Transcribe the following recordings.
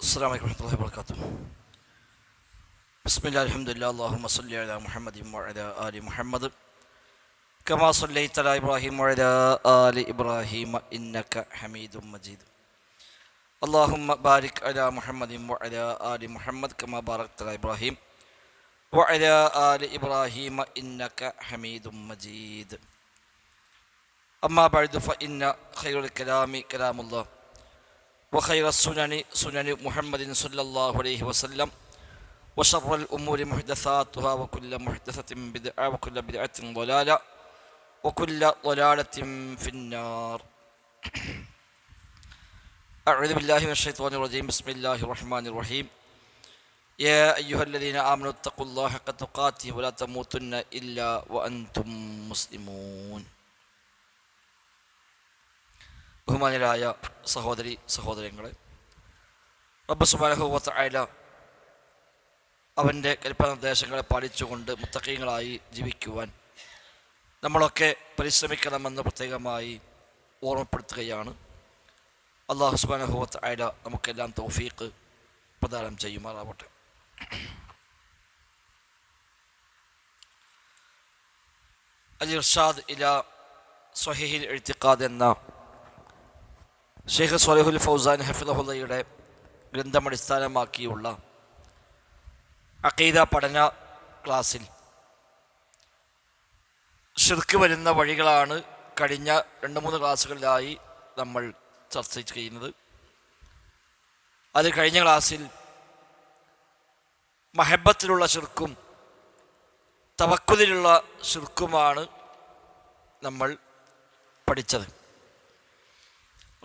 السلام عليكم ورحمة الله وبركاته. بسم الله الحمد لله اللهم صل على محمد وعلى آل محمد كما صليت على إبراهيم وعلى آل إبراهيم إنك حميد مجيد. اللهم بارك على محمد وعلى آل محمد كما باركت على إبراهيم وعلى آل إبراهيم إنك حميد مجيد. أما بعد فإن خير الكلام كلام الله وخير السنن سنن محمد صلى الله عليه وسلم وشر الأمور محدثاتها وكل محدثة بدعة وكل بدعة ضلالة وكل ضلالة في النار. أعوذ بالله من الشيطان الرجيم. بسم الله الرحمن الرحيم. يا أيها الذين آمنوا اتقوا الله حق تقاته ولا تموتن إلا وأنتم مسلمون. ബഹുമാന്യരായ സഹോദരി സഹോദരങ്ങളെ, റബ്ബ് സുബ്ഹാനഹു വ തആല അവൻ്റെ കൽപ്പനാനിർദ്ദേശങ്ങളെ പാലിച്ചുകൊണ്ട് മുത്തഖീങ്ങളായി ജീവിക്കുവാൻ നമ്മളൊക്കെ പരിശ്രമിക്കണമെന്ന് പ്രത്യേകമായി ഓർമ്മപ്പെടുത്തുകയാണ്. അല്ലാഹു സുബ്ഹാനഹു വ തആല നമുക്കെല്ലാം തൗഫീഖ് പ്രദാനം ചെയ്യുമാറാവട്ടെ. അൽ ഇർഷാദ് ഇലാ സ്വഹീഹിൽ ഇഅ്തിഖാദ് എന്ന ഷെയ്ഖ് സ്വാലിഹുൽ ഫൗസാൻ ഹഫിളഹുള്ളയുടെ ഗ്രന്ഥമടിസ്ഥാനമാക്കിയുള്ള അഖീദ പഠന ക്ലാസ്സിൽ ഷിർക്ക് വരുന്ന വഴികളാണ് കഴിഞ്ഞ 2-3 ക്ലാസ്സുകളിലായി നമ്മൾ ചർച്ച ചെയ്യുന്നത്. അത് കഴിഞ്ഞ ക്ലാസ്സിൽ മഹബത്തിലുള്ള ഷിർക്കും തവക്കുലിലുള്ള ഷിർക്കുമാണ് നമ്മൾ പഠിച്ചത്.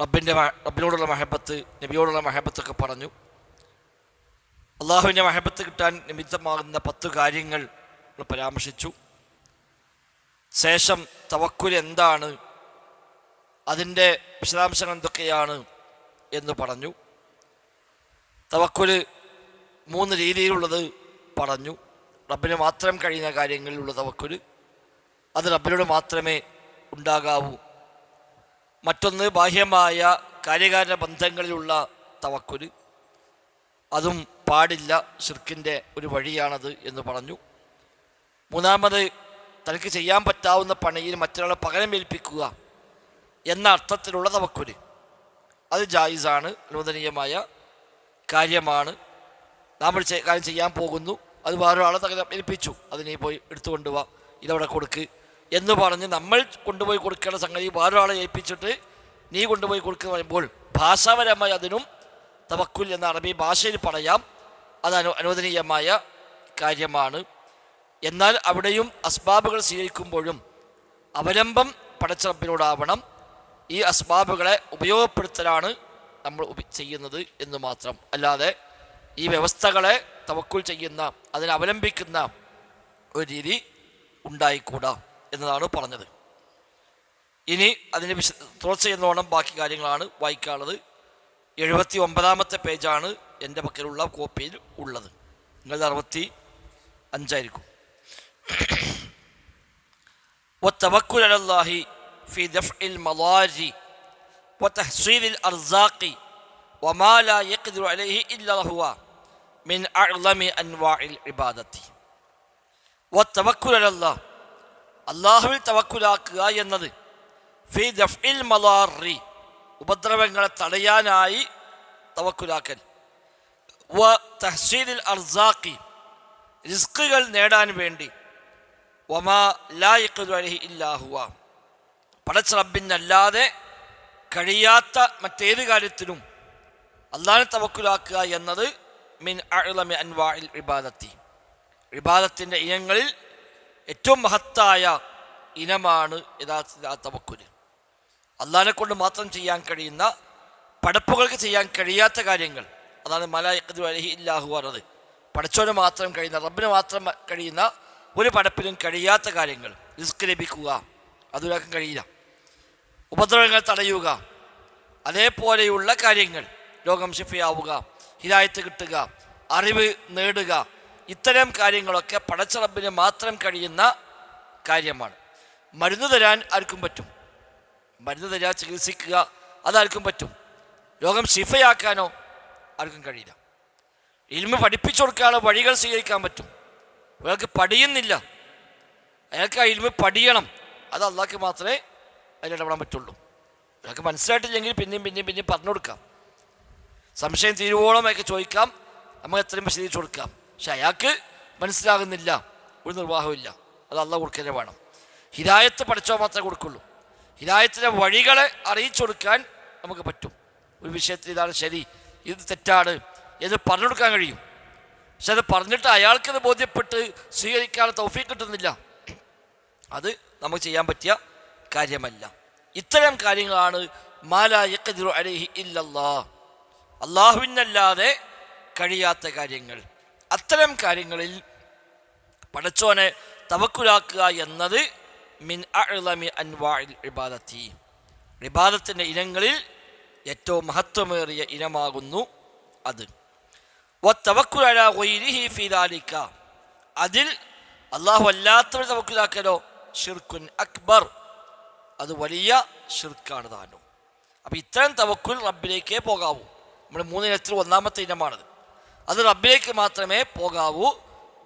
റബ്ബിനോടുള്ള മഹബത്ത്, നബിയോടുള്ള മഹബത്തൊക്കെ പറഞ്ഞു. അള്ളാഹുവിൻ്റെ മഹബത്ത് കിട്ടാൻ നിമിത്തമാകുന്ന 10 കാര്യങ്ങൾ പരാമർശിച്ചു. ശേഷം തവക്കുൽ എന്താണ്, അതിൻ്റെ വിശദാംശങ്ങൾ എന്തൊക്കെയാണ് എന്ന് പറഞ്ഞു. തവക്കുൽ 3 രീതിയിലുള്ളത് പറഞ്ഞു. റബ്ബിന് മാത്രം കഴിയുന്ന കാര്യങ്ങളിലുള്ള തവക്കുൽ, അത് റബ്ബിനോട് മാത്രമേ ഉണ്ടാകാവൂ. മറ്റൊന്ന് ബാഹ്യമായ കാര്യകാരണ ബന്ധങ്ങളിലുള്ള തവക്കുൽ, അതും പാടില്ല, ഷിർക്കിൻ്റെ ഒരു വഴിയാണത് എന്ന് പറഞ്ഞു. 3-മത് തനിക്ക് ചെയ്യാൻ പറ്റാവുന്ന പണിയിൽ മറ്റൊരാളെ പകരം ഏൽപ്പിക്കുക എന്ന അർത്ഥത്തിലുള്ള തവക്കുൽ, അത് ജായിസാണ്, അനുവദനീയമായ കാര്യമാണ്. നാം ഒരു കാര്യം ചെയ്യാൻ പോകുന്നു, അത് വേറൊരാളെ ഏൽപ്പിച്ചു, അതിനെ പോയി എടുത്തുകൊണ്ട് വാ, ഇതവിടെ കൊടുക്ക് എന്ന് പറഞ്ഞ് നമ്മൾ കൊണ്ടുപോയി കൊടുക്കേണ്ട സംഗതി വേറൊരാളെ ഏൽപ്പിച്ചിട്ട് നീ കൊണ്ടുപോയി കൊടുക്കുന്ന പറയുമ്പോൾ ഭാഷാപരമായി അതിനും തവക്കുൽ എന്ന അറബി ഭാഷയിൽ പറയാം, അത് അനുവദനീയമായ കാര്യമാണ്. എന്നാൽ അവിടെയും അസ്ബാബുകൾ സ്വീകരിക്കുമ്പോഴും അവലംബം പടച്ച റബ്ബിനോടാവണം. ഈ അസ്ബാബുകളെ ഉപയോഗപ്പെടുത്തലാണ് നമ്മൾ ചെയ്യുന്നത് എന്ന് മാത്രം. അല്ലാതെ ഈ വ്യവസ്ഥകളെ തവക്കുൽ ചെയ്യുന്ന, അതിനെ അവലംബിക്കുന്ന ഒരു രീതി ഉണ്ടായിക്കൂടാ എന്നതാണ് പറഞ്ഞത്. ഇനി അതിന് തുടർച്ച ചെയ്യുന്നോണം ബാക്കി കാര്യങ്ങളാണ് വായിക്കാനുള്ളത്. 79-ാമത്തെ പേജാണ് എൻ്റെ പക്കലുള്ള കോപ്പിയിൽ ഉള്ളത്. നിങ്ങളുടെ 65 والتوكل على الله في دفع المضار وتحصيل الأرزاق وما لا يقدر عليه إلا هو من أعظم أنواع العبادة. والتوكل على الله, അള്ളാഹുവിൽ തവക്കുലാക്കുക എന്നത് ഫി ദഫ്ഇൽ മളാറി, ഉപദ്രവങ്ങളെ തടയാനായി തവക്കുലാക്കൽ, വ തഹ്സീലിൽ അർസാഖി, റിസ്കുകൾ നേടാൻ വേണ്ടി, വമാ ലാ യഖ്ദിറു അലൈഹി ഇല്ലാ ഹുവ, പടച്ച റബ്ബിനല്ലാതെ കഴിയാത്ത മറ്റേത് കാര്യത്തിലും അള്ളാഹുവിനെ തവക്കുലാക്കുക എന്നത് മിൻ അഅ്ളമി അൻവാഇൽ ഇബാദത്തി, ഇബാദത്തിൻ്റെ ഇനങ്ങളിൽ ഏറ്റവും മഹത്തായ ഇനമാണ് യഥാർത്ഥ തവക്കുൽ. അള്ളാഹിനെ കൊണ്ട് മാത്രം ചെയ്യാൻ കഴിയുന്ന, പടപ്പുകൾക്ക് ചെയ്യാൻ കഴിയാത്ത കാര്യങ്ങൾ, അതാണ് മലാ യഖ്ദിറു അലൈഹി ഇല്ലാ ഹുവ എന്നത്. പടച്ചവന് മാത്രം കഴിയുന്ന, റബ്ബിന് മാത്രം കഴിയുന്ന, ഒരു പടപ്പിനും കഴിയാത്ത കാര്യങ്ങൾ. റിസ്ക് ലഭിക്കുക, അതൊരാൾക്കും കഴിയില്ല. ഉപദ്രവങ്ങൾ തടയുക, അതേപോലെയുള്ള കാര്യങ്ങൾ, രോഗം ശിഫയാവുക, ഹിദായത്ത് കിട്ടുക, അറിവ് നേടുക, ഇത്തരം കാര്യങ്ങളൊക്കെ പടച്ച റബ്ബിന് മാത്രം കഴിയുന്ന കാര്യമാണ്. മരുന്ന് തരാൻ ആർക്കും പറ്റും, മരുന്ന് തരാൻ ചികിത്സിക്കുക അതാർക്കും പറ്റും. രോഗം ശിഫയാക്കാനോ ആർക്കും കഴിയില്ല. ഇൽമ് പഠിപ്പിച്ചു കൊടുക്കാനുള്ള വഴികൾ സ്വീകരിക്കാൻ പറ്റും. ഒരാൾക്ക് പഠിയുന്നില്ല, അയാൾക്ക് ആ ഇൽമ് പഠിയണം, അത് അള്ളാഹ്ക്ക് മാത്രമേ അതിലിടപെടാൻ പറ്റുള്ളൂ. അയാൾക്ക് മനസ്സിലായിട്ടില്ലെങ്കിൽ പിന്നെയും പറഞ്ഞു കൊടുക്കാം. സംശയം തീരുവോളം അയാൾക്ക് ചോദിക്കാം, നമ്മൾ എത്രയും വിശദീകരിച്ചു കൊടുക്കാം. പക്ഷെ അയാൾക്ക് മനസ്സിലാകുന്നില്ല, ഒരു നിർവാഹമില്ല, അത് അള്ളാഹ് കൊടുക്കലേ വേണം. ഹിദായത്ത് പഠിച്ചോ മാത്രമേ കൊടുക്കുള്ളൂ. ഹിദായത്തിൻ്റെ വഴികളെ അറിയിച്ചു കൊടുക്കാൻ നമുക്ക് പറ്റും. ഒരു വിഷയത്തിൽ ഇതാണ് ശരി, ഇത് തെറ്റാണ് എന്ന് പറഞ്ഞു കൊടുക്കാൻ കഴിയും. പക്ഷെ അത് പറഞ്ഞിട്ട് അയാൾക്കത് ബോധ്യപ്പെട്ട് സ്വീകരിക്കാൻ തൗഫീഖ് കിട്ടുന്നില്ല, അത് നമുക്ക് ചെയ്യാൻ പറ്റിയ കാര്യമല്ല. ഇത്തരം കാര്യങ്ങളാണ് മാലാ യഖ്ദിറു അലൈഹി ഇല്ലല്ലാഹ്, അള്ളാഹുവിനല്ലാതെ കഴിയാത്ത കാര്യങ്ങൾ. അത്തരം കാര്യങ്ങളിൽ പടച്ചോനെ തവക്കുലാക്കുക എന്നത് മിൻ അഅ്ളമി അൻവാഇൽ ഇബാദത്തി, ഇബാദത്തിൻ്റെ ഇനങ്ങളിൽ ഏറ്റവും മഹത്വമേറിയ ഇനമാകുന്നു അത്. വത്തവക്കുൽ അലാ ഗൈരിഹി ഫീ ദാലിക, അതിൽ അല്ലാഹു അല്ലാത്തവർ തവക്കുലാക്കലോ ഷിർക്കുൻ അക്ബർ, അത് വലിയ ഷിർക്കാണ് താനും. അപ്പം ഇത്തരം തവക്കുൽ റബ്ബിലേക്കേ പോകാവൂ. നമ്മുടെ 3 ഇനത്തിൽ ഒന്നാമത്തെ ഇനമാണത്. അത് റബ്ബിലേക്ക് മാത്രമേ പോകാവൂ,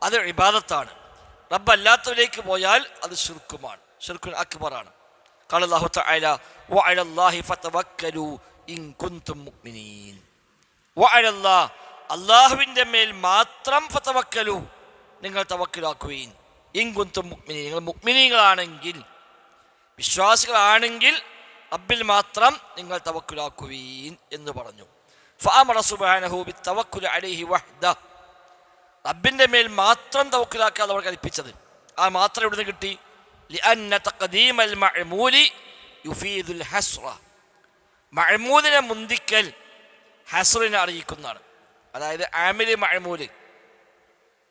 അത് ഇബാദത്താണ്. റബ്ബ് അല്ലാത്തവരിലേക്ക് പോയാൽ അത് ഷിർക്കുമാണ്, ഷിർക്കുൻ അക്ബറാണ്. ഖാല അല്ലാഹു തആല വഅലല്ലാഹി ഫതവക്കലു ഇൻ കുൻതും മുഅ്മിനീൻ. വഅലല്ലാഹ്, അല്ലാഹുവിൻ്റെ മേൽ മാത്രം ഫതവക്കലു, നിങ്ങൾ തവക്കുലാക്കുവീൻ. ഇൻ കുൻതും മുഅ്മിനീൻ, നിങ്ങൾ മുഅ്മിനീങ്ങളാണെങ്കിൽ, വിശ്വാസികളാണെങ്കിൽ റബ്ബിൽ മാത്രം നിങ്ങൾ തവക്കുലാക്കുവീൻ എന്ന് പറഞ്ഞു. ഫഅമറ സുബ്ഹാനഹു ബിത്തവക്കുൽ അലൈഹി വഹ്ദഹ്, റബ്ബിൻ്റെ മേൽ മാത്രം തവക്കുലാക്കാൻ അവർ കൽപ്പിച്ചത്. ആ മാത്രം ഇവിടുന്ന് കിട്ടി. ലിഅന്ന തഖദീമൽ മഅ്മൂലി യുഫീദുൽ ഹസ്റ, മഅ്മൂലിനെ മുന്തിക്കൽ ഹസ്റിനെ അറിയിക്കുന്നതാണ്. അതായത് ആമില് മഅ്മൂല്,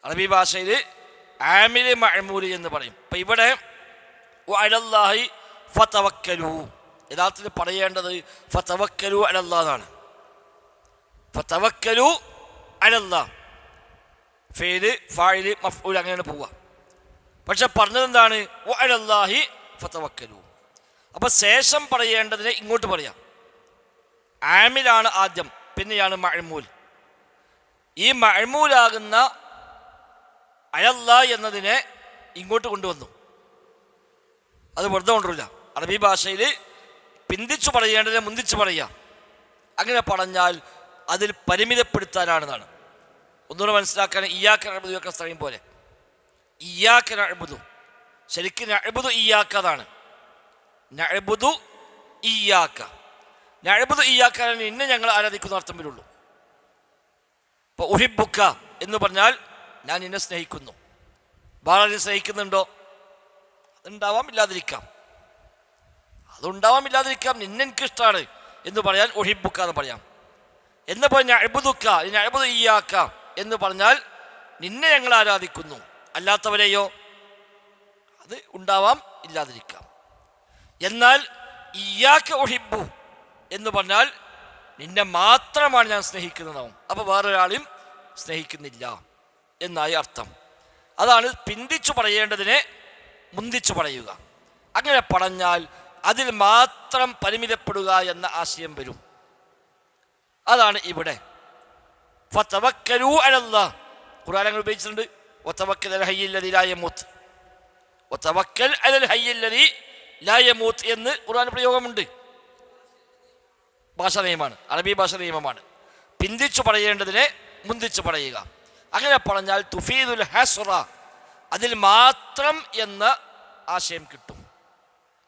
അറബി ഭാഷയിൽ ആമില് മഅ്മൂല് എന്ന് പറയും. അപ്പം ഇവിടെ വഅലല്ലാഹി ഫതവക്കലു, യഥാർത്ഥത്തിൽ പറയേണ്ടത് ഫതവക്കലു അലല്ലാഹ് എന്നാണ്. ഫതവക്കലു അലല്ലാഹ്, ഫേല് ഫായില് മഫ്ഊൽ അങ്ങനെയാണ് പോവുക. പക്ഷെ പറഞ്ഞതെന്താണ്? വഅലല്ലാഹി ഫതവക്കലു. അപ്പം ശേഷം പറയേണ്ടതിനെ ഇങ്ങോട്ട് പറയാം. ആമിലാണ് ആദ്യം, പിന്നെയാണ് മഅ്മൂൽ. ഈ മഅ്മൂലാകുന്ന അലല്ലാഹ് എന്നതിനെ ഇങ്ങോട്ട് കൊണ്ടുവന്നു. അത് വെറുതെ കൊണ്ടുവരില്ല. അറബി ഭാഷയിൽ പിന്തിച്ചു പറയേണ്ടതിനെ മുന്തിച്ചു പറയുക. അങ്ങനെ പറഞ്ഞാൽ അതിൽ പരിമിതപ്പെടുത്താനാണെന്നാണ്. ഒന്നുകൂടെ മനസ്സിലാക്കാൻ, ഇയ്യാക്ക നഅ്ബുദു ഒക്കെ സ്ഥലം പോലെ ഇയ്യാക്ക നഅ്ബുദു, ശരിക്കും നഅ്ബുദു ഇയ്യാക്ക എന്നാണ്. നഅ്ബുദു ഇയ്യാക്ക, നഅ്ബുദു ഇയ്യാക്ക ഇന്നെ ഞങ്ങൾ ആരാധിക്കുന്ന അർത്ഥം വരുള്ളൂ. ഇപ്പോൾ ഉഹിബ്ബുക്ക എന്ന് പറഞ്ഞാൽ ഞാൻ നിന്നെ സ്നേഹിക്കുന്നു. വേറെ സ്നേഹിക്കുന്നുണ്ടോ? അതുണ്ടാവാം, ഇല്ലാതിരിക്കാം. നിന്നെ എനിക്കിഷ്ടമാണ് എന്ന് പറയാൻ ഉഹിബ്ബുക്ക എന്ന് പറയാം. എന്നപ്പോൾ നഅ്ബുദുക്ക, നഅ്ബുദു ഇയ്യാക്ക എന്ന് പറഞ്ഞാൽ നിന്നെ ഞങ്ങൾ ആരാധിക്കുന്നു, അല്ലാത്തവരെയോ അത് ഉണ്ടാവാം, ഇല്ലാതിരിക്കാം. എന്നാൽ ഇയ്യാക്ക ഉഹിബ്ബു എന്ന് പറഞ്ഞാൽ നിന്നെ മാത്രമാണ് ഞാൻ സ്നേഹിക്കുന്നതാവും. അപ്പോൾ വേറൊരാളും സ്നേഹിക്കുന്നില്ല എന്നായി അർത്ഥം. അതാണ് പിന്തിച്ചു പറയേണ്ടതിനെ മുന്തിച്ചു പറയുക. അങ്ങനെ പറഞ്ഞാൽ അതിൽ മാത്രം പരിമിതപ്പെടുക എന്ന ആശയം വരും. അതാണ് ഇവിടെ ഫതവക്കലു അലല്ലാഹ്. ഖുർആൻ അങ്ങനെ ഉപയോഗിച്ചിട്ടുണ്ട്. വതവക്കൽ അലൽ ഹയ്യിൽ ലദീ ലാ യമൂത്ത്, വതവക്കൽ അലൽ ഹയ്യിൽ ലദീ ലാ യമൂത്ത് എന്ന് ഖുർആൻ പ്രയോഗമുണ്ട്. ഭാഷാ നിയമമാണ്, അറബി ഭാഷ നിയമമാണ്. പിന്തിച്ചു പറയേണ്ടതിനെ മുന്തിച്ചു പറയുക. അങ്ങനെ പറഞ്ഞാൽ തുഫീദുൽ ഹസ്റ, അതിൽ മാത്രം എന്ന ആശയം കിട്ടും.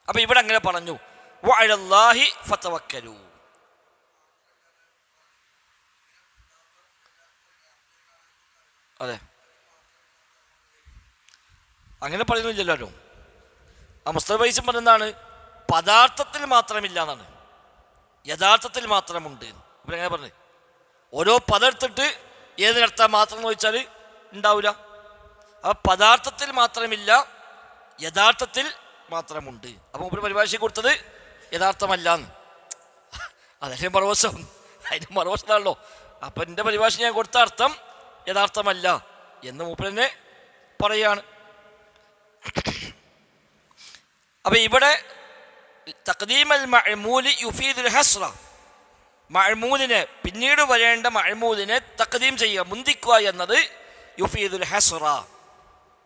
അപ്പം ഇവിടെ അങ്ങനെ പറഞ്ഞു, വഅലല്ലാഹി ഫതവക്കലു. അതെ, അങ്ങനെ പറയുന്നില്ലല്ലോ. ആ മുസ്തഫ വൈസും പറഞ്ഞതാണ് പദാർത്ഥത്തിൽ മാത്രമില്ല എന്നാണ്, യഥാർത്ഥത്തിൽ മാത്രമുണ്ട്. ഇവരെങ്ങനെ പറഞ്ഞു? ഓരോ പദം എടുത്തിട്ട് ഏതിനർത്ഥം മാത്രം എന്ന് ചോദിച്ചാൽ ഉണ്ടാവില്ല. അപ്പം പദാർത്ഥത്തിൽ മാത്രമില്ല, യഥാർത്ഥത്തിൽ മാത്രമുണ്ട്. അപ്പം ഒരു പരിഭാഷ കൊടുത്തത് യഥാർത്ഥമല്ല എന്ന്. അതല്ലേ മറുവശം, അതിന് മറുവശത്താണല്ലോ. അപ്പം എൻ്റെ പരിഭാഷ ഞാൻ കൊടുത്ത അർത്ഥം യഥാർത്ഥമല്ല എന്ന് മൂപ്പരനെ പറയാണ്. അപ്പം ഇവിടെ തഖ്ദീമൽ മഅ്മൂലി യുഫീദുൽ ഹസ്റ, മഅ്മൂലിനെ പിന്നീട് വരേണ്ട മഅ്മൂലിനെ തഖ്ദീം ചെയ്യുക, മുന്തിക്കുക എന്നത് യുഫീദുൽ ഹസ്റ,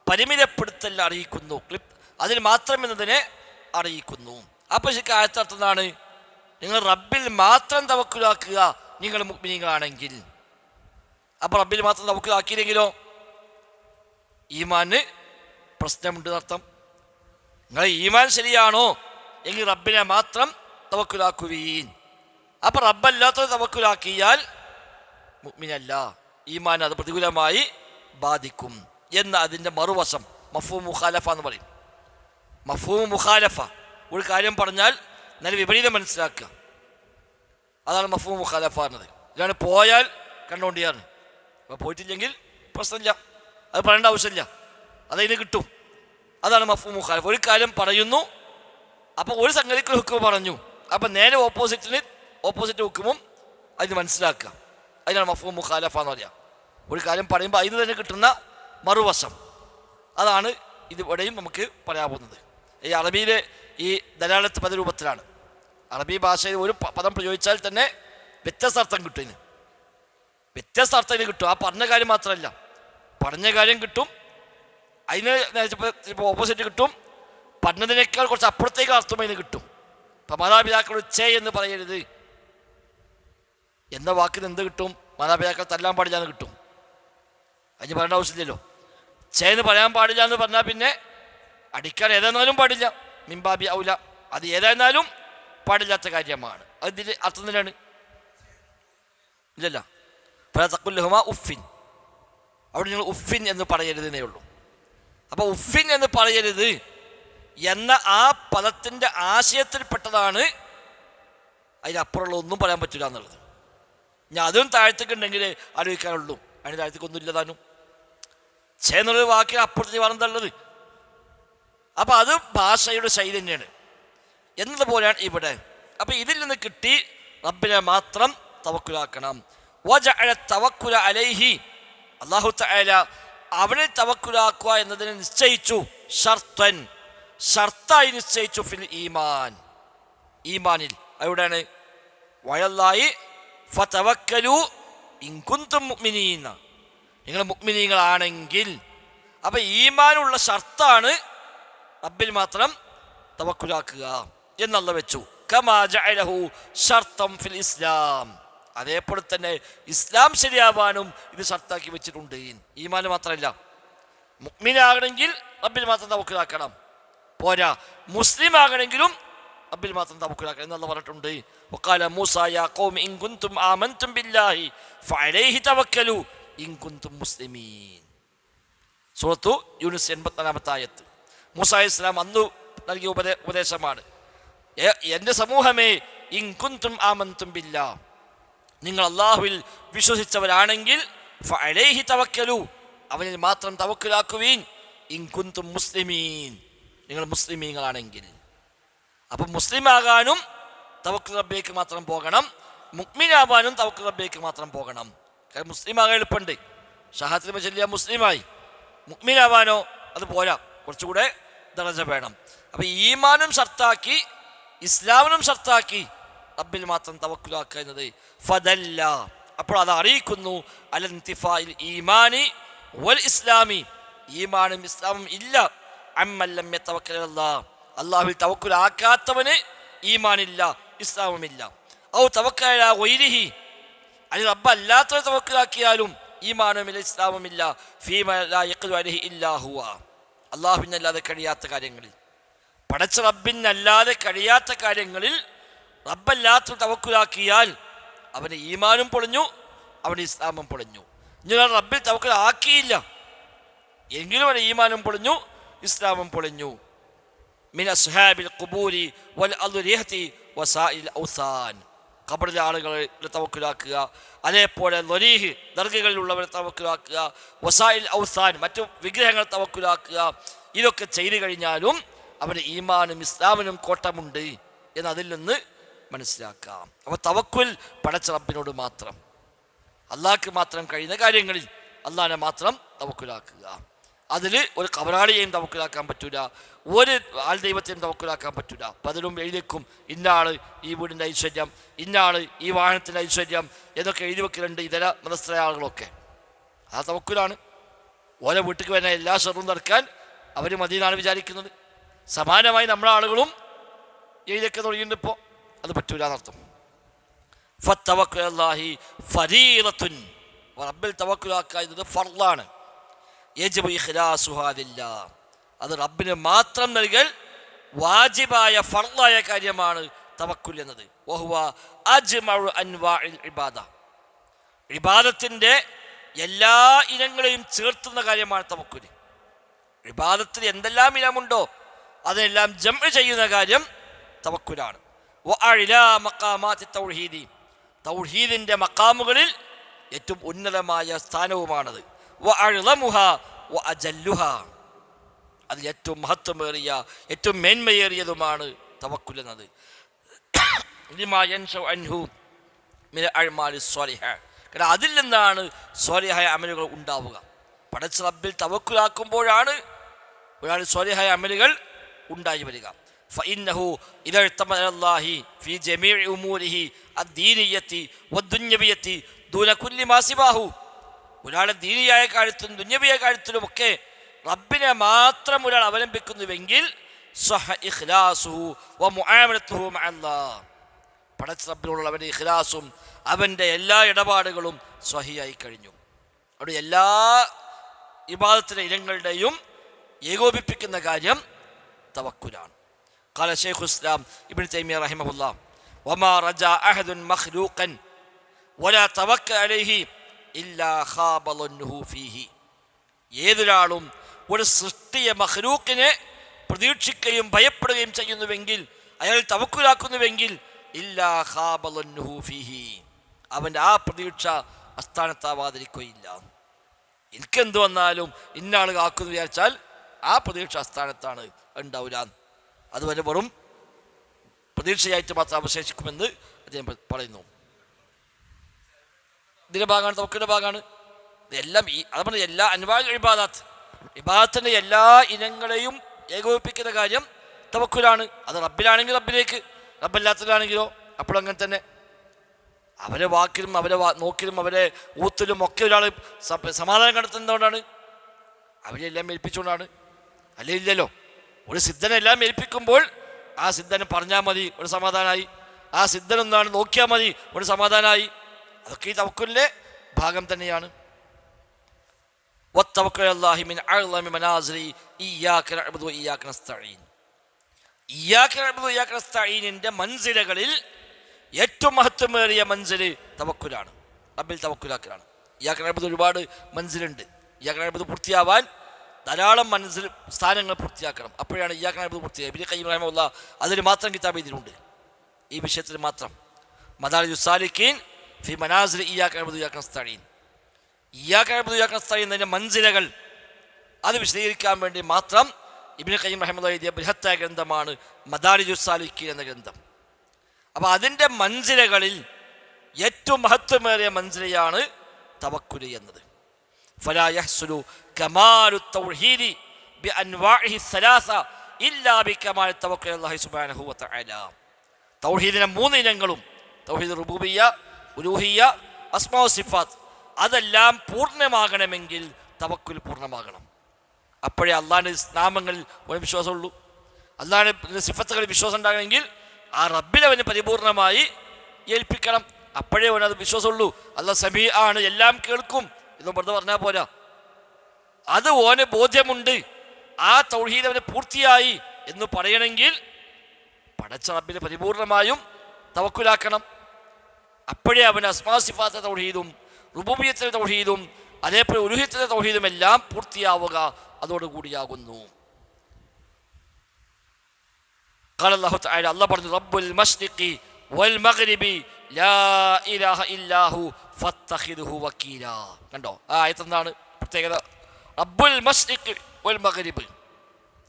പരിമിതപ്പെടുത്തൽ അറിയിക്കുന്നു, അതിൽ മാത്രം എന്നതിനെ അറിയിക്കുന്നു. അപ്പോൾ ശരിക്കും ആയത്തർത്ഥം എന്താണ്? നിങ്ങൾ റബ്ബിൽ മാത്രം തവക്കുലാക്കുക നിങ്ങൾ മുഅ്മിനീങ്ങളാണെങ്കിൽ. അപ്പോൾ റബ്ബിൽ മാത്രം തവക്കുലാക്കിയില്ലെങ്കിലോ ഈമാന് പ്രശ്നമുണ്ട് അർത്ഥം. നിങ്ങൾ ഈമാൻ ശരിയാണോ എങ്കിൽ റബ്ബിനെ മാത്രം തവക്കുലാക്കുവീൻ. അപ്പം റബ്ബല്ലാത്ത തവക്കുലാക്കിയാൽ മുഅ്മിനല്ല, ഈമാൻ അത് പ്രതികൂലമായി ബാധിക്കും എന്ന അതിൻ്റെ മറുവശം മഫ്ഹൂം മുഖാലഫ എന്ന് പറയും. മഫ്ഹൂം മുഖാലഫ, ഒരു കാര്യം പറഞ്ഞാൽ നല്ല വിപരീതം മനസ്സിലാക്കുക, അതാണ് മഫ്ഹൂം മുഖാലഫ എന്നത്. ഇതാണ് പോയാൽ കണ്ടുകൊണ്ടിയാണ്. അപ്പോൾ പോയിട്ടില്ലെങ്കിൽ പ്രശ്നമില്ല, അത് പറയേണ്ട ആവശ്യമില്ല, അതതിന് കിട്ടും. അതാണ് മഫ്ഹൂം മുഖാലഫ. ഒരു കാര്യം പറയുന്നു, അപ്പോൾ ഒരു സംഗതിക്ക് ഹുക്കം പറഞ്ഞു, അപ്പം നേരെ ഓപ്പോസിറ്റ് ഹുക്കുമും അതിന് മനസ്സിലാക്കുക. അതിനാണ് മഫ്ഹൂം മുഖാലഫ എന്ന് പറയുക. ഒരു കാര്യം പറയുമ്പോൾ അതിന് തന്നെ കിട്ടുന്ന മറുവശം, അതാണ് ഇതിവിടെയും നമുക്ക് പറയാവുന്നത്. ഈ അറബിയിലെ ഈ ദലാലത്ത് പദരൂപത്തിലാണ്. അറബി ഭാഷയിൽ ഒരു പദം പ്രയോഗിച്ചാൽ തന്നെ വ്യത്യസ്ത അർത്ഥം കിട്ടും. ഇതിന് വ്യത്യസ്ത അർത്ഥം ഇതിന് കിട്ടും. ആ പറഞ്ഞ കാര്യം മാത്രമല്ല, പറഞ്ഞ കാര്യം കിട്ടും, അതിന് ചിലപ്പോൾ ഓപ്പോസിറ്റ് കിട്ടും, പറഞ്ഞതിനേക്കാൾ കുറച്ച് അപ്പുറത്തേക്ക് അർത്ഥം അതിന് കിട്ടും. ഇപ്പം മാതാപിതാക്കളോട് ചേ എന്ന് പറയരുത് എന്ന വാക്കിന് എന്ത് കിട്ടും? മാതാപിതാക്കൾ തല്ലാൻ പാടില്ല എന്ന് കിട്ടും. അതിന് പറയേണ്ട ആവശ്യമില്ലല്ലോ. ചേ എന്ന് പറയാൻ പാടില്ല എന്ന് പറഞ്ഞാൽ പിന്നെ അടിക്കാൻ ഏതായിരുന്നാലും പാടില്ല, മിംബാബി ഔല, അത് ഏതായിരുന്നാലും പാടില്ലാത്ത കാര്യമാണ്. അതിൻ്റെ അർത്ഥം തന്നെയാണ്. ഇല്ലല്ല, തഖുല്ലുഹുമ ഉഫിൻ, അവിടെ നിങ്ങൾ ഉഫിൻ എന്ന് പറയരുതെന്നേ ഉള്ളൂ. അപ്പോൾ ഉഫിൻ എന്ന് പറയരുത് എന്ന ആ പദത്തിൻ്റെ ആശയത്തിൽപ്പെട്ടതാണ് അതിനപ്പുറമുള്ള ഒന്നും പറയാൻ പറ്റില്ല എന്നുള്ളത്. ഞാൻ അതും താഴത്തേക്ക് ഉണ്ടെങ്കിൽ ആലോചിക്കാനുള്ളൂ, അതിന് താഴത്തേക്കൊന്നും ഇല്ലതാനും. ചേന്നുള്ളൊരു വാക്കിന് അപ്പുറത്തേക്ക് പറഞ്ഞുള്ളത്. അപ്പം അത് ഭാഷയുടെ ശൈലി തന്നെയാണ് എന്നതുപോലെയാണ് ഇവിടെ. അപ്പം ഇതിൽ നിന്ന് കിട്ടി റബ്ബിനെ മാത്രം തവക്കുലാക്കണം. വജഅല തവക്കുല അലൈഹി, അല്ലാഹു തആല അവനെ തവക്കുലാക്കുക എന്നതിനെ നിശ്ചയിച്ചു. ഷർത്തൻ, ഷർത്തായി നിശ്ചയിച്ചു. ഫിൽ ഈമാൻ, ഈമാനിൽ. എവിടെയാണ്? വയല്ലാഹി ഫതവക്കലു ഇൻ കുൻതും മുഅ്മിനീന, നിങ്ങൾ മുഅ്മിനീങ്ങളാണെങ്കിൽ. അപ്പം ഈമാനുള്ള ഷർത്താണ് റബ്ബിൽ മാത്രം തവക്കുലാക്കുക എന്നുള്ള വെച്ചു. കമാ ജഅലഹു ഷർത്തം ഫിൽ ഇസ്ലാം, അതേപോലെ തന്നെ ഇസ്ലാം ശരിയാവാനും ഇത് ഷർത്താക്കി വെച്ചിട്ടുണ്ട്. ഈമാൻ മാത്രമല്ല, മുഅ്മിനാകണമെങ്കിൽ റബ്ബിൽ മാത്രം തവക്കുലാക്കണം, പോരാ മുസ്ലിം ആകണമെങ്കിലും റബ്ബിൽ മാത്രം തവക്കുലാക്കണം എന്നുള്ള പറഞ്ഞിട്ടുണ്ട്. വഖാല മൂസ യാ ഖൗമി ഇൻ കുൻതും ആമൻതും ബില്ലാഹി ഫഅലൈഹി തവക്കലു ഇൻ കുൻതും മുസ്ലിമീൻ. സൂറത്തു യൂനുസ് 84-ാമത്തെ ആയത്ത്. മൂസ അലൈഹി സ്വലാം അന്ന് നൽകിയ ഉപദേശമാണ്, എൻ്റെ സമൂഹമേ, ഇൻ കുൻതും ആമൻതും ബില്ലാഹ്, നിങ്ങൾ അല്ലാഹുവിൽ വിശ്വസിച്ചവരാണെങ്കിൽ ഫഅലൈഹി തവക്കലു, അവനിൽ മാത്രം തവക്കുലാക്കുവീൻ. ഇൻ കുൻതും മുസ്ലിമീൻ, നിങ്ങൾ മുസ്ലിമീങ്ങളാണെങ്കിൽ. അപ്പം മുസ്ലിം ആകാനും തവക്കുൽ റബ്ബിലേക്ക് മാത്രം പോകണം, മുഅ്മിനാവാനും തവക്കുൽ റബ്ബിലേക്ക് മാത്രം പോകണം. കാരണം മുസ്ലിം ആകാൻ എളുപ്പമുണ്ട്, ഷഹാദത്ത് ചൊല്ലിയ മുസ്ലിമായി. മുഅ്മിനാവാനോ അത് പോരാ, കുറച്ചുകൂടെ ദറജ വേണം. അപ്പം ഈമാനും ഷർത്താക്കി ഇസ്ലാമിനും ഷർത്താക്കി റബ്ബിൽ മാത്രം തവക്കുലാക്കുക എന്നത് ഫദല്ല, അപ്പോൾ അത് അറിയിക്കുന്നു അലൻതിഫാഇൽ ഈമാനി വൽ ഇസ്ലാമി, ഈമാനും ഇസ്ലാമും ഇല്ല അമ്മൻ ലം യതവക്കൽ അലല്ലാഹ്, അല്ലാഹുവിൽ തവക്കുലാക്കാത്തവന് ഈമാനില്ല ഇസ്ലാമുമില്ല. ഔ തവക്കല അലാ ഗൈരിഹി, അല്ലെങ്കിൽ റബ്ബ് അല്ലാത്തവരെ തവക്കുലാക്കിയാലും ഈമാനുമില്ല ഇസ്ലാമുമില്ല. ഫീമാ ലാ യഖ്ദിറു അലൈഹി ഇല്ലാ ഹുവ, അല്ലാഹുവിനല്ലാതെ കഴിയാത്ത കാര്യങ്ങളിൽ, പടച്ച റബ്ബിനല്ലാതെ കഴിയാത്ത കാര്യങ്ങളിൽ റബ്ബല്ലാത്ത തവക്കുലാക്കിയാൽ അവന് ഈമാനും പൊളിഞ്ഞു, അവന് ഇസ്ലാമും പൊളിഞ്ഞു. ഇനി റബ്ബിൽ തവക്കുൽ ആക്കിയില്ല എങ്കിലും അവന് ഈമാനും പൊളിഞ്ഞു, ഇസ്ലാമും പൊളിഞ്ഞു. മിൻ അസ്ഹാബിൽ ഖുബൂരി വൽ അദ്രിഹതി വസാഇൽ ഔസാൻ, ഖബറിലെ ആളുകളെ തവക്കുലാക്കുക, അതേപോലെ ലൊരീഹ് ദർഗകളിലുള്ളവരെ തവക്കുലാക്കുക, വസാഇൽ ഔസാൻ മറ്റു വിഗ്രഹങ്ങൾ തവക്കുലാക്കുക. ഇതൊക്കെ ചെയ്തു കഴിഞ്ഞാലും അവന് ഈമാനും ഇസ്ലാമിനും കോട്ടമുണ്ട് എന്ന് അതിൽ നിന്ന് മനസ്സിലാക്കാം. അപ്പോൾ തവക്കുൽ പടച്ച റബ്ബിനോട് മാത്രം, അള്ളാഹ്ക്ക് മാത്രം കഴിയുന്ന കാര്യങ്ങളിൽ അള്ളാഹിനെ മാത്രം തവക്കുലാക്കുക. അതിൽ ഒരു കബറാളിയെയും തവക്കുലാക്കാൻ പറ്റൂല, ഒരു ആൾ ദൈവത്തെയും തവക്കുലാക്കാൻ പറ്റൂല. പലരും എഴുതിവെക്കും ഇന്ന ആള് ഈ വീടിൻ്റെ ഐശ്വര്യം, ഇന്ന ആള് ഈ വാഹനത്തിൻ്റെ ഐശ്വര്യം എന്നൊക്കെ എഴുതി വെക്കലുണ്ട് ഇതര മതസ്ഥരായ ആളുകളൊക്കെ. ആ തവക്കുലാണ്. ഓരോ വീട്ടിൽ വരുന്ന എല്ലാ ഷെറും നടക്കാൻ അവർ മതിയെന്നാണ് വിചാരിക്കുന്നത്. സമാനമായി നമ്മുടെ ആളുകളും എഴുതിയൊക്കെ തുടങ്ങിയിട്ടുണ്ട്. ഇപ്പോൾ അത് പറ്റൂല എന്നർത്ഥം. ഫത്തവക്കുൽ അല്ലാഹി ഫരീളത്തുൻ, റബ്ബിൽ തവക്കുലാക്കുക എന്നത് ഫർളാണ്. യജിബു ഇഖ്ലാസുഹാ ലില്ലാഹ്, അത് റബ്ബിന് മാത്രം നൽകൽ വാജിബായ ഫർളായ കാര്യമാണ് തവക്കുൽ എന്നത്. വഹുവ അജ്മഉ അൻവാഇൽ ഇബാദ, ഇബാദത്തിൻ്റെ എല്ലാ ഇനങ്ങളെയും ചേർത്തുന്ന കാര്യമാണ് തവക്കുൽ. ഇബാദത്തിൽ എന്തെല്ലാം ഇനമുണ്ടോ അതെല്ലാം ജംഅ് ചെയ്യുന്ന കാര്യം തവക്കുലാണ്. വഅഅ്ലാ മഖാമാത്തി തൗഹീദി, തൗഹീദിൻ്റെ മഖാമുകളിൽ ഏറ്റവും ഉന്നതമായ സ്ഥാനവുമാണത്. വഅഅ്ളമുഹാ വഅജല്ലുഹാ, അതിൽ ഏറ്റവും മഹത്വമേറിയ ഏറ്റവും മേന്മയേറിയതുമാണ് തവക്കുൽ എന്നത്. ലിമാ യൻശഉ അൻഹു മിന അഅ്മാലി സ്വാലിഹ, കാരണം അതിൽ നിന്നാണ് സ്വാലിഹായ അമലുകൾ ഉണ്ടാവുക. പടച്ച റബ്ബിൽ തവക്കുലാക്കുമ്പോഴാണ് ഒരാൾ സ്വാലിഹായ അമലുകൾ ഉണ്ടായി വരിക. ഫഇന്നഹു ഇദാ ഇഅ്തമഅ അല്ലാഹി ഫീ ജമീഇ ഉമൂരിഹി അദ്ദീനിയ്യത്തി വദ്ദുന്യവിയ്യത്തി ദൂന കുല്ലി മാ സിവാഹു, ഒരാളെ ദീനിയായ കാര്യത്തിലും ദുന്യവിയായ കാര്യത്തിലുമൊക്കെ റബ്ബിനെ മാത്രം ഒരാൾ അവലംബിക്കുന്നുവെങ്കിൽ സ്വഹ ഇഖ്ലാസുഹു വമുആമലതുഹു മഅല്ലാഹ്, പടച്ച റബ്ബിനോടുള്ള അവൻ്റെ ഇഖ്ലാസും അവൻ്റെ എല്ലാ ഇടപാടുകളും സ്വഹിയായി കഴിഞ്ഞു. അവിടെ എല്ലാ ഇബാദത്തിൻ്റെ ഇനങ്ങളുടെയും ഏകോപിപ്പിക്കുന്ന കാര്യം തവക്കുലാണ്. ഖാല ശൈഖുൽ ഇസ്ലാം ഇബ്നു തൈമിയ്യ റഹിമഹുല്ലാഹ് വമാ റജാ അഹദുൻ മഖ്ലൂഖൻ വലാ തവക്കൽ അലൈഹി ഇല്ലാ ഖാബ ളന്നുഹു ഫീഹി, ഏതൊരാളും ഒരു സൃഷ്ടിയെ മഖ്ലൂഖിനെ പ്രതീക്ഷിക്കുകയും ഭയപ്പെടുകയും ചെയ്യുന്നുവെങ്കിൽ, അയാൾ തവക്കുലാക്കുന്നുവെങ്കിൽ ഇല്ലാ ഖാബ ളന്നുഹു ഫീഹി, അവൻ്റെ ആ പ്രതീക്ഷ അസ്ഥാനത്താവാതിരിക്കുകയില്ല. എനിക്കെന്ത് വന്നാലും ഇന്ന ആൾ കാക്കുമെന്ന് വിചാരിച്ചാൽ ആ പ്രതീക്ഷ അസ്ഥാനത്താണ് ഉണ്ടാവില്ല. അതുവരെ വെറും പ്രതീക്ഷയായിട്ട് മാത്രം അവശേഷിക്കുമെന്ന് അദ്ദേഹം പറയുന്നു. ഇതിൻ്റെ ഭാഗമാണ്, തവക്കുലിൻ്റെ ഭാഗമാണ് ഇതെല്ലാം. അത് പറഞ്ഞ എല്ലാ അൻവാഉൽ ഇബാദത്ത്, ഇബാദത്തിൻ്റെ എല്ലാ ഇനങ്ങളെയും ഏകോപിപ്പിക്കുന്ന കാര്യം തവക്കുലാണ്. അത് റബ്ബിലാണെങ്കിൽ റബ്ബിലേക്ക്, റബ്ബല്ലാത്തതിലാണെങ്കിലോ അപ്പോഴും അങ്ങനെ തന്നെ. അവരെ വാക്കിലും അവരെ നോക്കിലും അവരെ ഊത്തിലും ഒക്കെ ഒരാൾ സമാധാനം കണ്ടെത്തുന്നതുകൊണ്ടാണ്, അവരെല്ലാം ഏൽപ്പിച്ചുകൊണ്ടാണ്. അല്ലേ ഇല്ലല്ലോ. ഒരു സിദ്ധനെല്ലാം ഏൽപ്പിക്കുമ്പോൾ ആ സിദ്ധനെ പറഞ്ഞാൽ മതി, ഒരു സമാധാനമായി. ആ സിദ്ധനൊന്നാണ് നോക്കിയാൽ മതി, ഒരു സമാധാനമായി. അതൊക്കെ ഈ തവക്കുലിൻ്റെ ഭാഗം തന്നെയാണ്. വത്തവക്കൽ അല്ലാഹി മിൻ അഅ്ളമി മനാസിലി ഇയ്യാക നഅ്ബുദു വഇയ്യാക നസ്തഈൻ, ഇയ്യാക നഅ്ബുദു വഇയ്യാക നസ്തഈനിൻ്റെ മൻസിലകളിൽ ഏറ്റവും മഹത്വമേറിയ മൻസിൽ തവക്കുലാണ്, റബ്ബിൽ തവക്കുലാക്കലാണ്. ഇയ്യാക നഅ്ബുദു ഒരുപാട് മൻസിലുണ്ട്. ഇയ്യാക നഅ്ബുദു പൂർത്തിയാവാൻ ധാരാളം മൻസിൽ സ്ഥാനങ്ങൾ പൂർത്തിയാക്കണം, അപ്പോഴാണ് ഇയ്യാക നഅ്ബുദു പൂർത്തിയായി. ഇബ്നു ഖയ്യിം റഹിമഹുല്ലാഹ് അതിൽ മാത്രം കിതാബ് എഴുതിയിട്ടുണ്ട്, ഈ വിഷയത്തിൽ മാത്രം. മദാരിജുസ് സാലിക്കീൻ ഫി മനാസിൽ ഇയ്യാക നഅ്ബുദു വഇയ്യാക നസ്തഈൻ, ഇയ്യാക നഅ്ബുദു വഇയ്യാക നസ്തഈൻ എന്നതിൻ്റെ മൻസിലകൾ അത് വിശദീകരിക്കാൻ വേണ്ടി മാത്രം ഇബ്നു ഖയ്യിം റഹിമഹുല്ലാഹ് എഴുതിയ ബൃഹത്തായ ഗ്രന്ഥമാണ് മദാരിജുസ് സാലിക്കീൻ എന്ന ഗ്രന്ഥം. അപ്പോൾ അതിൻ്റെ മൻസിലകളിൽ ഏറ്റവും മഹത്വമേറിയ മൻസിലയാണ് തവക്കുൽ എന്നത്. ഫലാ യഹ്സുലു കമാലു തൗഹീദി ബിഅൻവാഇഹി സലാസ ഇല്ലാ ബികമാൽ തവക്കുൽ അല്ലാഹി സുബ്ഹാനഹു വതആല, തൗഹീദിൻ്റെ മൂന്ന് ഇനങ്ങളും, തൗഹീദ് റുബൂബിയ്യ, ഉലൂഹിയ്യ, അസ്മാഉ സിഫാത്ത്, അതെല്ലാം പൂർണ്ണമാകണമെങ്കിൽ തവക്കുൽ പൂർണ്ണമാകണം. അപ്പോഴേ അള്ളാഹിൻ്റെ നാമങ്ങളിൽ ഒരു വിശ്വാസമുള്ളൂ. അള്ളാഹിൻ്റെ സിഫത്തുകളിൽ വിശ്വാസം ഉണ്ടാകണമെങ്കിൽ ആ റബ്ബിനെ അവന് പരിപൂർണമായി ഏൽപ്പിക്കണം. അപ്പോഴേ അവനത് വിശ്വാസമുള്ളൂ. അല്ലാഹ് സമീ ആണ്, എല്ലാം കേൾക്കും ഇതൊന്നും വെറുതെ പറഞ്ഞാൽ പോരാ. അത് ഓന് ബോധ്യമുണ്ട്, ആ തൗഹീദ് അവന് പൂർത്തിയായി എന്ന് പറയണമെങ്കിൽ പടച്ച റബ്ബിനെ പരിപൂർണമായും തവക്കുലാക്കണം. അപ്പോഴേ അവന് അസ്മാ സിഫാത്തെ തൗഹീദും റുബൂബിയ്യത്തിൻ്റെ തൗഹീദും അതേപോലെ ഉലൂഹിയ്യത്തിൻ്റെ തൗഹീദും എല്ലാം പൂർത്തിയാവുക അതോടുകൂടിയാകുന്നു. ഖാല അല്ലാഹു തആല, അല്ലാഹു പറഞ്ഞു റബ്ബുൽ മശ്രിഖി വൽ മഗ്രിബി ലാ ഇലാഹ ഇല്ലാഹു ഫത്തഖിദ്ഹു വക്കീലാ. കണ്ടോ ആ ആയത്ത് എന്താണ് പ്രത്യേകത? റബ്ബുൽ മശ്രിഖി വൽ മഗ്രിബ്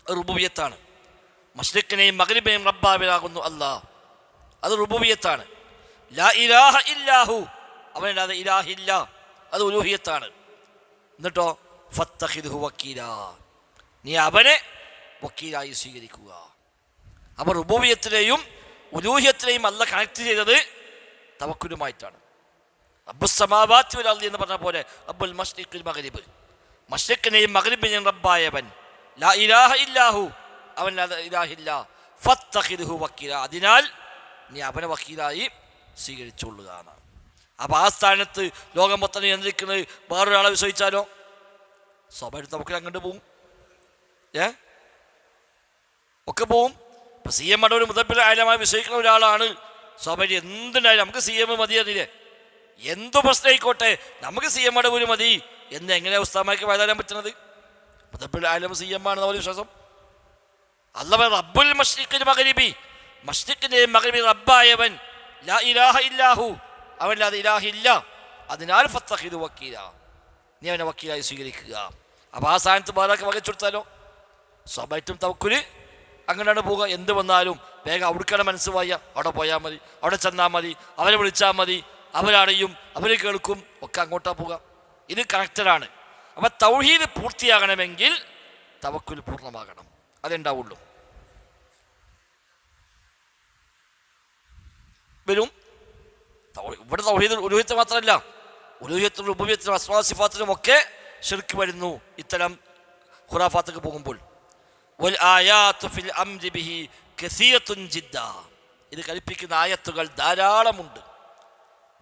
റുബൂബിയ്യത്താണ്. മശ്രിഖിനെയും മഗ്രിബിനെയും റബ്ബാവിനാകുന്നു അല്ലാഹ്, അത് റുബൂബിയ്യത്താണ്. ലാ ഇലാഹ ഇല്ലാഹു, അവനല്ലാതെ ഇലാഹില്ല, അത് ഉലൂഹിയ്യത്താണ്. എന്നിട്ടോ ഫത്തഖിദ്ഹു വക്കീല, നീ അവനെ വക്കീലായി സ്വീകരിക്കുക. അവർ റുബൂബിയത്തിനെയും ഉലൂഹിയത്തിനെയും അല്ല കണക്ട് ചെയ്തത് തവക്കുലുമായിട്ടാണ്. റബ്ബുസ് സമാവാതി വൽ അർളി എന്ന് പറഞ്ഞ പോലെ റബ്ബുൽ മശ്രിഖിൽ മഗ്രിബ്, മശ്രിഖിനെയും മഗ്രിബിനെയും റബ്ബായവൻ, ലാ ഇലാഹ ഇല്ലാഹു, അവൻ ലാ ഇലാഹില്ല, ഫത്തഖിദ്ഹു വക്കീല, അതിനാൽ നീ അവനെ വക്കീലായി സ്വീകരിച്ചുകൊള്ളുക. അപ്പോൾ ആ സ്ഥാനത്ത് ലോകം മൊത്തം നിയന്ത്രിക്കുന്നത് വേറൊരാളെ വിശ്വസിച്ചാലോ സ്വാഭാവികം നമുക്ക് അങ്ങോട്ട് പോവും, ഒക്കെ പോവും. ഇപ്പം സി എം ഒരു മുതപ്പിൽ ആയാലമായി വിശ്വസിക്കുന്ന ഒരാളാണ് സ്വാഭാവികം എന്തുണ്ടായാലും നമുക്ക് സി എം മതി അതില്ലേ, എന്തു പ്രശ്നമായിക്കോട്ടെ നമുക്ക് സി എം ഒരു മതി എന്ന് എങ്ങനെയാണ് ഉസ്താമാർക്ക് വായിടാൻ പറ്റുന്നത്? മുതപ്പിൽ ആയാലും സി എം ആണ് നമ്മുടെ വിശ്വാസം. അല്ല റബ്ബുൽ മശ്രിഖിൽ മഗ്രിബി, മശ്രിഖിന്റെയും മഗ്രിബി റബ്ബായവൻ, ലാ ഇലാഹ ഇല്ലാഹു, അവനല്ലാതെ ഇലാഹില്ല, അതിനാൽ ഫത്തഖിദ്ഹു വക്കീല, നീ അവനെ വക്കീലായി സ്വീകരിക്കുക. അപ്പോൾ ആ സ്ഥാനത്ത് വേറൊക്കെ വകച്ചെടുത്താലോ സ്വാഭാവികം തവക്കുല് അങ്ങനെയാണ് പോവുക. എന്ത് വന്നാലും വേഗം അവിടുക്കാണ് മനസ്സ് പോയ അവിടെ പോയാൽ മതി, അവിടെ ചെന്നാൽ മതി, അവരെ വിളിച്ചാൽ മതി, അവരറിയും, അവർ കേൾക്കും, ഒക്കെ അങ്ങോട്ടാ പോവുക. ഇത് കണക്റ്റഡാണ്. അപ്പം തൗഹീദ് പൂർത്തിയാകണമെങ്കിൽ തവക്കുൽ പൂർണ്ണമാകണം, അതുണ്ടാവുള്ളൂ. വരും ഇവിടെ തൗഹീദ് ഉലൂഹിയത്ത് മാത്രമല്ല, ഉലൂഹിയത്തിനും റുബൂബിയത്തിനും അസ്മാ സിഫാത്തിനും ഒക്കെ ശിർക്ക് വരുന്നു ഇത്തരം ഖുറാഫാത്തൊക്കെ പോകുമ്പോൾ. വൽ ആയാതു ഫിൽ അംരി ബിഹി കസീറത്തുൻ ജിദ്ദാ, ഇത് കൽപ്പിക്കുന്ന ആയത്തുകൾ ധാരാളമുണ്ട്.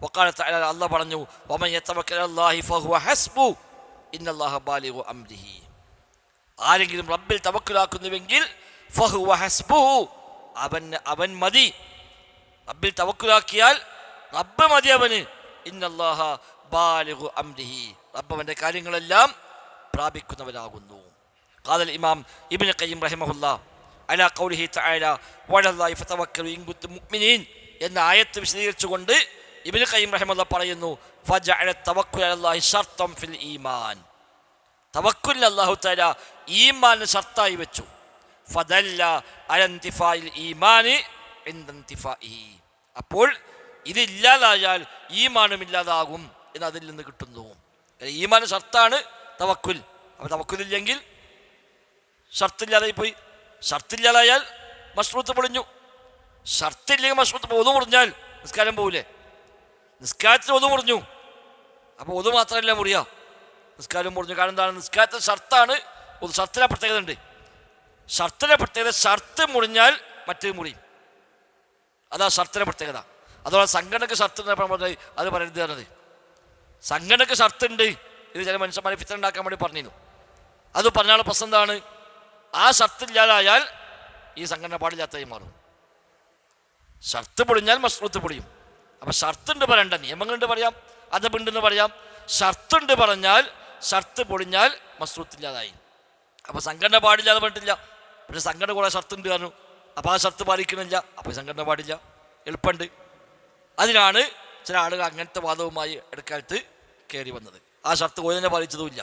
വഖാല തആല, അല്ലാഹ് പറഞ്ഞു, വമൻ യതവക്കൽ അലല്ലാഹി ഫഹുവ ഹസ്ബു ഇന്നല്ലാഹ ബാലിഗു അംരിഹി, ആരെങ്കിലും റബ്ബിൽ തവക്കുലാക്കുന്നുവെങ്കിൽ ഫഹുവ ഹസ്ബുഹു, അവൻ മതി. റബ്ബിൽ തവക്കുലാക്കിയാൽ റബ്ബ് മതി അവന്. ഇന്നല്ലാഹ ബാലിഗു അംരിഹി, റബ്ബ് അവൻ്റെ കാര്യങ്ങളെല്ലാം പ്രാപിക്കുന്നവരാകുന്നു. ഖാലൽ ഇമാം ഇബ്നു ഖയ്യിം റഹിമഹുല്ലാ അലാ ഖൗലിഹി തആല വഅലല്ലാഹി ഫതവക്കലു ഇൻ കുൻതും മുഅ്മിനീൻ എന്ന ആയത്ത് വിശദീകരിച്ചുകൊണ്ട് ഇബ്നു ഖയ്യിം റഹിമഹുല്ലാ പറയുന്നു, ഫജഅല തവക്കുൽ അലല്ലാഹി ശർത്തൻ ഫിൽ ഈമാൻ, തവക്കുൽ അല്ലാഹു തആല ഈമാൻ ഷർത്തായി വെച്ചു. ഫദല്ല അല ഇന്തിഫാഇൽ ഈമാനി ഇൻദ ഇന്തിഫാഇഹി, അപ്പോൾ ഇതില്ലാതായാൽ ഈമാനും ഇല്ലാതാകും എന്ന് അതിൽ നിന്ന് കിട്ടുന്നു. ഈമാൻ ഷർത്താണ് തവക്കുൽ. അപ്പോൾ തവക്കുലില്ലെങ്കിൽ ഷർത്തില്ലാതായി പോയി. ഷർത്തില്ലാതായാൽ മശ്റൂത്ത് പൊളിഞ്ഞു. ഷർത്തില്ലെങ്കിൽ മശ്റൂത്ത് ഒതു മുറിഞ്ഞാൽ നിസ്കാരം പോവില്ലേ? നിസ്കാരത്തിൽ ഒതു മുറിഞ്ഞു, അപ്പോൾ ഒതു മാത്രമല്ല മുറിയാ, നിസ്കാരം മുറിഞ്ഞു. കാരണം എന്താണ്? നിസ്കാരത്തിൽ ഷർത്താണ് ഒരു ഷർത്തിലെ പ്രത്യേകത ഉണ്ട്. ഷർത്തിലെ പ്രത്യേകത ഷർത്ത് മുറിഞ്ഞാൽ മറ്റേ മുറിയും, അതാ ഷർത്തിലെ പ്രത്യേകത. അതുപോലെ സംഘടനക്ക് ഷർത്ത് അത് പറയരുത് പറഞ്ഞത്. സംഘടനക്ക് ഷർത്തുണ്ട്, ഇത് ചില മനുഷ്യന്മാരെ ഫിത്ന ഉണ്ടാക്കാൻ വേണ്ടി പറഞ്ഞിരുന്നു. അത് പറഞ്ഞാൽ പ്രശ്നം എന്താണ്? ആ ഷർത്തില്ലാതായാൽ ഈ സംഘടന പാടില്ലാത്തതായി മാറും. ഷർത്ത് പൊളിഞ്ഞാൽ മശ്റൂത്ത് പൊളിയും. അപ്പം ഷർത്തുണ്ട് പറയണ്ട, നിയമങ്ങളുണ്ട് പറയാം, അദബുണ്ടെന്ന് പറയാം. ഷർത്തുണ്ട് പറഞ്ഞാൽ ഷർത്ത് പൊളിഞ്ഞാൽ മശ്റൂത്തില്ലാതായി. അപ്പോൾ സംഘടന പാടില്ലാതെ പറഞ്ഞിട്ടില്ല, പക്ഷെ സംഘടന കുറേ ഷർത്തുണ്ട് പറഞ്ഞു, അപ്പോൾ ആ ഷർത്ത് പാലിക്കണില്ല, അപ്പോൾ സംഘടന പാടില്ല. എളുപ്പമുണ്ട്. അതിനാണ് ചില ആളുകൾ അങ്ങനത്തെ വാദവുമായി ഇടക്കാലത്ത് കയറി വന്നത്. ആ ഷർത്ത് കോയിനെ പാലിച്ചതുമില്ല,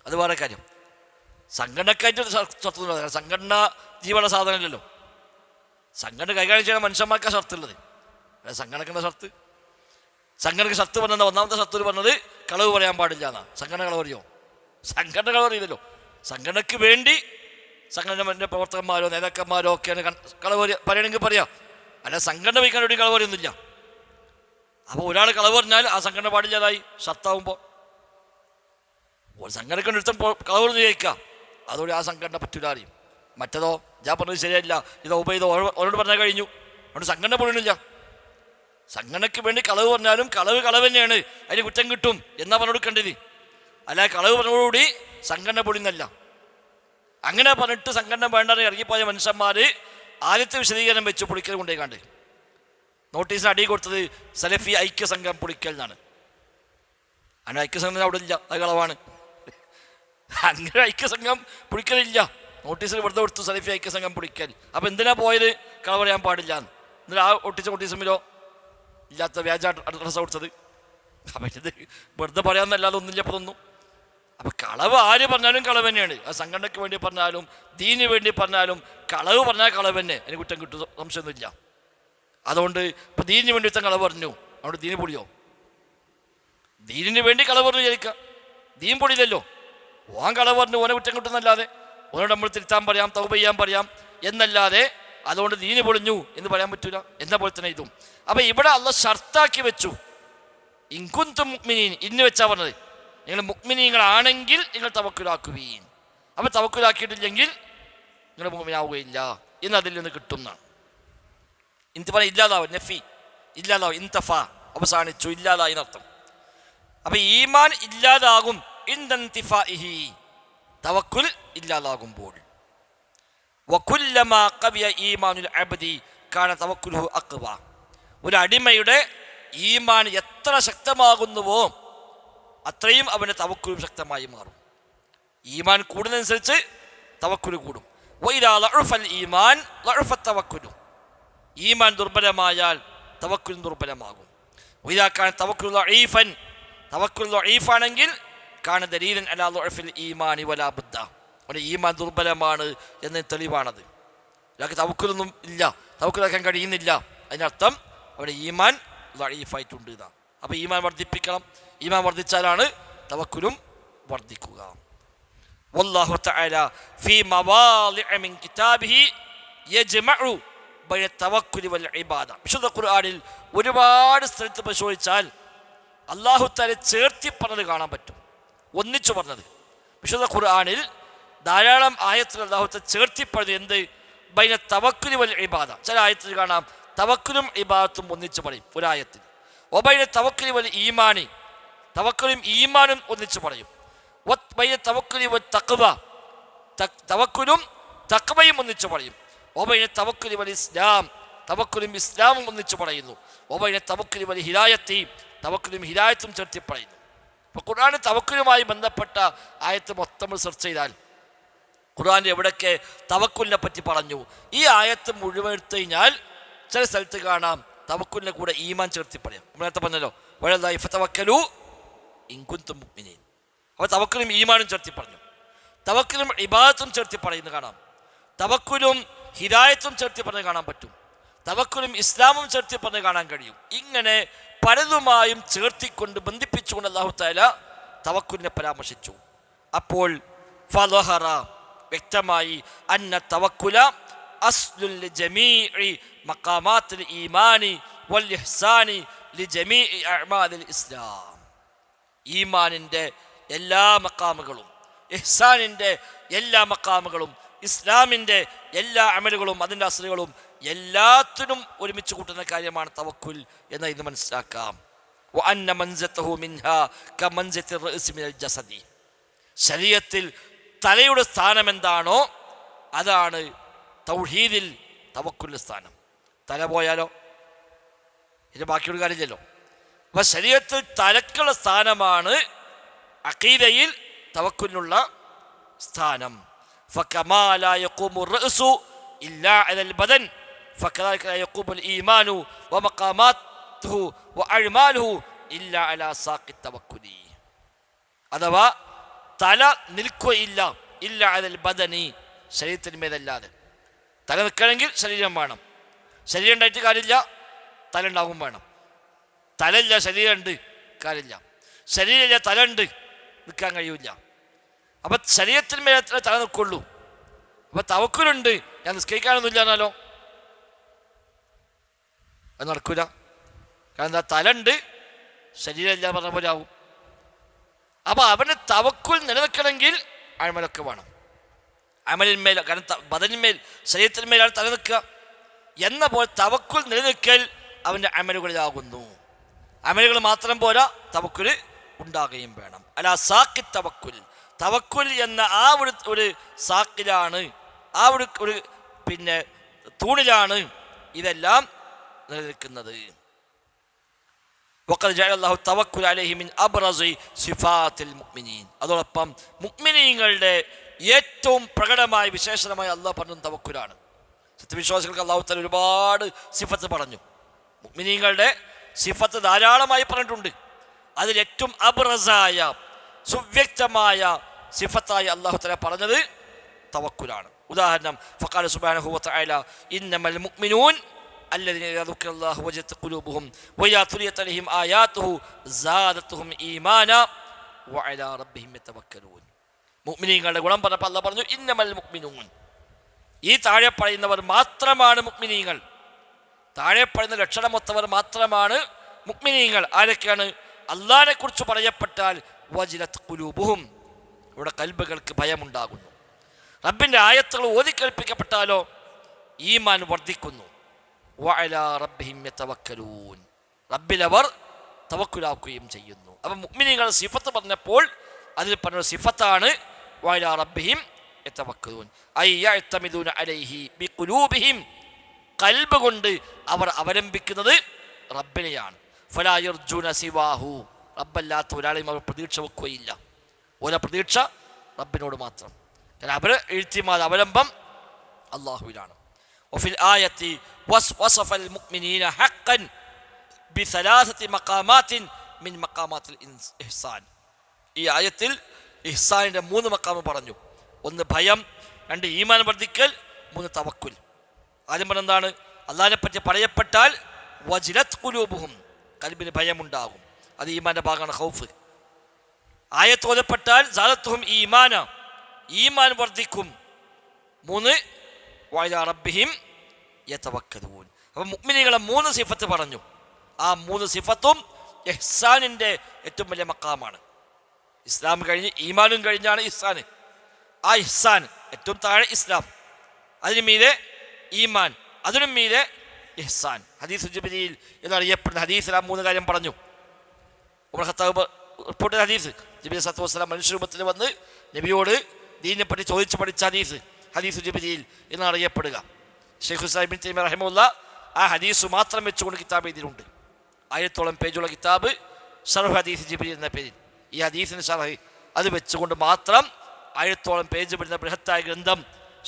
അത് വേറെ കാര്യം. സംഘടനക്കായിട്ട് ഷർത്ത്, സംഘടന ജീവന സാധനമല്ലല്ലോ. സംഘടന കൈകാര്യം ചെയ്യുന്ന മനുഷ്യന്മാർക്ക് ആ ഷർത്തുള്ളത്. സംഘടനക്കുന്ന ഷർത്ത്, സംഘടനക്ക് ഷർത്ത് പറഞ്ഞത് ഒന്നാമത്തെ ഷർത്ത് പറഞ്ഞത് കളവ് പറയാൻ പാടില്ല എന്നാ. സംഘടന കളവ് അറിയോ? സംഘടന കളവ് അറിയില്ലല്ലോ. സംഘടനയ്ക്ക് വേണ്ടി സംഘടനയുടെ പ്രവർത്തകന്മാരോ നേതാക്കന്മാരോ ഒക്കെയാണ് കളവ് പറയണമെങ്കിൽ പറയാം, അല്ല സംഘടന വയ്ക്കാൻ വേണ്ടി കളവ് പറയുന്നില്ല. അപ്പോൾ ഒരാൾ കളവ് പറഞ്ഞാൽ ആ സംഘടന പാടില്ലാതായി ഷർത്താവുമ്പോൾ. ഒരു സംഘടനക്ക് ഒരുത്തം കളവ് ചോദിക്കാം, അതോടെ ആ സംഘടന പറ്റൂല അറിയും. മറ്റതോ ഞാൻ പറഞ്ഞത് ശരിയല്ല, ഇതോ ഉപയോഗ ഓരോട് പറഞ്ഞാൽ കഴിഞ്ഞു, അതുകൊണ്ട് സംഘടന പൊളിയണില്ല. സംഘടനയ്ക്ക് വേണ്ടി കളവ് പറഞ്ഞാലും കളവ് തന്നെയാണ്, അതിന് കുറ്റം കിട്ടും എന്നാ പറഞ്ഞെടുക്കേണ്ടത്. അല്ല കളവ് പറഞ്ഞതോടുകൂടി സംഘടന പൊളിയുന്നല്ല. അങ്ങനെ പറഞ്ഞിട്ട് സംഘടന വേണ്ടെന്ന് ഇറങ്ങിപ്പോയ മനുഷ്യന്മാർ ആദ്യത്തെ വിശദീകരണം വെച്ച് പൊളിക്കൽ കൊണ്ടേക്കാണ്ട് നോട്ടീസിന് അടി കൊടുത്തത് സലഫി ഐക്യസംഘം പൊളിക്കൽ എന്നാണ്. അങ്ങനെ ഐക്യസംഘം അവിടെ ഇല്ല, അത് കളവാണ്. അങ്ങനെ ഐക്യസംഘം പൊളിക്കലില്ല, നോട്ടീസിൽ വെറുതെ കൊടുത്തു സലഫി ഐക്യസംഘം പൊളിക്കൽ. അപ്പം എന്തിനാ പോയത്? കളവ് പറയാൻ പാടില്ല. എന്നിട്ട് ആ ഒട്ടിച്ച നോട്ടീസുമിലോ ഇല്ലാത്ത വ്യാജ അഡ്രസ്സ് കൊടുത്തത്. അപ്പം ഇത് വെറുതെ പറയാമെന്നല്ലാതെ ഒന്നുമില്ല അപ്പം തോന്നുന്നു. അപ്പം കളവ് ആര് പറഞ്ഞാലും കളവ് തന്നെയാണ്. ആ സംഘടനയ്ക്ക് വേണ്ടി പറഞ്ഞാലും ദീനിന് വേണ്ടി പറഞ്ഞാലും കളവ് പറഞ്ഞാൽ കളവ് തന്നെ, അതിന് കുറ്റം കിട്ടും, സംശയമൊന്നുമില്ല. അതുകൊണ്ട് ഇപ്പം ദീനിന് വേണ്ടി ഇത്തം കളവ് പറഞ്ഞു, അതുകൊണ്ട് ദീന് പൊളിയോ? ദീനിന് വേണ്ടി കളവ് പറഞ്ഞു വിചാരിക്കുക, ദീൻ പൊളിയില്ലല്ലോ. ഓൻ കളവ് പറഞ്ഞു ഓനെ കുറ്റം കിട്ടുന്നല്ലാതെ, ഓനോട് നമ്മൾ തിരുത്താൻ പറയാം, തൗബ ചെയ്യാൻ പറയാം എന്നല്ലാതെ അതുകൊണ്ട് ദീന് പൊളിഞ്ഞു എന്ന് പറയാൻ പറ്റൂല. എന്ന പോലെ തന്നെ ഇതും. അപ്പം ഇവിടെ അള്ളാഹ് ഷർത്താക്കി വെച്ചു, ഇൻകുന്തും മുഅ്മിനീൻ ഇന്ന് വെച്ചാ പറഞ്ഞത്, നിങ്ങൾ മുഅ്മിനീങ്ങളാണെങ്കിൽ നിങ്ങൾ തവക്കുലാക്കുവീൻ. അപ്പം തവക്കുലാക്കിയിട്ടില്ലെങ്കിൽ നിങ്ങൾ മുഅ്മിനാവുകയില്ല എന്ന് അതിൽ നിന്ന് കിട്ടുന്നതാണ്. ഇന്ന് പറഞ്ഞ ഇല്ലാതാവും, നഫി ഇല്ലാതാവും, ഇൻതഫ അവസാനിച്ചു, ഇല്ലാതായി എന്നർത്ഥം. അപ്പം ഈമാൻ ഇല്ലാതാകും ഇൻതൻതിഫാഇഹി, തവക്കുൽ ഇല്ലാതാകുമ്പോൾ. വകുല്ലമാ ഖവിയ ഈമാനുൽ അബ്ദി കാന തവക്കുലുഹു അഖ്വ. ഒരു അടിമയുടെ ഈമാൻ എത്ര ശക്തമാകുന്നുവോ അത്രയും അവൻ്റെ തവക്കുലും ശക്തമായി മാറും. ഈമാൻ കൂടുന്നതനുസരിച്ച് തവക്കുൽ കൂടും. വഇദാ ലഉഫൽ ഈമാൻ ലഉഫത് തവക്കുലു. ഈമാൻ ദുർബലമായാൽ തവക്കുൽ ദുർബലമാകും. വഇദാ കാന തവക്കുൽ ലഈഫൻ, തവക്കുൽ ലഈഫാണെങ്കിൽ കാന ദലീലൻ അലാ ലഉഫിൽ ഈമാനി വലാ ബുദ്ദ. അവൻ്റെ ഈമാൻ ദുർബലമാണ് എന്ന് തെളിവാണത്. ഒരാൾക്ക് തവക്കുലൊന്നും ഇല്ല, തവക്കുലാക്കാൻ കഴിയുന്നില്ല, അതിനർത്ഥം അവിടെ ഈമാൻ ലഈഫായിട്ടുണ്ട് എന്നാണ്. അപ്പോൾ ഈമാൻ വർദ്ധിപ്പിക്കണം. ഈമാൻ വർദ്ധിച്ചാലാണ് തവക്കുലും വർദ്ധിക്കുക. വല്ലാഹു തആല ഫീ മവാളിഅ മിൻ കിതാബിഹി യജ്മഉ ബൈന തവക്കുലി വൽ ഇബാദ. വിശുദ്ധ ഖുർആനിൽ ഒരുപാട് സ്ഥലത്ത് പരിശോധിച്ചാൽ അല്ലാഹു തആല ചേർത്തി പറഞ്ഞത് കാണാൻ പറ്റും, ഒന്നിച്ചു പറഞ്ഞത്. വിശുദ്ധ ഖുർആനിൽ ധാരാളം ആയത്തുകൾ അല്ലാഹു തആല ചേർത്തി പറഞ്ഞത് എന്ത്? ബൈന തവക്കുലി വൽ ഇബാദ. ചില ആയത്തിൽ കാണാം തവക്കുലും ഇബാദത്തും ഒന്നിച്ചു പറയും ഒരായത്തിൽ. വബൈന തവക്കുലി വൽ ഈമാനി, തവക്കുലും ഈമാനും ഒന്നിച്ചു പറയും. വബൈന തവക്കുലി വൽ തഖ്വ, തവക്കുലും തഖ്വയും ഒന്നിച്ചു പറയും. വബൈന തവക്കുലി വൽ ഇസ്ലാം, തവക്കുലും ഇസ്ലാമും ഒന്നിച്ചു പറയുന്നു. വബൈന തവക്കുലി വൽ ഹിദായത്തി, തവക്കുലും ഹിദായത്തും ചേർത്തി പറയുന്നു. അപ്പോൾ ഖുർആൻ തവക്കുലുമായി ബന്ധപ്പെട്ട ആയത്ത് മൊത്തം സെർച്ച് ചെയ്താൽ ഖുർആൻ എവിടെയൊക്കെ തവക്കുലിനെ പറ്റി പറഞ്ഞു, ഈ ആയത്ത് മുഴുവൻ എടുത്തു കഴിഞ്ഞാൽ ചില സ്ഥലത്ത് കാണാം തവക്കുലിനെ കൂടെ ഈമാൻ ചേർത്തി പറയാം. നേരത്തെ പറഞ്ഞല്ലോ വഅലല്ലാഹി ഫതവക്കലു ഇൻ കുൻതും മുഅ്മിനീൻ. അപ്പോൾ തവക്കുലും ഈമാനും ചേർത്തി പറഞ്ഞു. തവക്കുലും ഇബാദത്തും ചേർത്തി പറയുന്നത് കാണാം. തവക്കുലും ഹിദായത്തും ചേർത്തി പറഞ്ഞ് കാണാൻ പറ്റും. തവക്കുലും ഇസ്ലാമും ചേർത്തി പറഞ്ഞ് കാണാൻ കഴിയും. ഇങ്ങനെ പലതുമായും ചേർത്തിക്കൊണ്ട് ബന്ധിപ്പിച്ചുകൊണ്ട് അല്ലാഹു തആല തവക്കുലിനെ പരാമർശിച്ചു. അപ്പോൾ ഫളഹറ, വ്യക്തമായി, അന്ന തവക്കുല അസ്ലുൽ ലിജമീഇ മഖാമാത്തിൽ ഈമാനി വൽ ഇഹ്സാനി ലിജമീഇ അഅ്മാലിൽ ഇസ്ലാം. ഈമാനിൻ്റെ എല്ലാ മഖാമുകളും, ഇഹ്സാനിൻ്റെ എല്ലാ മഖാമുകളും, ഇസ്ലാമിൻ്റെ എല്ലാ അമലുകളും അതിൻ്റെ അസ്ലുകളും എല്ലാത്തിനും ഒരുമിച്ച് കൂട്ടുന്ന കാര്യമാണ് തവക്കുൽ എന്ന് ഇത് മനസ്സിലാക്കാം. വഅന്ന മൻസതഹു മിൻഹാ കമൻസതി റഅ്സി മിനൽ ജസദി. ശരീഅത്തിൽ തലയുടെ സ്ഥാനം എന്താണോ അതാണ് തൗഹീദിൽ തവക്കുലിൻ്റെ സ്ഥാനം. തല പോയാലോ ഇത് ബാക്കിയൊരു കാര്യമില്ലല്ലോ. അപ്പം ശരീഅത്തിൽ തലക്കുള്ള സ്ഥാനമാണ് അഖീദയിൽ തവക്കുലിനുള്ള സ്ഥാനം. ഫകമാ ലാ യഖൂമു റഅ്സു ഇല്ലാ അലൽ ബദൻ ഫകദാലിക ലാ യഖൂമു അൽ ഈമാനു വമഖാമാതുഹു വഅഅ്മാലുഹു ഇല്ലാ അലാ സാഖി തവക്കുലി. അഥവാ തല നിൽക്കുകയില്ല ഇല്ല അലൽ ബദനി, ശരീരത്തിന്മേലല്ലാതെ. തല നിൽക്കണമെങ്കിൽ ശരീരം വേണം. ശരീരം ഉണ്ടായിട്ട് കാര്യമില്ല, തല ഉണ്ടാകും വേണം. തലയില്ല ശരീരമുണ്ട് കാര്യമില്ല, ശരീരമില്ല തല ഉണ്ട് നിൽക്കാൻ കഴിയില്ല. അപ്പം ശരീരത്തിന്മേലെ തല നിൽക്കുള്ളൂ. അപ്പം തവക്കുലുണ്ട്, ഞാൻ നിസ്കരിക്കാനൊന്നുമില്ല എന്നാലോ അത് നടക്കൂല. കാരണം എന്താ, തല ഉണ്ട് ശരീരമില്ല പറഞ്ഞ പോലെ ആവും. അപ്പം അവന് തവക്കുൽ നിലനിൽക്കണമെങ്കിൽ അമലൊക്കെ വേണം. അമലിന്മേൽ, കാരണം ബദനിന്മേൽ ശരീരത്തിന്മേലാണ് തല നിൽക്കുക എന്ന പോലെ തവക്കുൽ നിലനിൽക്കൽ അവൻ്റെ അമലുകളിലാകുന്നു. അമലുകൾ മാത്രം പോരാ, തവക്കുൽ ഉണ്ടാകുകയും വേണം. അല്ല സാക്കി തവക്കുൽ, തവക്കുൽ എന്ന ആ ഒരു സാക്കിലാണ്, ആ ഒരു പിന്നെ തൂണിലാണ് ഇതെല്ലാം നിലനിൽക്കുന്നത്. വഖദ് ജഅല അല്ലാഹു തവക്കുൽ അലൈഹി മിൻ അബ്റസി സിഫാത്തിൽ മുഅ്മിനീൻ. അതോടൊപ്പം മുഅ്മിനീങ്ങളുടെ ഏറ്റവും പ്രകടമായ വിശേഷണമായ അല്ലാഹു പറഞ്ഞ തവക്കുലാണ്. സത്യവിശ്വാസികൾക്ക് അല്ലാഹു തആല ഒരുപാട് സിഫത്ത് പറഞ്ഞു. മുഅ്മിനീങ്ങളുടെ സിഫത്ത് ധാരാളമായി പറഞ്ഞിട്ടുണ്ട്. അതിൽ ഏറ്റവും അബ്റസായ സുവ്യക്തമായ സിഫത്തായി അല്ലാഹു തആല പറഞ്ഞത് തവക്കുലാണ്. ഉദാഹരണം, ഫഖാല സുബ്ഹാനഹു വതആല ഇന്നമൽ മുഅ്മിനൂൻ الذين إذا ذكر الله وجلت قلوبهم وإذا تليت عليهم آياته زادتهم إيمانا وعلى ربهم يتوكلون. മുഅ്മിനീങ്ങളുടെ ഗുണം പറഞ്ഞപ്പോൾ അല്ലാഹ് പറഞ്ഞു ഇന്നമൽ മുഅ്മിനൂൻ, ഈ താഴെ പറയുന്നവർ മാത്രമാണ് മുഅ്മിനീങ്ങൾ. താഴെ പറയുന്ന ലക്ഷണമൊത്തവർ മാത്രമാണ് മുഅ്മിനീങ്ങൾ. ആരൊക്കെയാണ്? അല്ലാഹനെ കുറിച്ച് പറയപ്പെട്ടാൽ വജിലത് ഖുലൂബുഹും, ഇവിടെ കൽബുകൾക്ക് ഭയമുണ്ടാകുന്നു. റബ്ബിൻ്റെ ആയത്തുകൾ ഓതിക്കേൾപ്പിക്കപ്പെട്ടാലോ ഈമാൻ വർദ്ധിക്കുന്നു. വഅലാ റബ്ബിഹിം യതവക്കലൂൻ, റബ്ബിലവർ തവക്കുലാക്കുകയും ചെയ്യുന്നു. അപ്പം മുഅ്മിനീങ്ങളുടെ സിഫത്ത് പറഞ്ഞപ്പോൾ അതിൽ പറഞ്ഞ സിഫത്താണ് വഅലാ റബ്ബിഹിം യതവക്കലൂൻ ഐ യഅ്തമിദൂന അലൈഹി ബിഖുലൂബിഹിം, കൽബ് കൊണ്ട് അവർ അവലംബിക്കുന്നത് റബ്ബിനെയാണ്. ഫലാ യർജൂന സിവാഹു, റബ്ബല്ലാത്ത ഒരാളെയും അവർ പ്രതീക്ഷ വെക്കുകയില്ല. ഓരോ പ്രതീക്ഷ റബ്ബിനോട് മാത്രം. കാരണം അവർ എഴുത്തിമാത് അവലംബം അള്ളാഹുവിലാണ്. വഫിൽ ആയത്തി വസഫൽ മുഅ്മിനീന ഹഖ്ഖൻ ബിസലാസത്തി മഖാമാത്തിൻ മിൻ മഖാമാത്തിൽ ഇഹ്സാൻ. ഈ ആയത്തിൽ ഇഹ്സാനിൻ്റെ 3 മഖാമ് പറഞ്ഞു. 1 ഭയം, 2 ഈമാൻ വർദ്ധിക്കൽ, 3 തവക്കുൽ. ആദ്യം പറഞ്ഞെന്താണ്? അള്ളാഹിനെ പറ്റി പറയപ്പെട്ടാൽ വജിലത് ഖുലൂബുഹും, കൽബിന് ഭയമുണ്ടാകും. അത് ഈമാൻ്റെ ഭാഗമാണ് ഖൗഫ്. ആയത്ത് ഓതപ്പെട്ടാൽ സാദത്തുഹും ഈമാന, ഈമാൻ വർദ്ധിക്കും. 3 വഅലാ റബ്ബിഹിം യതവക്കലൂൻ. അപ്പം മുഅ്മിനീകളെ 3 സിഫത്ത് പറഞ്ഞു. ആ 3 സിഫത്തും ഇഹ്സാനിൻ്റെ ഏറ്റവും വലിയ മഖാമാണ്. ഇസ്ലാം കഴിഞ്ഞ് ഈമാനും കഴിഞ്ഞാണ് ഇഹ്സാൻ. ആ ഇഹ്സാൻ ഏറ്റവും താഴെ ഇസ്ലാം, അതിന് മീതെ ഈമാൻ, അതിനും മീതെ ഇഹ്സാൻ. ഹദീസ് ജിബ്രീൽ എന്നറിയപ്പെടുന്ന ഹദീസിൽ ആ 3 കാര്യം പറഞ്ഞു. ഉമർ ഖത്താബ് റിപ്പോർട്ട് ചെയ്ത ഹദീസ്, ജിബ്രീൽ സല്ലല്ലാഹു അലൈഹി വസല്ലം മനുഷ്യരൂപത്തിൽ വന്ന് നബിയോട് ദീനിനെ പറ്റി ചോദിച്ചു പഠിച്ച ഹദീസ് ജിബ്രീൽ എന്നറിയപ്പെടുക. ഷെയ്ഖ് ഇസ്ലാം ഇബ്നു തൈമിയ്യ റഹിമഹുല്ലാ ആ ഹദീസ് മാത്രം വെച്ചുകൊണ്ട് കിതാബ് എഴുതിയിട്ടുണ്ട്. 1000ഓളം പേജുള്ള കിതാബ് ഷർഹ് ഹദീസ് ജിബ്രീൽ എന്ന പേരിൽ. ഈ ഹദീസിന് ഷർഹ് അത് വെച്ചുകൊണ്ട് മാത്രം 1000ഓളം പേജ് വരുന്ന ബൃഹത്തായ ഗ്രന്ഥം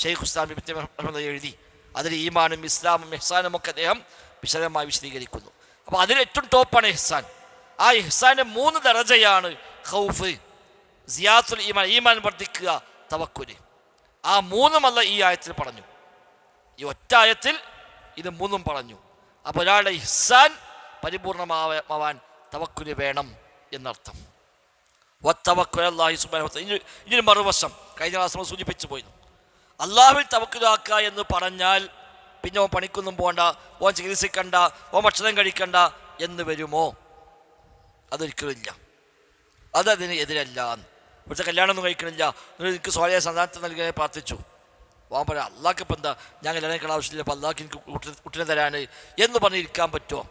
ഷെയ്ഖ് ഇസ്ലാം ഇബ്നു തൈമിയ്യ റഹിമഹുല്ലാ എഴുതി. അതിൽ ഈമാനും ഇസ്ലാമും ഇഹ്സാനും ഒക്കെ അദ്ദേഹം വിശദമായി വിശദീകരിക്കുന്നു. അപ്പോൾ അതിൽ ഏറ്റവും ടോപ്പാണ് ഇഹ്സാൻ. ആ ഇഹ്സാൻ്റെ 3 ദറജയാണ് ഖൗഫ്, സിയാത്തുൽ ഈമാൻ, ഈമാൻ വർദ്ധിക്കുക, തവക്കുല്. ആ 3ഉം അല്ല ഈ ആയത്തിൽ പറഞ്ഞു. ഈ ഒറ്റ ആയത്തിൽ ഇത് 3ഉം പറഞ്ഞു. അപ്പോൾ ഒരാളുടെ ഇഹ്സാൻ പരിപൂർണമാവാൻ തവക്കുല് വേണം എന്നർത്ഥം. വത്തവക്കുൽ അല്ലാഹി സുബ്ഹാനഹു വ തആല. ഇതിന് മറുവശം കഴിഞ്ഞ ക്ലാസ് സൂചിപ്പിച്ചു പോയിരുന്നു. അള്ളാഹുവിൽ തവക്കുലാക്കുക എന്ന് പറഞ്ഞാൽ പിന്നെ ഓൻ പണിക്കൊന്നും പോകണ്ട, ഓൻ ചികിത്സിക്കണ്ട, ഓൻ ഭക്ഷണം കഴിക്കണ്ട എന്ന് വരുമോ? അതൊരിക്കലില്ല. അതതിന് എതിരല്ല. ഇവിടുത്തെ കല്യാണമൊന്നും കഴിക്കണില്ല, എനിക്ക് സ്വയ സന്താനത്തെ നൽകാൻ പ്രാർത്ഥിച്ചു. പോകാൻ പറയാം, അള്ളാഹ്ക്ക് ഇപ്പം എന്താ, ഞാൻ കല്യാണം കഴിക്കേണ്ട ആവശ്യമില്ല, അപ്പം അള്ളാഹ്ക്ക് എനിക്ക് കുട്ടിനെ തരാൻ എന്ന് പറഞ്ഞിരിക്കാൻ പറ്റുമോ?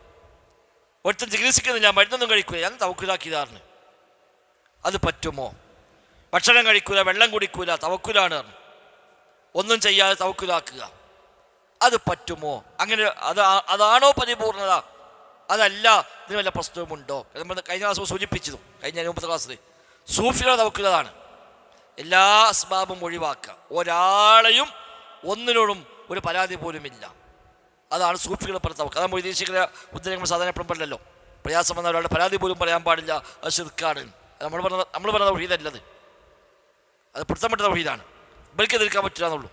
ഒരുത്തൻ ചികിത്സിക്കുന്നില്ല, മരുന്നൊന്നും കഴിക്കില്ല, ഞാൻ തവക്കുലാക്കിയതാണ്, അത് പറ്റുമോ? ഭക്ഷണം കഴിക്കൂല, വെള്ളം കുടിക്കൂല, തവക്കുലാണ്. ഒന്നും ചെയ്യാതെ തവക്കുലാക്കുക, അത് പറ്റുമോ? അങ്ങനെ അതാണോ പരിപൂർണത? അതല്ല, ഇതിന് വല്ല പ്രശ്നവുമുണ്ടോ? നമ്മൾ കഴിഞ്ഞ ക്ലാസ് സൂചിപ്പിച്ചതു, കഴിഞ്ഞ 9ാം ക്ലാസ്സിൽ സൂഫികളുടെ തവക്കുലാണ് എല്ലാ അസ്ബാബും ഒഴിവാക്കുക, ഒരാളെയും ഒന്നിനോടും ഒരു പരാതി പോലുമില്ല. അതാണ് സൂഫികൾ പറഞ്ഞ തവക്ക്. അതാണ് വൈദേശികളെ ഉദ്ധരങ്ങൾ സാധാരണ എപ്പോഴും പറഞ്ഞല്ലോ, പ്രയാസം വന്ന ഒരാളുടെ പരാതി പോലും പറയാൻ പാടില്ല, അത് ശിർക്കാണ്. നമ്മൾ പറഞ്ഞ തൗഹീദല്ലത്, അത് പിടുത്തപ്പെട്ട തൗഹീദാണ്. ഇവർക്ക് എതിർക്കാൻ പറ്റില്ല എന്നുള്ളൂ,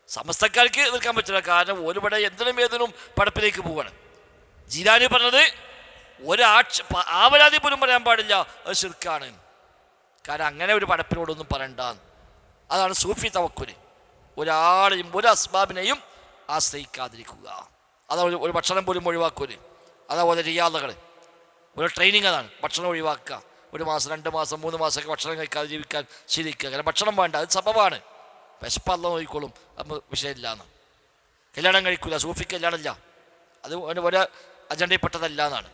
സമസ്തക്കാർക്ക് എതിർക്കാൻ പറ്റില്ല. കാരണം ഒരുപടെ എന്തിനും ഏതിനും പടപ്പിലേക്ക് പോവുകയാണ്. ജീലാനി പറഞ്ഞത് ആവലാതി പോലും പറയാൻ പാടില്ല, അത് ശിർക്കാണ്. കാരണം അങ്ങനെ ഒരു പടപ്പിനോടൊന്നും പറയണ്ട. അതാണ് സൂഫി തവക്കുല്. ഒരാളെയും ഒരു അസ്ബാബിനെയും ആശ്രയിക്കാതിരിക്കുക. അതാണ് ഒരു ഭക്ഷണം പോലും ഒഴിവാക്കൂല്. അതേപോലെ റിയാദകൾ, ഒരു ട്രെയിനിങ് അതാണ്. ഭക്ഷണം ഒഴിവാക്കുക, 1 മാസം 2 മാസം 3 മാസമൊക്കെ ഭക്ഷണം കഴിക്കാതെ ജീവിക്കാൻ ശീലിക്കുക. കാരണം ഭക്ഷണം വേണ്ട, അത് സബബാണ്. വിശപ്പല്ല നോക്കിക്കോളും, അപ്പം വിഷയമില്ല എന്ന്. കല്യാണം കഴിക്കൂല, സൂഫിക്ക് കല്യാണമില്ല, അത് ഒരു അജണ്ടയിൽപ്പെട്ടതല്ല എന്നാണ്.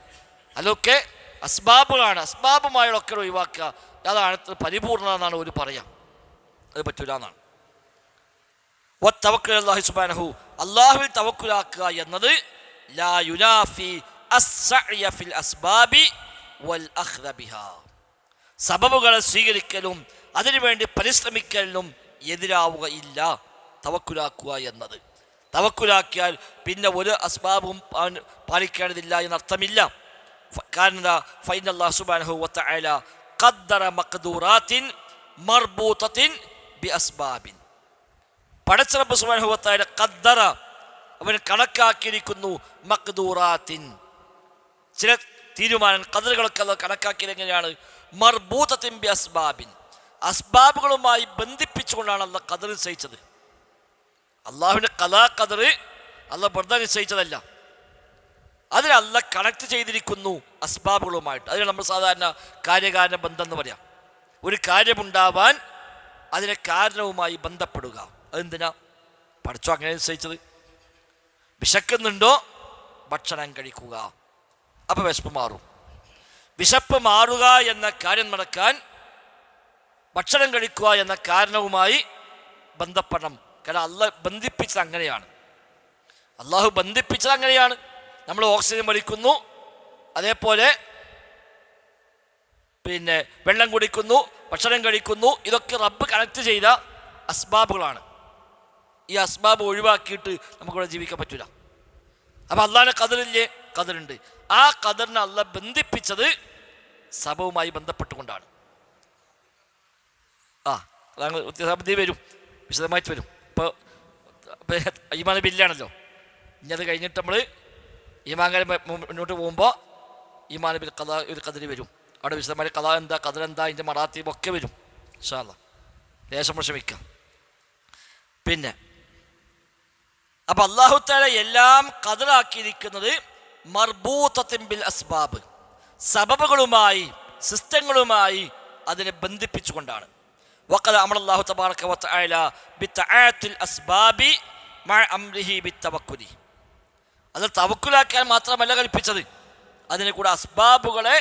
അതൊക്കെ അസ്ബാബുകളാണ്, അസ്ബാബുമായൊക്കെ ഒഴിവാക്കുക. അതാണ് പരിപൂർണത എന്നാണ് ഒരു പറയാം, അത് പറ്റൂല എന്നാണ്. വത്തവക്കുലല്ലാഹി സുബ്ഹാനഹു, അല്ലാഹുവിൽ തവക്കുലാക്കുക എന്നത് ലാ യുനാഫി അസ്സഅയ ഫിൽ അസ്ബാബി വൽ അഖ്ദ ബിഹാ, സബബുകളെ സ്വീകരിക്കലും അതിനുവേണ്ടി പരിശ്രമിക്കലിനും എതിരാവുകയില്ല തവക്കുലാക്കുക എന്നത്. തവക്കുലാക്കിയാൽ പിന്നെ ഒരു അസ്ബാബും പാലിക്കേണ്ടതില്ല എന്നർത്ഥമില്ല. കാരണം എന്താ? ഫൈനല്ലാഹു സുബ്ഹാനഹു വ തആല ഖദ്ദറ മഖ്ദൂറാത്തിൻ മർബൂതത്തിൻ ബി അസ്ബാബിൻ. പടച്ച റബ്ബ് സുബ്ഹാനഹു വ തആല ഖദ്ദറ, അവൻ കണക്കാക്കിയിരിക്കുന്നു, മഖ്ദൂറാത്തിൻ, ചില തീരുമാനം കദറുകളൊക്കെ അത് കണക്കാക്കിയത് എങ്ങനെയാണ്? മർബൂതത്തിൻ ബി അസ്ബാബിൻ, അസ്ബാബുകളുമായി ബന്ധിപ്പിച്ചുകൊണ്ടാണ് അള്ളാഹ് ഖദർ നിശ്ചയിച്ചത്. അള്ളാഹുവിൻ്റെ ഖദർ അള്ളാഹ് വെറുതെ നിശ്ചയിച്ചതല്ല, അതിന് അള്ളാഹ് കണക്ട് ചെയ്തിരിക്കുന്നു അസ്ബാബുകളുമായിട്ട്. അതിന് നമ്മൾ സാധാരണ കാര്യകാരണ ബന്ധം എന്ന് പറയാം. ഒരു കാര്യമുണ്ടാവാൻ അതിനെ കാരണവുമായി ബന്ധപ്പെടുക. അതെന്തിനാ? പഠിച്ചോ അങ്ങനെ നിശ്ചയിച്ചത്. വിശക്കുന്നുണ്ടോ? ഭക്ഷണം കഴിക്കുക, അപ്പോൾ വിശപ്പ് മാറും. വിശപ്പ് മാറുക എന്ന കാര്യം നടക്കാൻ ഭക്ഷണം കഴിക്കുക എന്ന കാരണവുമായി ബന്ധപ്പെടണം. കാരണം അള്ളാഹ് ബന്ധിപ്പിച്ചത് അങ്ങനെയാണ്. അള്ളാഹു ബന്ധിപ്പിച്ചത് അങ്ങനെയാണ്. നമ്മൾ ഓക്സിജൻ വലിക്കുന്നു, അതേപോലെ വെള്ളം കുടിക്കുന്നു, ഭക്ഷണം കഴിക്കുന്നു. ഇതൊക്കെ റബ്ബ് കണക്ട് ചെയ്ത അസ്ബാബുകളാണ്. ഈ അസ്ബാബ് ഒഴിവാക്കിയിട്ട് നമുക്കിവിടെ ജീവിക്കാൻ പറ്റില്ല. അപ്പം അള്ളാഹിൻ്റെ ഖദറില്ലേ? ഖദറുണ്ട്. ആ ഖദറിനെ അള്ളാഹ് ബന്ധിപ്പിച്ചത് സബവുമായി ബന്ധപ്പെട്ടുകൊണ്ടാണ്. അതാണ് വരും, വിശദമായിട്ട് വരും. ഇപ്പോൾ ഈമാൻ ബില്ലാണല്ലോ. ഇനി അത് കഴിഞ്ഞിട്ട് നമ്മൾ ഈമാൻ മുന്നോട്ട് പോകുമ്പോൾ ഈമാൻ ബിൽ ഖദാ ഒരു ഖദർ വരും. അവിടെ വിശദമായി ഖദാ എന്താ, ഖദർ എന്താ, അതിൻ്റെ മറാത്തീബ് ഒക്കെ വരും. ഇൻഷാ അല്ലാഹ് ലേശം ക്ഷമിക്കാം. അപ്പം അല്ലാഹു തആല എല്ലാം ഖദറാക്കിയിരിക്കുന്നത് മർബൂത്തത്തിൻ ബിൽ അസ്ബാബ്, സബബുകളുമായി, സിസ്റ്റങ്ങളുമായി അതിനെ ബന്ധിപ്പിച്ചുകൊണ്ടാണ്. വഖദ് അമറ അല്ലാഹു തബാറക വതആല ബിതആത്തിൽ അസ്ബാബി മഅ അംരിഹി ബിത്തവക്കുലി. അത് തവക്കുലാക്കാൻ മാത്രമല്ല കൽപ്പിച്ചത്, അതിനെ കൂടെ അസ്ബാബുകളെ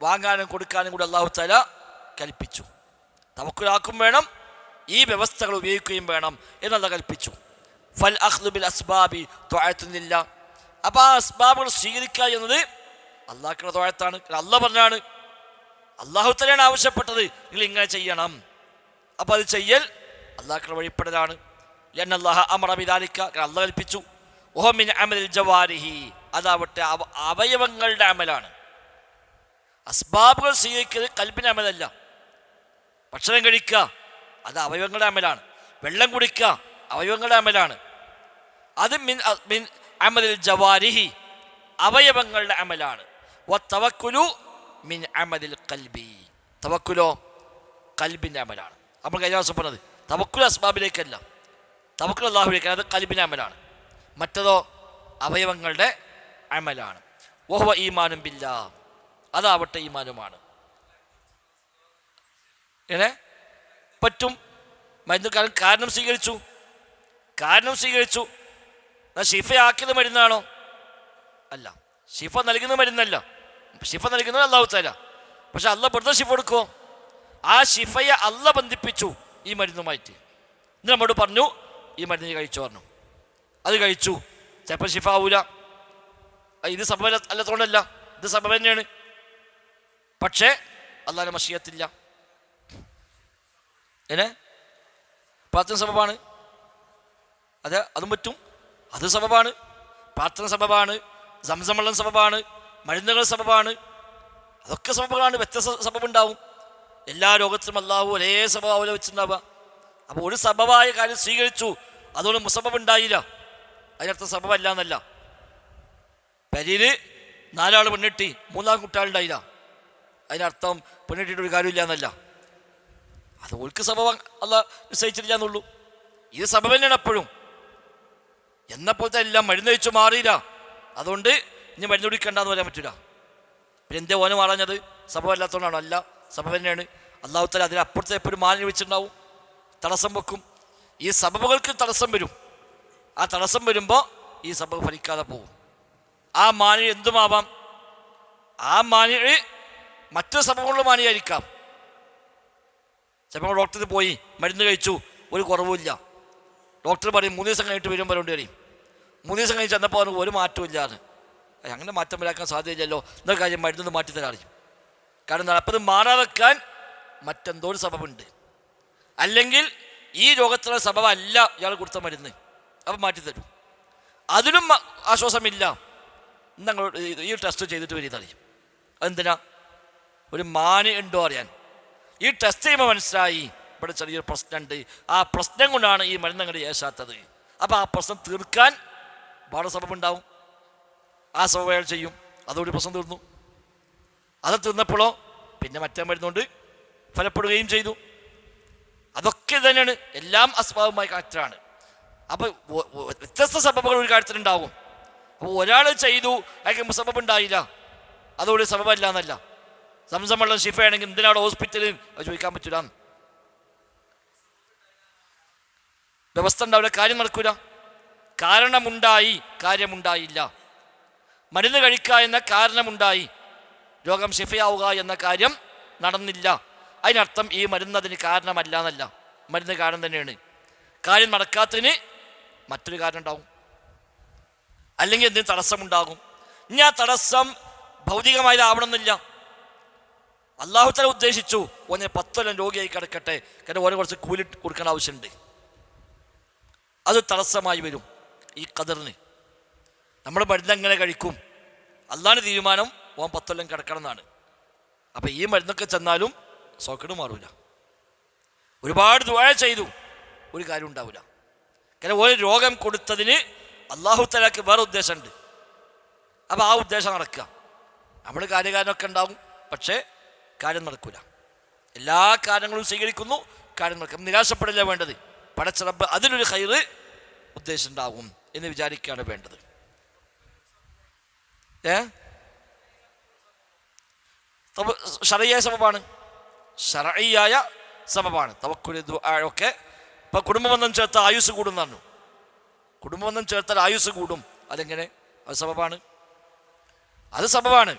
വാങ്ങാനും കൊടുക്കാനും കൂടെ അല്ലാഹു തആല കൽപ്പിച്ചു. തവക്കുലാക്കും വേണം, ഈ വ്യവസ്ഥകൾ ഉപയോഗിക്കുകയും വേണം എന്നുള്ള കൽപ്പിച്ചു. ഫൽ അഖ്ദു ബിൽ അസ്ബാബി തുഅഅത്തുൻ ലില്ലാഹ്. അപ്പോൾ ആ അസ്ബാബുകൾ സ്വീകരിക്കുക എന്നത് അള്ളാഹുക്കുള്ള തുഅഅത്താണ്. അള്ളാഹ് പറഞ്ഞാണ്, അള്ളാഹു തആലയാണ് ആവശ്യപ്പെട്ടത്, നിങ്ങൾ ഇങ്ങനെ ചെയ്യണം. അപ്പോൾ അത് ചെയ്യൽ അള്ളാഹുക്കുള്ള വഴിപ്പെടലാണ്. ലഅന്നല്ലാഹ അമറ ബിദാലിക, അള്ളാഹ് കൽപ്പിച്ചു. വഹു മിൻ അമലിൽ ജവാരിഹി, അതാവട്ടെ അവയവങ്ങളുടെ അമലാണ്. അസ്ബാബുകൾ സ്വീകരിക്കുന്നത് കൽബിൻ്റെ അമലല്ല. ഭക്ഷണം കഴിക്കുക അത് അവയവങ്ങളുടെ അമലാണ്. വെള്ളം കുടിക്കുക അവയവങ്ങളുടെ അമലാണ്. അത് മിൻ അമലിൽ ജവാരിഹി, അവയവങ്ങളുടെ അമലാണ്. വത്തവക്കുലു മിൻ അമലിൽ ഖൽബി, തവക്കുലോ കൽബിൻ്റെ അമലാണ്. നമ്മൾ കഴിഞ്ഞ ദിവസം പറഞ്ഞത് തവക്കുൽ അസ്ബാബിലേക്കല്ല, തവക്കുൽ അല്ലാഹുവിലേക്കാണ്. അത് കൽബിൻ്റെ അമലാണ്. മറ്റതോ അവയവങ്ങളുടെ അമലാണ്. വഹുവ ഈമാനും ബില്ലാഹ്, അതാവട്ടെ ഈമാനുമാണ്. എങ്ങനെ പറ്റും? മരുന്ന് കാരണം സ്വീകരിച്ചു, കാരണം സ്വീകരിച്ചു. ഷിഫയാക്കിയത് മരുന്നാണോ? അല്ല. ഷിഫ നൽകുന്ന മരുന്നല്ല, ഷിഫ നൽകുന്നത് അല്ലാഹു തആല. പക്ഷെ അള്ളാഹ് വെറുതെ ഷിഫ കൊടുക്കുമോ? ആ ഷിഫയെ അള്ളാഹ് ബന്ധിപ്പിച്ചു ഈ മരുന്നുമായിട്ട്. ഇന്ന് നമ്മോട് പറഞ്ഞു ഈ മരുന്ന് കഴിച്ചു പറഞ്ഞു, അത് കഴിച്ചു. ചിലപ്പോൾ ഷിഫ ആവൂല. ഇത് സബബ അല്ലാത്തതുകൊണ്ടല്ല, ഇത് സബബ തന്നെയാണ്. പക്ഷേ അള്ളാഹിന്റെ മശിയത്തില്ല. പ്രാർത്ഥന സബബാണ്, അതെ, അതും പറ്റും. അത് സബബാണ്, പ്രാർത്ഥന സബബാണ്, സംസം വെള്ളം സബബാണ്, മരുന്നുകൾ സബബാണ്. അതൊക്കെ സബബുകളാണ്. വ്യത്യസ്ത സബബുണ്ടാവും. എല്ലാ രോഗത്തിലും അല്ലാഹു ഒരേ സബബാവൂല വെച്ചിട്ടുണ്ടാവുക. അപ്പോൾ ഒരു സബബായ കാര്യം സ്വീകരിച്ചു, അതുകൊണ്ട് മുസബബ് ഉണ്ടായില്ല, അതിനർത്ഥം സബബല്ല എന്നല്ല. പെരിയിൽ 4 ആൾ പെണ്ണിട്ടി 3 കുട്ടികളുണ്ടായില്ല, അതിനർത്ഥം പെണ്ണിട്ടിട്ട് ഒരു കാര്യമില്ല എന്നല്ല. അത് ഓൾക്ക് സബബ അള്ളാഹ് നിശ്ചയിച്ചിട്ടില്ല എന്നുള്ളൂ. ഇത് സബബ തന്നെയാണ് എപ്പോഴും. എന്നപ്പോഴത്തെ എല്ലാം മരുന്ന് കഴിച്ചു മാറിയില്ല, അതുകൊണ്ട് ഇനി മരുന്ന് കുടിക്കണ്ടെന്ന് പറയാൻ പറ്റില്ല. പിന്നെ എന്തേ ഓന് മാറാഞ്ഞത്? സബബ അല്ലാത്തതുകൊണ്ടാണോ? അല്ല, സബബ തന്നെയാണ്. അല്ലാഹു തആല അതിനപ്പുറത്തെ എപ്പോഴും മാനി വെച്ചിട്ടുണ്ടാവും, തടസ്സം വെക്കും. ഈ സബബുകൾക്ക് തടസ്സം വരും. ആ തടസ്സം വരുമ്പോൾ ഈ സബബ് ഫലിക്കാതെ പോകും. ആ മാനി എന്തുമാവാം. ആ മാനി മറ്റൊരു സബബുള്ള മാനിയായിരിക്കാം. ചിലപ്പോൾ ഡോക്ടറിൽ പോയി മരുന്ന് കഴിച്ചു, ഒരു കുറവുമില്ല. ഡോക്ടർ പറയും 3 ദിവസം കഴിഞ്ഞിട്ട് വരും പറയേണ്ടി വരും. 3 ദിവസം കഴിഞ്ഞ് ചെന്നപ്പോൾ അവർക്ക് ഒരു മാറ്റവും ഇല്ലാതെ. അങ്ങനെ മാറ്റം വരാക്കാൻ സാധ്യതയില്ലല്ലോ, എന്നാൽ കാര്യം മരുന്നൊന്ന് മാറ്റി തരാറിയും. കാരണം എന്താണ്? അപ്പം ഇത് മാറാതെക്കാൻ മറ്റെന്തോ ഒരു സബബുണ്ട്. അല്ലെങ്കിൽ ഈ രോഗത്തിലുള്ള സബബല്ല ഇയാൾ കൊടുത്ത മരുന്ന്, അപ്പം മാറ്റിത്തരും. അതിനും ആശ്വാസമില്ല, നിങ്ങൾ ഈ ടെസ്റ്റ് ചെയ്തിട്ട് വരികയും. അതെന്തിനാ? ഒരു മാന് ഉണ്ടോ അറിയാൻ. ഈ ടെസ്റ്റ് ചെയ്യുമ്പോൾ മനസ്സിലായി ഇവിടെ ചെറിയൊരു പ്രശ്നമുണ്ട്, ആ പ്രശ്നം കൊണ്ടാണ് ഈ മരുന്ന് അങ്ങോട്ട് ഏശാത്തത്. അപ്പോൾ ആ പ്രശ്നം തീർക്കാൻ വേറെ സബബുണ്ടാവും, ആ സബബ് അയാൾ ചെയ്യും, അതോടെ പ്രശ്നം തീർന്നു. അത് തീർന്നപ്പോഴോ പിന്നെ മറ്റേ മരുന്നുകൊണ്ട് ഫലപ്പെടുകയും ചെയ്തു. അതൊക്കെ തന്നെയാണ്, എല്ലാം അസ്ബാബുമായി കണക്റ്റഡാണ്. അപ്പോൾ വ്യത്യസ്ത സബബുകൾ ഒരു കാര്യത്തിലുണ്ടാവും. അപ്പോൾ ഒരാൾ ചെയ്തു, അയാൾക്ക് മുസബബ് ഉണ്ടായില്ല, അതുകൊണ്ട് സബബല്ല എന്നല്ല. സംസം വെള്ളം ഷിഫയാണെങ്കിൽ എന്തിനാണ് ഹോസ്പിറ്റലിൽ അത് ചോദിക്കാൻ പറ്റില്ല. വ്യവസ്ഥ ഉണ്ടാവില്ല, കാര്യം നടക്കൂല. കാരണമുണ്ടായി, കാര്യമുണ്ടായില്ല. മരുന്ന് കഴിക്കുക എന്ന കാരണമുണ്ടായി, രോഗം ഷിഫയാവുക എന്ന കാര്യം നടന്നില്ല. അതിനർത്ഥം ഈ മരുന്ന് അതിന് കാരണമല്ല എന്നല്ല, മരുന്ന് കാരണം തന്നെയാണ്. കാര്യം നടക്കാത്തതിന് മറ്റൊരു കാരണം ഉണ്ടാവും, അല്ലെങ്കിൽ എന്തിനും തടസ്സമുണ്ടാകും. ഇനി ആ തടസ്സം ഭൗതികമായതാവണമെന്നില്ല. അള്ളാഹു തആല ഉദ്ദേശിച്ചു ഓനെ 10 കൊല്ലം രോഗിയായി കിടക്കട്ടെ, കാരണം ഓനെ കുറച്ച് കൂലി കൊടുക്കേണ്ട ആവശ്യമുണ്ട്, അത് തടസ്സമായി വരും ഈ ഖദറിന്. നമ്മൾ മരുന്ന് എങ്ങനെ കഴിക്കും? അള്ളാഹിന്റെ തീരുമാനം ഓൻ 10 കൊല്ലം കിടക്കണം എന്നാണ്. അപ്പം ഈ മരുന്നൊക്കെ ചെന്നാലും സോക്കേട് മാറൂല. ഒരുപാട് ദുആ ചെയ്തു, ഒരു കാര്യം ഉണ്ടാവില്ല. കാരണം ഒരു രോഗം കൊടുത്തതിന് അള്ളാഹു തആലക്ക് വേറെ ഉദ്ദേശമുണ്ട്. അപ്പം ആ ഉദ്ദേശം നടക്കുക. നമ്മൾ കാര്യകാരനൊക്കെ ഉണ്ടാവും, പക്ഷേ കാര്യം നടക്കൂല. എല്ലാ കാര്യങ്ങളും സ്വീകരിക്കുന്നു, കാര്യം നടക്കും. നിരാശപ്പെടില്ല വേണ്ടത്. പടച്ച റബ്ബ് അതിലൊരു ഖൈറ് ഉദ്ദേശിച്ചിട്ടുണ്ടാകും എന്ന് വിചാരിക്കുകയാണ് വേണ്ടത്. ശർഈയായ സബബാണ്, ശർഈയായ സബബാണ് തവക്കുൽ, ദുആ ഒക്കെ. ഇപ്പം കുടുംബബന്ധം ചേർത്താൽ ആയുസ് കൂടും എന്ന് പറഞ്ഞു. കുടുംബബന്ധം ചേർത്താൽ ആയുസ് കൂടും, അതെങ്ങനെ? അത് സബബാണ്, അത് സബബാണ്.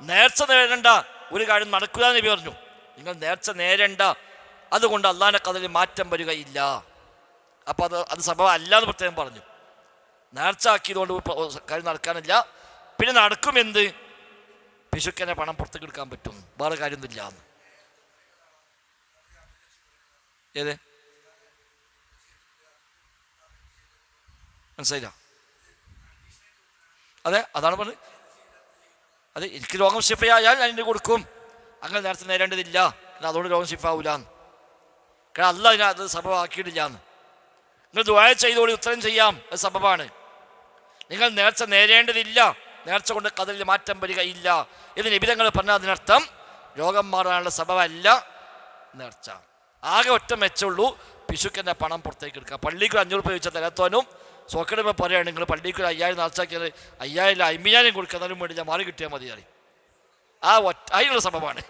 നേർച്ച നേരണ്ട ഒരു കാര്യം നടക്കുക എന്ന് നബി പറഞ്ഞു. നിങ്ങൾ നേർച്ച നേരണ്ട, അതുകൊണ്ട് അള്ളാഹിന്റെ ഖദറിൽ മാറ്റം വരികയില്ല. അപ്പം അത് സബബ അല്ല എന്ന് പ്രത്യേകം പറഞ്ഞു. നേർച്ച ആക്കിയതുകൊണ്ട് കാര്യം നടക്കാനില്ല. പിന്നെ നടക്കും എന്ത്? പിശുക്കനെ പണം പുറത്തേക്ക് എടുക്കാൻ പറ്റും, വേറെ കാര്യമൊന്നുമില്ല എന്ന്. ഏത് മനസ്സിലായില്ല? അതെ, അതാണ് പറഞ്ഞത്. അത് എനിക്ക് രോഗം ഷിഫയായാൽ ഞാൻ എൻ്റെ കൊടുക്കും, അങ്ങനെ നേരത്തെ നേരേണ്ടതില്ല, അതുകൊണ്ട് രോഗം ഷിഫാവൂല. കാരണം അല്ല അതിനത് സബബാക്കിയിട്ടില്ല എന്ന്. നിങ്ങൾ ദുആ ചെയ്തോളി, ഉത്തരം ചെയ്യാം, അത് സബബാണ്. നിങ്ങൾ നേർച്ച നേരേണ്ടതില്ല, നേർച്ച കൊണ്ട് ഖദറിൽ മാറ്റം വരികയില്ല എന്ന് നബി തങ്ങൾ പറഞ്ഞാൽ അതിനർത്ഥം രോഗം മാറാനുള്ള സബബല്ല നേർച്ച. ആകെ ഒറ്റ മെച്ചമുള്ളൂ, പിശുക്കൻ്റെ പണം പുറത്തേക്ക് എടുക്കുക. പള്ളിക്ക് 500 രൂപ ചോദിച്ചാൽ തരാത്തോനും സോക്കടുമ്പോൾ പറയുകയാണ്, നിങ്ങൾ പള്ളിക്ക് 5000 നേർച്ചാക്കിയത് 5000 5000 കൊടുക്കുന്നതിനും വേണ്ടി മാറി കിട്ടിയാൽ മതി അറിയും. ആ അതിനുള്ള സബബാണ്.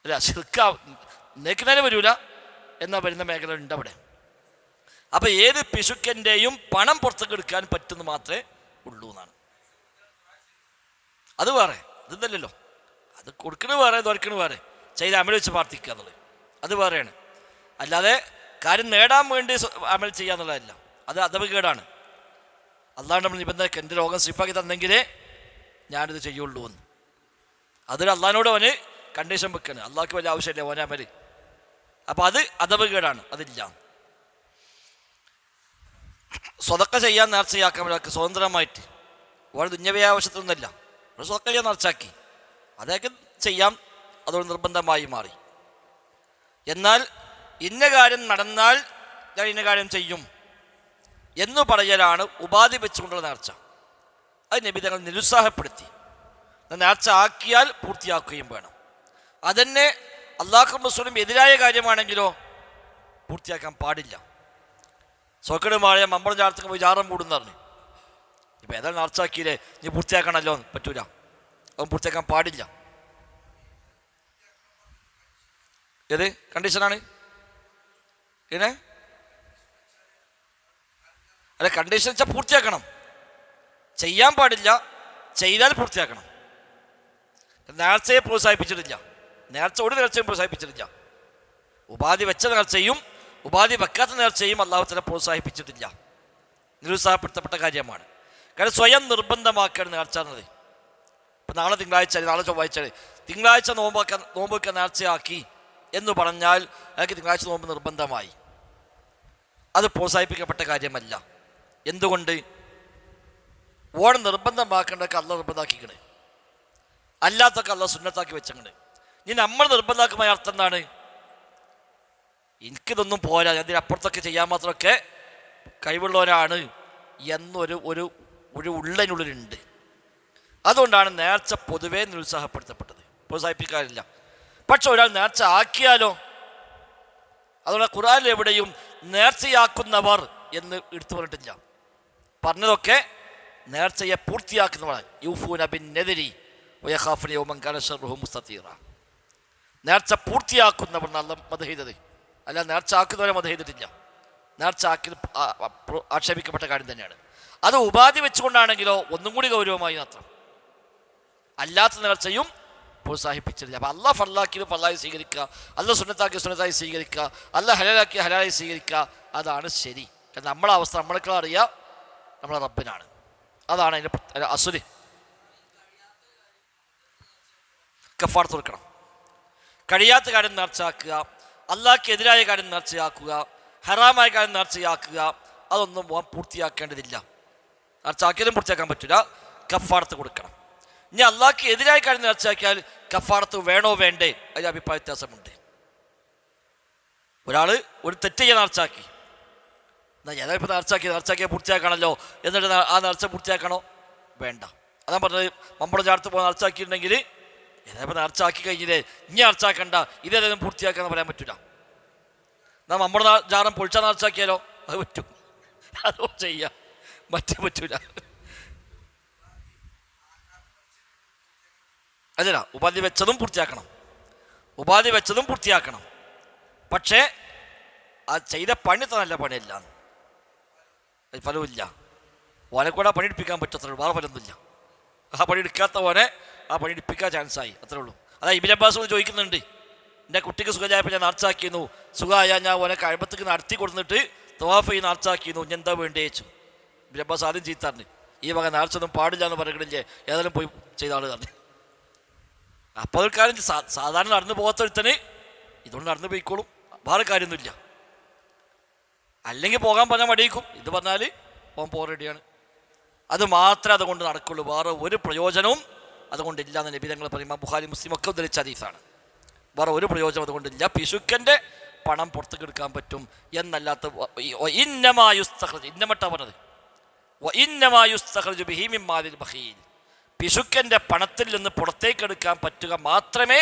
അല്ല, ശിർക്ക നേക്കുന്നതിന് വരൂല എന്നാ വരുന്ന മേഖല ഉണ്ട് അവിടെ. അപ്പം ഏത് പിശുക്കൻ്റെയും പണം പുറത്തേക്ക് എടുക്കാൻ പറ്റുന്ന മാത്രമേ ഉള്ളൂ എന്നാണ്. അത് വേറെ, ഇതല്ലല്ലോ. അത് കൊടുക്കണത് വേറെ, തുറക്കണത് വേറെ, ചെയ്ത് അമൽ വെച്ച് പ്രാർത്ഥിക്കുക എന്നുള്ളത് അത് വേറെയാണ്. അല്ലാതെ കാര്യം നേടാൻ വേണ്ടി അമൽ ചെയ്യുക എന്നുള്ളതല്ല, അത് അദബ്-കേടാണ്. അല്ലാണ്ട് നമ്മൾ നിബന്ധനക്ക് എൻ്റെ രോഗം സിഫാക്കി തന്നെങ്കിലേ ഞാനിത് ചെയ്യുള്ളൂ എന്ന്. അതൊരു അള്ളാഹിനോട് അവന് കണ്ടീഷൻ വെക്കാണ്. അള്ളാഹ്ക്ക് വലിയ ആവശ്യമില്ല ഓനെ അമൽ. അപ്പം അത് അദബ്-കേടാണ്, അതില്ല. സ്വതക്ക ചെയ്യാൻ നേർച്ചയാക്കാൻ ഒരാൾക്ക് സ്വതന്ത്രമായിട്ട് ഓരോ ദുന്യവ്യ ആവശ്യത്തൊന്നുമല്ല, ഒരു സ്വതക്ക ചെയ്യാൻ നേർച്ചയാക്കി അതൊക്കെ ചെയ്യാം, അതുകൊണ്ട് നിർബന്ധമായി മാറി. എന്നാൽ ഇന്ന കാര്യം നടന്നാൽ ഞാൻ ഇന്ന കാര്യം ചെയ്യും എന്ന് പറയലാണ് ഉപാധി വെച്ചുകൊണ്ടുള്ള നേർച്ച. അത് നബി തങ്ങൾ നിരുത്സാഹപ്പെടുത്തി. നേർച്ച ആക്കിയാൽ പൂർത്തിയാക്കുകയും വേണം. അതന്നെ അള്ളാഹും റസൂലും എതിരായ കാര്യമാണെങ്കിലോ പൂർത്തിയാക്കാൻ പാടില്ല. സോക്കട് മാറിയ മമ്പളം ചാർത്തക്ക് പോയി ജാറം കൂടുന്ന പറഞ്ഞു. ഇപ്പം ഏതായാലും നേർച്ചാക്കിയില്ലേ, നീ പൂർത്തിയാക്കണമല്ലോ, പറ്റൂല, അവൻ പൂർത്തിയാക്കാൻ പാടില്ല. ഏത് കണ്ടീഷനാണ്? ഇങ്ങനെ അല്ല, കണ്ടീഷൻ വെച്ചാൽ പൂർത്തിയാക്കണം, ചെയ്യാൻ പാടില്ല, ചെയ്താൽ പൂർത്തിയാക്കണം. നേർച്ചയെ പ്രോത്സാഹിപ്പിച്ചിട്ടില്ല, നേർച്ച ഒരു നേർച്ചയും പ്രോത്സാഹിപ്പിച്ചിട്ടില്ല. ഉപാധി വെച്ച നേർച്ചയും ഉപാധി വെക്കാത്ത നേർച്ചയും അല്ലാഹു തആല പ്രോത്സാഹിപ്പിച്ചിട്ടില്ല, നിരുത്സാഹപ്പെടുത്തപ്പെട്ട കാര്യമാണ്. കാരണം സ്വയം നിർബന്ധമാക്കുകയാണ് നേർച്ച എന്നത്. ഇപ്പം നാളെ തിങ്കളാഴ്ച, നാളെ ചൊവ്വാഴ്ച, തിങ്കളാഴ്ച നോമ്പ് വെക്കാൻ നേർച്ചയാക്കി എന്ന് പറഞ്ഞാൽ അയാൾക്ക് തിങ്കളാഴ്ച നോമ്പ് നിർബന്ധമായി. അത് പ്രോത്സാഹിപ്പിക്കപ്പെട്ട കാര്യമല്ല. എന്തുകൊണ്ട്? ഓണം നിർബന്ധമാക്കേണ്ടതൊക്കെ അല്ല നിർബന്ധമാക്കിക്കണേ, അല്ലാത്തൊക്കെ അല്ല സുന്നത്താക്കി വെച്ചങ്ങണ്ട്. ഇനി നമ്മൾ നിർബന്ധമാക്കുമായ അർത്ഥം എന്താണ്? എനിക്കിതൊന്നും പോരാ, അതിനപ്പുറത്തൊക്കെ ചെയ്യാൻ മാത്രമൊക്കെ കഴിവുള്ളവരാണ് എന്നൊരു ഒരു ഉള്ളതിനുള്ളിലുണ്ട്. അതുകൊണ്ടാണ് നേർച്ച പൊതുവേ നിരുത്സാഹപ്പെടുത്തപ്പെട്ടത്. പ്രോത്സാഹിപ്പിക്കാറില്ല. പക്ഷെ ഒരാൾ നേർച്ച ആക്കിയാലോ? അതുകൊണ്ട് ഖുർആനിൽ എവിടെയും നേർച്ചയാക്കുന്നവർ എന്ന് എടുത്തു പറഞ്ഞിട്ടില്ല. പറഞ്ഞതൊക്കെ നേർച്ചയെ പൂർത്തിയാക്കുന്നവരാണ്. യൂഫൂന ബിൻ നദരി വയഖാഫൂന യൗമൻ കാന ശർറുഹു മുസ്തതീറ. നേർച്ച പൂർത്തിയാക്കുന്നവർ നല്ല മദ ചെയ്തത്, അല്ല നേർച്ച ആക്കുന്നവരെ മദ ചെയ്തിട്ടില്ല. നേർച്ച ആക്കി ആക്ഷേപിക്കപ്പെട്ട കാര്യം തന്നെയാണ്. അത് ഉപാധി വെച്ചുകൊണ്ടാണെങ്കിലോ ഒന്നും കൂടി ഗൗരവമായി മാത്രം. അല്ലാത്ത നേർച്ചയും പ്രോത്സാഹിപ്പിച്ചിട്ടില്ല. അപ്പം അള്ളാഹ് ഫർലാക്കിയത് ഫർലായി സ്വീകരിക്കുക, അള്ളാഹ് സുന്നത്താക്കി സുന്നത്തായി സ്വീകരിക്കുക, അള്ളാഹ് ഹലാലാക്കി ഹലാലായി സ്വീകരിക്കുക. അതാണ് ശരി. കാരണം നമ്മളെ അവസ്ഥ നമ്മളെക്കാൾ അറിയുക നമ്മളെ റബ്ബിനാണ്. അതാണ് അതിൻ്റെ അസുരി. കഫാറത്ത് കൊടുക്കണം. കഴിയാത്ത കാര്യം നേർച്ചയാക്കുക, അള്ളാഹ്ക്ക് എതിരായ കാര്യം നേർച്ചയാക്കുക, ഹറാമായ കാര്യം നേർച്ചയാക്കുക, അതൊന്നും പൂർത്തിയാക്കേണ്ടതില്ല. നേർച്ചയാക്കിയതും പൂർത്തിയാക്കാൻ പറ്റില്ല. കഫാറത്ത് കൊടുക്കണം. ഇനി അള്ളാഹ്ക്ക് എതിരായ കാര്യം നേർച്ചയാക്കിയാൽ കഫാറത്ത് വേണോ വേണ്ടേ, അതിന് അഭിപ്രായ വ്യത്യാസമുണ്ട്. ഒരാൾ ഒരു തെറ്റ് ചെയ്യാൻ നേർച്ചയാക്കി, എന്നാൽ ഏതാ ഇപ്പോൾ നേർച്ചയാക്കിയാൽ പൂർത്തിയാക്കണമല്ലോ, എന്നിട്ട് ആ നേർച്ച പൂർത്തിയാക്കണോ വേണ്ട? അതാ പറഞ്ഞത്. നമ്മുടെ ചാർത്ത് പോയി നേർച്ചയാക്കിയിട്ടുണ്ടെങ്കിൽ ഏതായാലും നേർച്ചയാക്കി കഴിഞ്ഞില്ലേ, ഇനി നേർച്ചയാക്കണ്ട, ഇതേതായാലും പൂർത്തിയാക്കാന്ന് പറയാൻ പറ്റില്ല. എന്നാൽ നമ്മുടെ ജാറം പൊളിച്ചാൽ നേർച്ചയാക്കിയാലോ അത് പറ്റും, അതോ ചെയ്യാം, മറ്റേ പറ്റൂല. അതല്ല, ഉപാധി വെച്ചതും പൂർത്തിയാക്കണം. പക്ഷേ ആ ചെയ്ത പണി നല്ല പണിയല്ല, ഫലമില്ല. ഓനെ കൂടെ പണിയെടുപ്പിക്കാൻ പറ്റത്തുള്ളൂ, വേറെ ഫലമൊന്നുമില്ല. ആ പണിയെടുക്കാത്ത ഓനെ ആ പണിയെടുപ്പിക്കാൻ ചാൻസായി, അത്രേ ഉള്ളൂ. അതാ ഇബ്നു അബ്ബാസ് ചോദിക്കുന്നുണ്ട്, എൻ്റെ കുട്ടിക്ക് സുഖമായപ്പോൾ ഞാൻ നേർച്ചയാക്കിയിരുന്നു, സുഖമായ ഞാൻ ഓനെ കഅബത്തേക്ക് നടത്തി കൊടുത്തിട്ട് തവാഫ് ചെയ്ത് നേർച്ചയാക്കിയിരുന്നു, ഞാൻ എന്താ വേണ്ടി വെച്ചു. ഇബ്നു അബ്ബാസ് ആദ്യം ചീത്താറിന്, ഈ വക നേർച്ചൊന്നും പാടില്ല എന്ന് പറയണില്ലേ, ഏതായാലും പോയി ചെയ്ത ആൾ പറഞ്ഞു. അപ്പോൾ ഒരു കാര്യം, സാധാരണ നടന്നു പോകാത്തൊരുത്തന് ഇതുകൊണ്ട് നടന്നു പോയിക്കോളും, വേറെ കാര്യമൊന്നുമില്ല. അല്ലെങ്കിൽ പോകാൻ പറഞ്ഞാൽ മടിയിക്കും, ഇത് പറഞ്ഞാൽ പോകാൻ പോകാൻ റെഡിയാണ്. അത് മാത്രമേ അതുകൊണ്ട് നടക്കുള്ളൂ, വേറെ ഒരു പ്രയോജനവും അതുകൊണ്ടില്ല എന്ന് നബി തങ്ങൾ പറയുമ്പോൾ ബുഖാരി മുസ്ലിം ഒക്കെ ഉദ്ധരിച്ച ഹദീസാണ്. വേറെ ഒരു പ്രയോജനം അതുകൊണ്ടില്ല. പിശുക്കൻ്റെ പണം പുറത്തേക്ക് എടുക്കാൻ പറ്റും എന്നല്ലാത്ത ഇന്നമട്ടാ പറഞ്ഞത്, പിശുക്കൻ്റെ പണത്തിൽ നിന്ന് പുറത്തേക്ക് എടുക്കാൻ പറ്റുക മാത്രമേ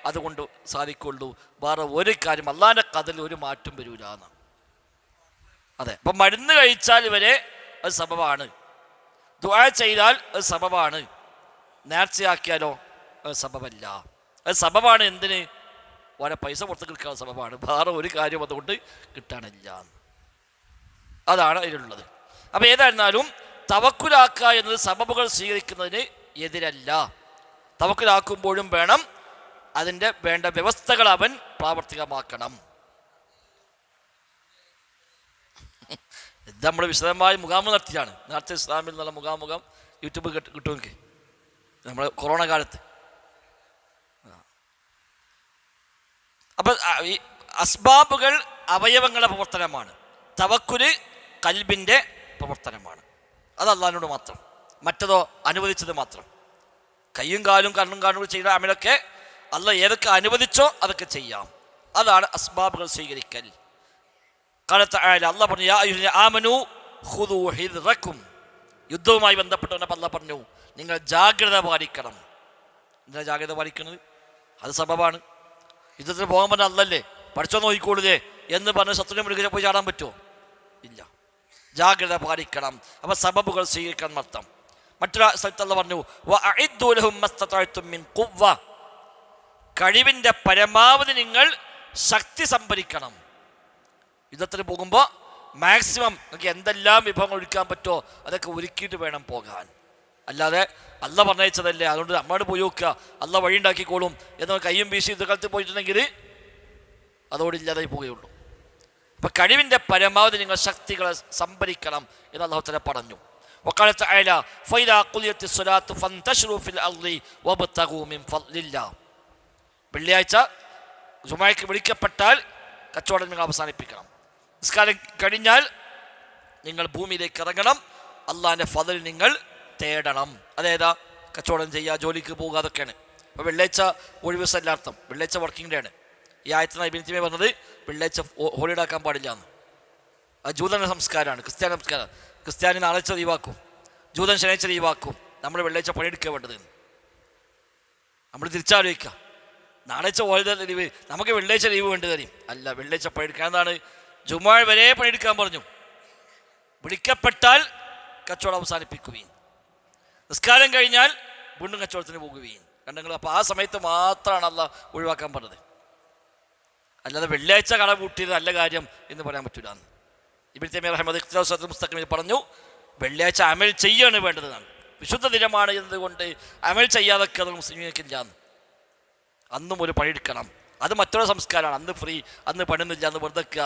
അതുകൊണ്ട് സാധിക്കുള്ളൂ. വേറെ ഒരു കാര്യം അള്ളാൻ്റെ കഥയിൽ ഒരു മാറ്റം വരൂല എന്നാണ്. അതെ, അപ്പം മരുന്ന് കഴിച്ചാൽ വരെ അത് സബബാണ്, ദുആ ചെയ്താൽ അത് സബബാണ്, നേർച്ചയാക്കിയാലോ അത് സബബല്ല. അത് സബബാണ് എന്തിന്? ഓരോ പൈസ പുറത്തേക്ക് എടുക്കാൻ സബബാണ്, വേറെ ഒരു കാര്യം അതുകൊണ്ട് കിട്ടാനില്ല. അതാണ് അതിലുള്ളത്. അപ്പം ഏതായിരുന്നാലും തവക്കുലാക്കുക എന്നത് സബബുകൾ സ്വീകരിക്കുന്നതിന് എതിരല്ല. തവക്കുലാക്കുമ്പോഴും വേണം അതിൻ്റെ വേണ്ട വ്യവസ്ഥകൾ അവൻ പ്രാവർത്തികമാക്കണം. ഇത് നമ്മൾ വിശദമായി മുഖാമുഖം നടത്തിയാണ്. നേരത്തെ ഇസ്ലാമിൽ നിന്നുള്ള മുഖാമുഖം യൂട്യൂബ് കിട്ടും എനിക്ക്, നമ്മൾ കൊറോണ കാലത്ത്. അപ്പം ഈ അസ്ബാബുകൾ അവയവങ്ങളുടെ പ്രവർത്തനമാണ്, തവക്കുല് കൽബിൻ്റെ പ്രവർത്തനമാണ്. അത് അള്ളാഹിനോട് മാത്രം, മറ്റതോ അനുവദിച്ചത് മാത്രം. കയ്യും കാലും കണ്ണും കാണും ചെയ്ത അമലൊക്കെ അള്ളാഹ് ഏതൊക്കെ അനുവദിച്ചോ അതൊക്കെ ചെയ്യാം. അതാണ് അസ്ബാബുകൾ സ്വീകരിക്കൽ. അള്ളാഹ് പറഞ്ഞു, യാ അയ്യുഹല്ലദീന ആമനൂ ഖുദൂ ഹിദ്റക്കും. യുദ്ധവുമായി ബന്ധപ്പെട്ടവനപ്പോൾ അള്ളാഹ് പറഞ്ഞു, നിങ്ങൾ ജാഗ്രത പാലിക്കണം. എന്തിനാ ജാഗ്രത പാലിക്കുന്നത്? അത് സബബാണ്. യുദ്ധത്തിന് പോകാൻ പറഞ്ഞാൽ അല്ലല്ലേ, പഠിച്ചോ നോക്കിക്കോളൂലേ എന്ന് പറഞ്ഞ് ശത്രുവിനെ മുഴുകി പോയി ചാടാൻ പറ്റുമോ? ഇല്ല. ജാഗ്രത പാലിക്കണം. അപ്പം സബബുകൾ സ്വീകരിക്കണം അർത്ഥം. മറ്റൊരു സ്ഥലത്ത് അള്ളാഹ് പറഞ്ഞു, വഅഇദ്ദൂ ലഹും മസ്തതഅ്തും മിൻ ഖുവ്വ. കഴിവിൻ്റെ പരമാവധി നിങ്ങൾ ശക്തി സംഭരിക്കണം. യുദ്ധത്തിന് പോകുമ്പോൾ മാക്സിമം നിങ്ങൾക്ക് എന്തെല്ലാം വിഭവങ്ങൾ ഒരുക്കാൻ പറ്റുമോ അതൊക്കെ ഒരുക്കിയിട്ട് വേണം പോകാൻ. അല്ലാതെ അള്ളാഹ് പറഞ്ഞയച്ചതല്ലേ അതുകൊണ്ട് നമ്മളോട് പോയി നോക്കുക, അള്ളാഹ് വഴി ഉണ്ടാക്കിക്കോളും എന്ന് കയ്യും വീശി യുദ്ധകാലത്ത് പോയിട്ടുണ്ടെങ്കിൽ അതോടില്ലാതായി പോവുകയുള്ളൂ. അപ്പം കഴിവിൻ്റെ പരമാവധി നിങ്ങൾ ശക്തികളെ സംഭരിക്കണം എന്ന് അള്ളാഹു തആല പറഞ്ഞു. വഖാല തആല ഫൈദാ ഖുദിയത്തിസ് സ്വലാത്തു ഫന്തശിറൂ ഫിൽ അർളി വബ്തഗൂ മിൻ ഫദ്ലില്ലാ. വെള്ളിയാഴ്ച ജുമുഅയ്ക്ക് വിളിക്കപ്പെട്ടാൽ കച്ചവടം നിങ്ങൾ അവസാനിപ്പിക്കണം. നിസ്കാരം കഴിഞ്ഞാൽ നിങ്ങൾ ഭൂമിയിലേക്ക് ഇറങ്ങണം, അള്ളാഹിൻ്റെ ഫദ്ൽ നിങ്ങൾ തേടണം. അതേതാ? കച്ചവടം ചെയ്യുക, ജോലിക്ക് പോകുക, അതൊക്കെയാണ്. അപ്പോൾ വെള്ളിയാഴ്ച ഒഴിവ് ദിവസം എല്ലാർത്ഥം, വെള്ളിയാഴ്ച വർക്കിംഗ് ഡേ ആണ്. ഈ ആയത്തിന് ഇബ്നു തൈമിയ്യ പറഞ്ഞത് വെള്ളിയാഴ്ച ഹോളിഡേ ആക്കാൻ പാടില്ല എന്ന്. അത് ജൂതൻ്റെ സംസ്കാരമാണ്, ക്രിസ്ത്യാനി സംസ്കാരം. ക്രിസ്ത്യാനി നാളാഴ്ച ലീവാക്കും, ജൂതൻ ശനിയാഴ്ച ലീവാക്കും, നമ്മൾ വെള്ളിയാഴ്ച പണിയെടുക്കുക വേണ്ടത്. അത് ജൂതൻ്റെ സംസ്കാരമാണ്. ക്രിസ്ത്യാനി നാളാഴ്ച ലീവാക്കും, ജൂതൻ ശനിയാഴ്ച ലീവാക്കും. നമ്മൾ തിരിച്ചാലോചിക്കുക. ഞായറാഴ്ച ഹോളിഡേ ലീവ്, നമുക്ക് വെള്ളിയാഴ്ച ലീവ് വേണ്ടി തരും. അല്ല, വെള്ളിയാഴ്ച പണിയെടുക്കാൻ എന്താണ്? ജുമാ വരെ പണിയെടുക്കാൻ പറഞ്ഞു. വിളിക്കപ്പെട്ടാൽ കച്ചവടം അവസാനിപ്പിക്കുകയും നിസ്കാരം കഴിഞ്ഞാൽ വീണ്ടും കച്ചവടത്തിന് പോകുകയും കണ്ടെങ്കിൽ. അപ്പോൾ ആ സമയത്ത് മാത്രമാണ് അള്ളാഹ് ഒഴിവാക്കാൻ പറഞ്ഞത്. അല്ലാതെ വെള്ളിയാഴ്ച കട പൂട്ടിയത് നല്ല കാര്യം എന്ന് പറയാൻ പറ്റില്ല. ഇബ്നു തൈമിയ്യ റഹിമഹുല്ലാഹ് മുസ്തഖിമിൽ പറഞ്ഞു, വെള്ളിയാഴ്ച അമൽ ചെയ്യാണ് വേണ്ടതാണ്. വിശുദ്ധ ദിനമാണ് എന്നതുകൊണ്ട് അമൽ ചെയ്യാതൊക്കെ അത് മുസ്ലിമിക്കില്ല. അന്നും ഒരു പണിയെടുക്കണം. അത് മറ്റൊരു സംസ്കാരമാണ്. അന്ന് ഫ്രീ, അന്ന് പണിയൊന്നുമില്ല, അന്ന് വെറുതെ വെക്കുക.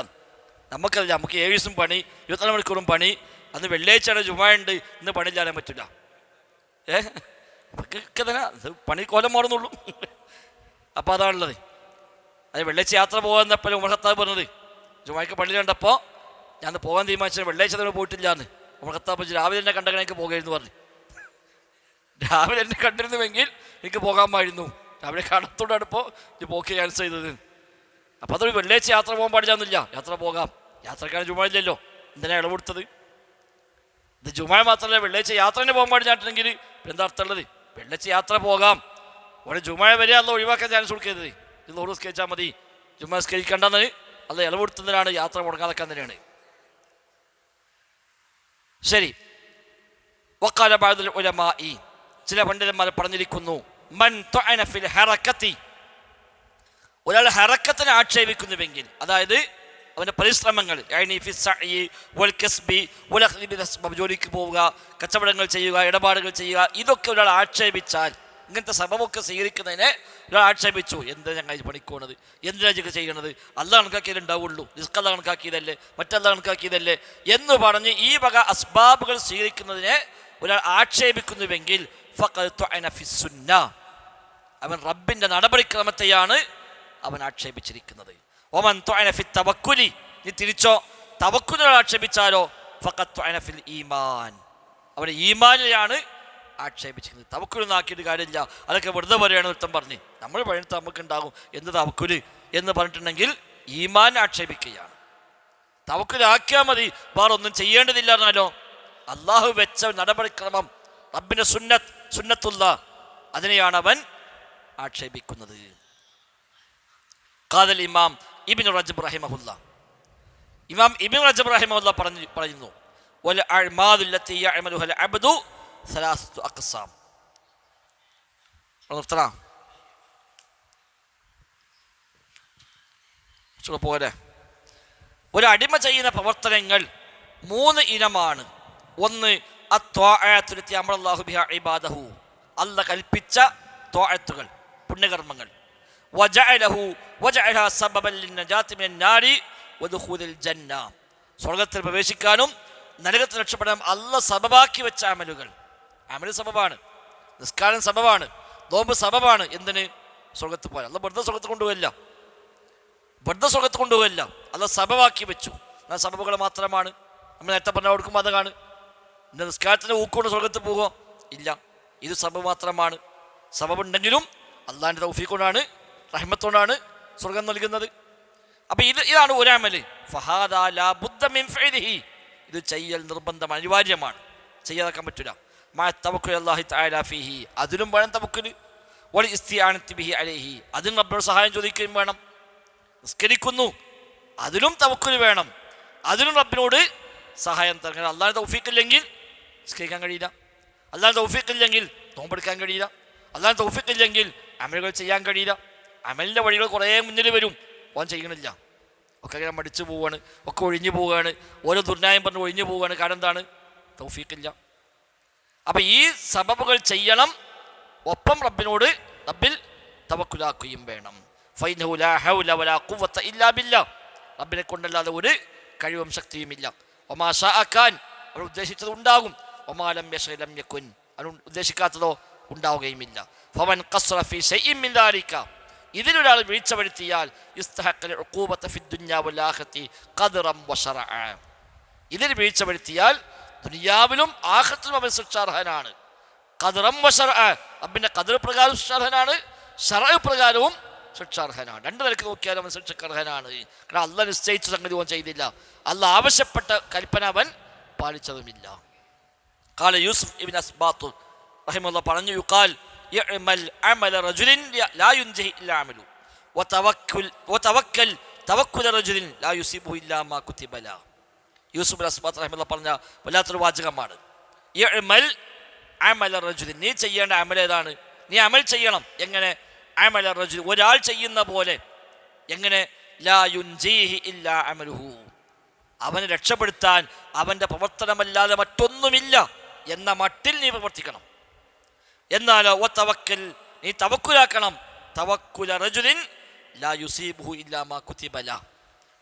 നമുക്കറിയില്ല, നമുക്ക് 7 ദിവസം പണി, 24 മണിക്കൂറും പണി. അന്ന് വെള്ളിയാഴ്ചയാണ് ജുമാ ഉണ്ട്, ഇന്ന് പണിയില്ലാതെ പറ്റില്ല. നമുക്ക് തന്നെ പണി കോലം മാറുന്നുള്ളൂ. അപ്പോൾ അതാണുള്ളത്. അത് വെള്ളിയാഴ്ച യാത്ര പോകുന്നപ്പോഴും ഉമർ ഖത്താബ് പറഞ്ഞത്, ജുമായ്ക്ക് പള്ളി കണ്ടപ്പോൾ ഞാൻ പോകാൻ തീരുമാനിച്ചത് വെള്ളിയാഴ്ച തന്നെ പോയിട്ടില്ല എന്ന്. ഉമർ ഖത്താബ് രാവിലെ എന്നെ കണ്ടെങ്കിൽ എനിക്ക് പോകായിരുന്നു പറഞ്ഞു. രാവിലെ എന്നെ കണ്ടിരുന്നുവെങ്കിൽ എനിക്ക് പോകാമായിരുന്നു. രാവിലെ കടത്തോടടുപ്പോൾ ഇത് പോക്ക് ക്യാൻസൽ ചെയ്തത്. അപ്പോൾ അതൊരു വെള്ളിയാഴ്ച യാത്ര പോകാൻ പാടില്ലാന്നില്ല. യാത്ര പോകാം, യാത്രക്കാരൻ ജുമാ ഇല്ലല്ലോ, എന്തിനാണ് ഇളവെടുത്തത്? ഇത് ജുമാ മാത്രമല്ല, വെള്ളിയാഴ്ച യാത്ര തന്നെ പോകാൻ പാടില്ലാട്ടുണ്ടെങ്കിൽ എന്താ അർത്ഥമുള്ളത്? വെള്ളിയാഴ്ച യാത്ര പോകാം, ഒരു ജുമാ വരെ അല്ല ഒഴിവാക്കാൻ ചാൻസ് കൊടുക്കരുത്. ഇത് 100 സ്കരിച്ചാൽ മതി, ജുമാ സ്കരിക്കേണ്ടെന്ന് അല്ല ഇളവെടുത്തതിനാണ്, യാത്ര മുടങ്ങാതെക്കാൻ തന്നെയാണ്. ശരി. വഖാല ബഅദുൽ ഉലമാഇ, ചില പണ്ഡിതന്മാർ പറഞ്ഞിരിക്കുന്നു, മൻ തുഅന ഫിൽ ഹറകതി, ഒരാൾ ഹറക്കത്തിനെ ആക്ഷേപിക്കുന്നുവെങ്കിൽ, അതായത് അവൻ്റെ പരിശ്രമങ്ങൾ, ജോലിക്ക് പോവുക, കച്ചവടങ്ങൾ ചെയ്യുക, ഇടപാടുകൾ ചെയ്യുക, ഇതൊക്കെ ഒരാൾ ആക്ഷേപിച്ചാൽ, ഇങ്ങനത്തെ സബബൊക്കെ സ്വീകരിക്കുന്നതിനെ ഒരാൾ ആക്ഷേപിച്ചു, എന്താ ഞങ്ങൾ പണിക്കോണത്, എന്തിനാ ഇതൊക്കെ ചെയ്യണത്, അല്ലാഹ് കണക്കാക്കിയതേ ഉണ്ടാവുള്ളൂ, റിസ്ക് അല്ലാഹ് കണക്കാക്കിയതല്ലേ, മറ്റല്ലാഹ് കണക്കാക്കിയതല്ലേ എന്ന് പറഞ്ഞ് ഈ വക അസ്ബാബുകൾ സ്വീകരിക്കുന്നതിനെ ഒരാൾ ആക്ഷേപിക്കുന്നുവെങ്കിൽ ഫഖദ് തുഅന ഫിസ്സുന്ന, അവൻ റബ്ബിൻ്റെ നടപടിക്രമത്തെയാണ് അവൻ ആക്ഷേപിച്ചിരിക്കുന്നത്. ഒമൻ തുഅന ഫി തവക്കുലി, നീ തിരിച്ചോ തവക്കുലിനെ ആക്ഷേപിച്ചാലോ ഫഖദ് തുഅന ഫിൽ ഈമാൻ, അവൻ്റെ ഈമാനിനെയാണ് ആക്ഷേപിച്ചിരിക്കുന്നത്. തവക്കുലൊന്നും ആക്കിയിട്ട് കാര്യമില്ല, അതൊക്കെ വെറുതെ പറയുകയാണ് ഒരുത്തം പറഞ്ഞ്. നമ്മൾ പണിയെടുത്ത് നമുക്ക് ഉണ്ടാകും എന്ത് തവക്കുല് എന്ന് പറഞ്ഞിട്ടുണ്ടെങ്കിൽ ഈമാൻ ആക്ഷേപിക്കുകയാണ്. തവക്കുലാക്കിയാൽ മതി, വേറെ ഒന്നും ചെയ്യേണ്ടതില്ല എന്നാലോ അള്ളാഹു വെച്ച നടപടിക്രമം, റബ്ബിൻ്റെ സുന്നത്തുള്ള അതിനെയാണ് അവൻ ആക്ഷേപിക്കുന്നത്. ഖാദൽ ഇമാം ഇബ്നു റജബ് റഹിമഹുല്ലാഹ്, ഇമാം ഇബ്നു റജബ് റഹിമഹുല്ലാഹ് പറയുന്നു, വൽ അഅ്മാലു ലത്തി യഅമലുഹൽ അബ്ദു സലാസത്തു അഖ്സാം. പോലെ ഒരു അടിമ ചെയ്യുന്ന പ്രവർത്തനങ്ങൾ 3 ഇനമാണ്. ഒന്ന് അത്വാഅത്തു ലത്തി അമറല്ലാഹു ബിഹാ ഇബാദഹു, അല്ലാഹ് കൽപ്പിച്ച ത്വാഅത്തുകൾ, പുണ്യകർമ്മങ്ങൾ. വജഅലഹാ സബബൻ ലിന്നജാതി മിനൻ നാരി വദുഖൂലിൽ ജന്ന, സ്വർഗ്ഗത്തിൽ പ്രവേശിക്കാനും നരകത്തിൽ രക്ഷപ്പെടാനും അല്ലാഹ് സബബാക്കി വെച്ച അമലുകൾ. അമൽ സബബാണ്, നിസ്കാരം സബബാണ്, നോമ്പ് സബബാണ്. എന്തിന്? സ്വർഗ്ഗത്തിൽ പോയാൽ. അല്ലാഹ് വെറുതെ സ്വർഗ്ഗത്തിൽ കൊണ്ടുപോകില്ല, അല്ലാഹ് സബബാക്കി വെച്ചു. എന്നാൽ സബബുകൾ മാത്രമാണ്. നമ്മൾ നേരത്തെ പറഞ്ഞ കൊടുക്കുമ്പോൾ അതാണ്. എൻ്റെ നിസ്കാരത്തിൻ്റെ ഊക്കൊണ്ട് സ്വർഗ്ഗത്തിൽ പോകുമോ? ഇല്ല, ഇത് സബബ് മാത്രമാണ്. സബബുണ്ടെങ്കിലും അള്ളാഹിൻ്റെ തൗഫീഖ് കൊണ്ടാണ്, റഹ്മത്തോടാണ് സ്വർഗം നൽകുന്നത്. അപ്പം ഇതാണ് ഒരമല്. ഫഹാദാ ലാ ബുദ്ദ മിൻ ഫഇലിഹി, ഇത് ചെയ്യൽ നിർബന്ധം, അനിവാര്യമാണ്, ചെയ്യാതാക്കാൻ പറ്റില്ല. മഅ തവക്കുൽ അല്ലാഹി തആല ഫീഹി, അതിലും വേണം തവക്കുൽ. വൽ ഇസ്തിആനത്തി ബിഹി അലൈഹി, അതിനും റബ്ബിനോട് സഹായം ചോദിക്കുകയും വേണം. നിസ്കരിക്കുന്നു, അതിലും തവക്കുൽ വേണം, അതിനും റബ്ബിനോട് സഹായം തരണം. അല്ലാഹുവിന്റെ തൗഫീഖ് ഇല്ലെങ്കിൽ നിസ്കരിക്കാൻ കഴിയില്ല, അല്ലാഹുവിന്റെ തൗഫീഖ് ഇല്ലെങ്കിൽ നോമ്പെടുക്കാൻ കഴിയില്ല, അല്ലാഹുവിന്റെ തൗഫീഖ് ഇല്ലെങ്കിൽ അമലുകൾ ചെയ്യാൻ കഴിയില്ല. അമലിൻ്റെ വഴികൾ കുറേ മുന്നിൽ വരും, ഓൻ ചെയ്യണില്ല, ഒക്കെ ഇങ്ങനെ മടിച്ചു പോവുകയാണ്, ഒക്കെ ഒഴിഞ്ഞു പോവുകയാണ്, ഓരോ ദുർന്യായം പറഞ്ഞ് ഒഴിഞ്ഞു പോവുകയാണ്. കാരണം എന്താണ്? തൗഫീഖില്ല. അപ്പം ഈ സബബുകൾ ചെയ്യണം, ഒപ്പം റബ്ബിൽ തവക്കുലാക്കുകയും വേണം. ഫൈനഹു ലാ ഹൗല വലാ ഖുവത ഇല്ലാ ബില്ലാഹ്, റബ്ബിനെ കൊണ്ടല്ലാതെ ഒരു കഴിവും ശക്തിയുമില്ല. വമാ ശാഅ കാൻ, അവൻ ഉദ്ദേശിച്ചത് ഉണ്ടാകും. വമാ ലം യശഅ ലം യകുൻ, അവൻ ഉദ്ദേശിക്കാത്തതോ ഉണ്ടാവുകയുമില്ല. ഫമൻ ഖസ്റ ഫീ ശൈഇൻ മിൻ ദാലിക, ഇതിലൊരാൾ വീഴ്ച വരുത്തിയാൽ യസ്തഹഖൽ ഉഖൂബത ഫിദ് ദുനിയാ വൽ ആഖിറതി ഖദ്റൻ വശറഅ, ഇതിൽ വീഴ്ച വരുത്തിയാൽ ദുനിയാവിലും ആഖിറത്തിലും അവൻ ശിക്ഷാർഹനാണ്. ഖദ്റൻ വശറഅ, റബ്ബിന്റെ ഖദ്ർ പ്രകാരം ശിക്ഷാർഹനാണ്, ശറഅ പ്രകാരവും ശിക്ഷാർഹനാണ്. 2 നിലക്ക് നോക്കിയാലും അവൻ ശിക്ഷാർഹനാണ്. കാരണം അള്ളാഹ് നിശ്ചയിച്ച സംഗതി അവൻ ചെയ്തില്ല, അള്ളാഹ് ആവശ്യപ്പെട്ട കൽപ്പന അവൻ പാലിച്ചതുമില്ല. ഖാല യൂസുഫ് ഇബ്നു അസ്ബാത്ത് റഹിമഹുല്ലാഹ് പറഞ്ഞു, യുഖാൽ ഇഅ്മൽ അമല റജുലിൻ ലാ യുൻജഹി ഇല്ലാ അമലു വതവക്കൽ തവക്കുല റജുലിൻ ലാ യുസിബുഹു ഇല്ലാ മാ കുതിബ ല. യൂസുഫ് അസ്ബാത്ത് റഹിമത്തുള്ളാഹി പറഞ്ഞ വല്ലാത്തൊരു വാചകമാണ്. ഇഅ്മൽ അമല റജുലിൻ, നീ ചെയ്യേണ്ട അമൽ ഏതാണ്? നീ അമൽ ചെയ്യണം. എങ്ങനെ? അമല റജുൽ, ഒരാൾ ചെയ്യുന്ന പോലെ. എങ്ങനെ? ലാ യുൻജീഹി ഇല്ലാ അമലുഹു, അവനെ രക്ഷപ്പെടുത്താൻ അവൻ്റെ പ്രവർത്തനമല്ലാതെ മറ്റൊന്നുമില്ല എന്ന മട്ടിൽ നീ പ്രവർത്തിക്കണം. എന്നാലോ വതവക്കൽ, നീ തവക്കുലാക്കണം. തവക്കുല റജുലിൻ ലാ യുസീബുഹു ഇല്ലാ മാ കുതിബ ല,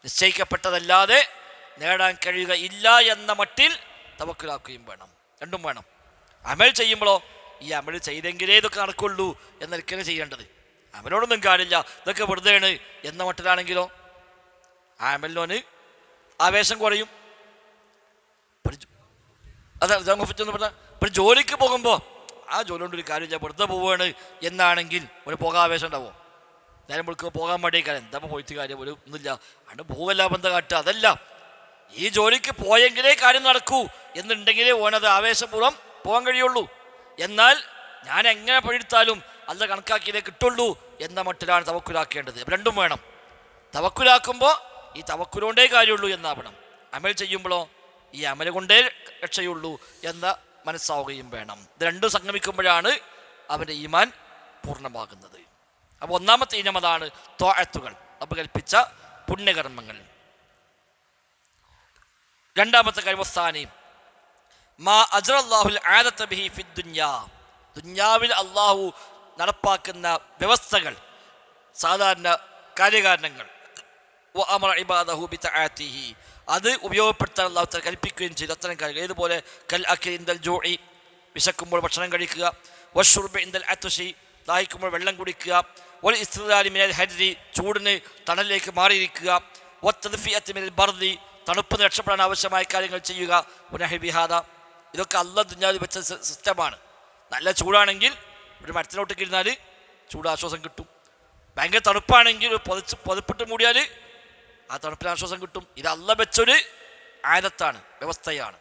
നിശ്ചയിക്കപ്പെട്ടതല്ലാതെ നേടാൻ കഴിയുക ഇല്ല എന്ന മട്ടിൽ തവക്കുലാക്കുകയും വേണം. രണ്ടും വേണം. അമൽ ചെയ്യുമ്പോഴോ ഈ അമൽ ചെയ്തെങ്കിലേ ഇതൊക്കെ നടക്കുള്ളൂ എന്നൊരിക്കലും ചെയ്യേണ്ടത്. അമലോടൊന്നും കാര്യമില്ല, ഇതൊക്കെ വെറുതെയാണ് എന്ന മട്ടിലാണെങ്കിലോ ആ അമലിനോന് ആവേശം കുറയും. അതെ പറഞ്ഞ ജോലിക്ക് പോകുമ്പോൾ ആ ജോലി കൊണ്ടൊരു കാര്യമില്ല, വെറുതെ പോവുകയാണ് എന്നാണെങ്കിൽ ഒരു പോകാൻ ആവേശം ഉണ്ടാവുമോ? നേരം വിളിക്കുമ്പോൾ പോകാൻ വേണ്ടിയേക്കാൻ എന്താ പോയിട്ട് കാര്യം, ഒരു ഒന്നുമില്ല അവിടെ പോകല്ല, ബന്ധം കാട്ടുക. അതല്ല, ഈ ജോലിക്ക് പോയെങ്കിലേ കാര്യം നടക്കൂ എന്നുണ്ടെങ്കിലേ ഓനത് ആവേശപൂർവ്വം പോകാൻ കഴിയുള്ളൂ. എന്നാൽ ഞാൻ എങ്ങനെ പണിയെടുത്താലും അത് കണക്കാക്കിയതേ കിട്ടുള്ളൂ എന്ന മട്ടിലാണ് തവക്കുലാക്കേണ്ടത്. രണ്ടും വേണം. തവക്കുലാക്കുമ്പോൾ ഈ തവക്കുലുകൊണ്ടേ കാര്യമുള്ളൂ എന്നാവണം. അമൽ ചെയ്യുമ്പോഴോ ഈ അമൽ കൊണ്ടേ രക്ഷയുള്ളൂ എന്ന മനസ്സാവുകയും വേണം. ഇത് രണ്ടും സംഗമിക്കുമ്പോഴാണ് അവൻ്റെ ഈമാൻ പൂർണ്ണമാകുന്നത്. അപ്പോൾ ഒന്നാമത്തെ ഇനം അതാണ് ത്വാഅത്തുകൾ, റബ്ബ് കൽപ്പിച്ച പുണ്യകർമ്മങ്ങൾ. രണ്ടാമത്തെ കാര്യം മാ അജ്റല്ലാഹുൽ ആദത ബിഹി ഫിദ് ദുനിയാ, ദുനിയാവിൽ അള്ളാഹു നടപ്പാക്കുന്ന വ്യവസ്ഥകൾ, സാധാരണ കാര്യകാരണങ്ങൾ. വഅമറ ഇബാദഹു ബിതആതിഹി, അത് ഉപയോഗപ്പെടുത്താൻ അള്ളാഹു തആല കൽപ്പിക്കുകയും ചെയ്തു. അത്തരം കാര്യങ്ങൾ ഏതുപോലെ കൽ അക്ലി ഇൻദൽ ജൂഇ, വിശക്കുമ്പോൾ ഭക്ഷണം കഴിക്കുക. വശുർബി ഇൻദൽ അത്ശി, ദാഹിക്കുമ്പോൾ വെള്ളം കുടിക്കുക. വൽ ഇസ്തിദാലി മിനൽ ഹജ്രി, ചൂടിന് തണലിലേക്ക് മാറിയിരിക്കുക. വത്തദ്ഫിയത്തി മിനൽ ബർദി, തണുപ്പ് രക്ഷപ്പെടാൻ ആവശ്യമായ കാര്യങ്ങൾ ചെയ്യുക. പുനഹി ബിഹാദ, ഇതൊക്കെ അള്ളാഹ് ദുനിയാവിൽ വെച്ച സിസ്റ്റമാണ്. നല്ല ചൂടാണെങ്കിൽ ഒരു മരത്തിലോട്ടേക്ക് ഇരുന്നാൽ ചൂടാശ്വാസം കിട്ടും. ഭയങ്കര തണുപ്പാണെങ്കിൽ പൊതപ്പിട്ട് മൂടിയാൽ ആ തണുപ്പിന് ആശ്വാസം കിട്ടും. ഇത് അള്ളാഹ് വെച്ചൊരു ആദത്താണ്, വ്യവസ്ഥയാണ്.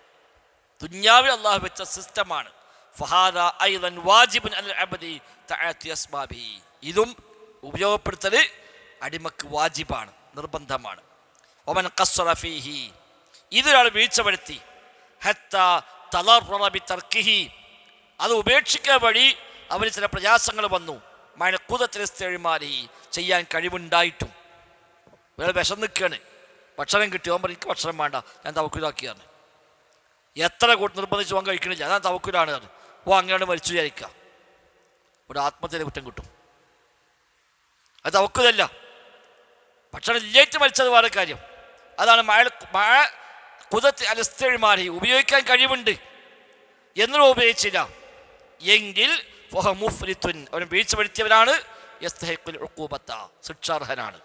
ദുനിയാവിൽ അള്ളാഹു വെച്ച സിസ്റ്റമാണ്. ഫഹാദ ഐദൻ വാജിബുൻ അലൽ അബ്ദി തഅതി അസ്ബാബിഹി, ഇതും ഉപയോഗപ്പെടുത്തൽ അടിമക്ക് വാജിബാണ്, നിർബന്ധമാണ്. വമൻ ഖസ്സറ ഫീഹി, ഇതൊരാൾ വീഴ്ച വരുത്തി, ഹത്താ തളററ ബിതർക്കിഹി, അത് ഉപേക്ഷിക്കാൻ വഴി അവന് ചില പ്രയാസങ്ങൾ വന്നു. മഴക്കുതത്തിലെഴുമാലി, ചെയ്യാൻ കഴിവുണ്ടായിട്ടും വേറെ വിഷം നിൽക്കുകയാണ്, ഭക്ഷണം കിട്ടി, ഓൻ പറയും എനിക്ക് ഭക്ഷണം വേണ്ട, ഞാൻ തവക്കുലാക്കിയാണ്. എത്ര കൂട്ട് നിർബന്ധിച്ച് പോകാൻ കഴിക്കണില്ല, ഞാൻ തവക്കുലാണ്. ഓ അങ്ങനെയാണ് മരിച്ചു വിചാരിക്കുക, ഒരു ആത്മഹത്യയുടെ കുറ്റം കിട്ടും. അത് തവക്കുലല്ല, ഭക്ഷണം ഇല്ലേറ്റ് മരിച്ചത് വേറെ കാര്യം. അതാണ് മഴ കുതത്ത് അലസ്തെഴുമാരി, ഉപയോഗിക്കാൻ കഴിവുണ്ട് എന്നും ഉപയോഗിച്ചില്ല എങ്കിൽ മുഫ്രിത്തുൻ, അവൻ വീഴ്ച വരുത്തിയവനാണ്. യസ്തഹിഖുൽ ഉഖൂബത, ശിക്ഷാർഹനാണ്.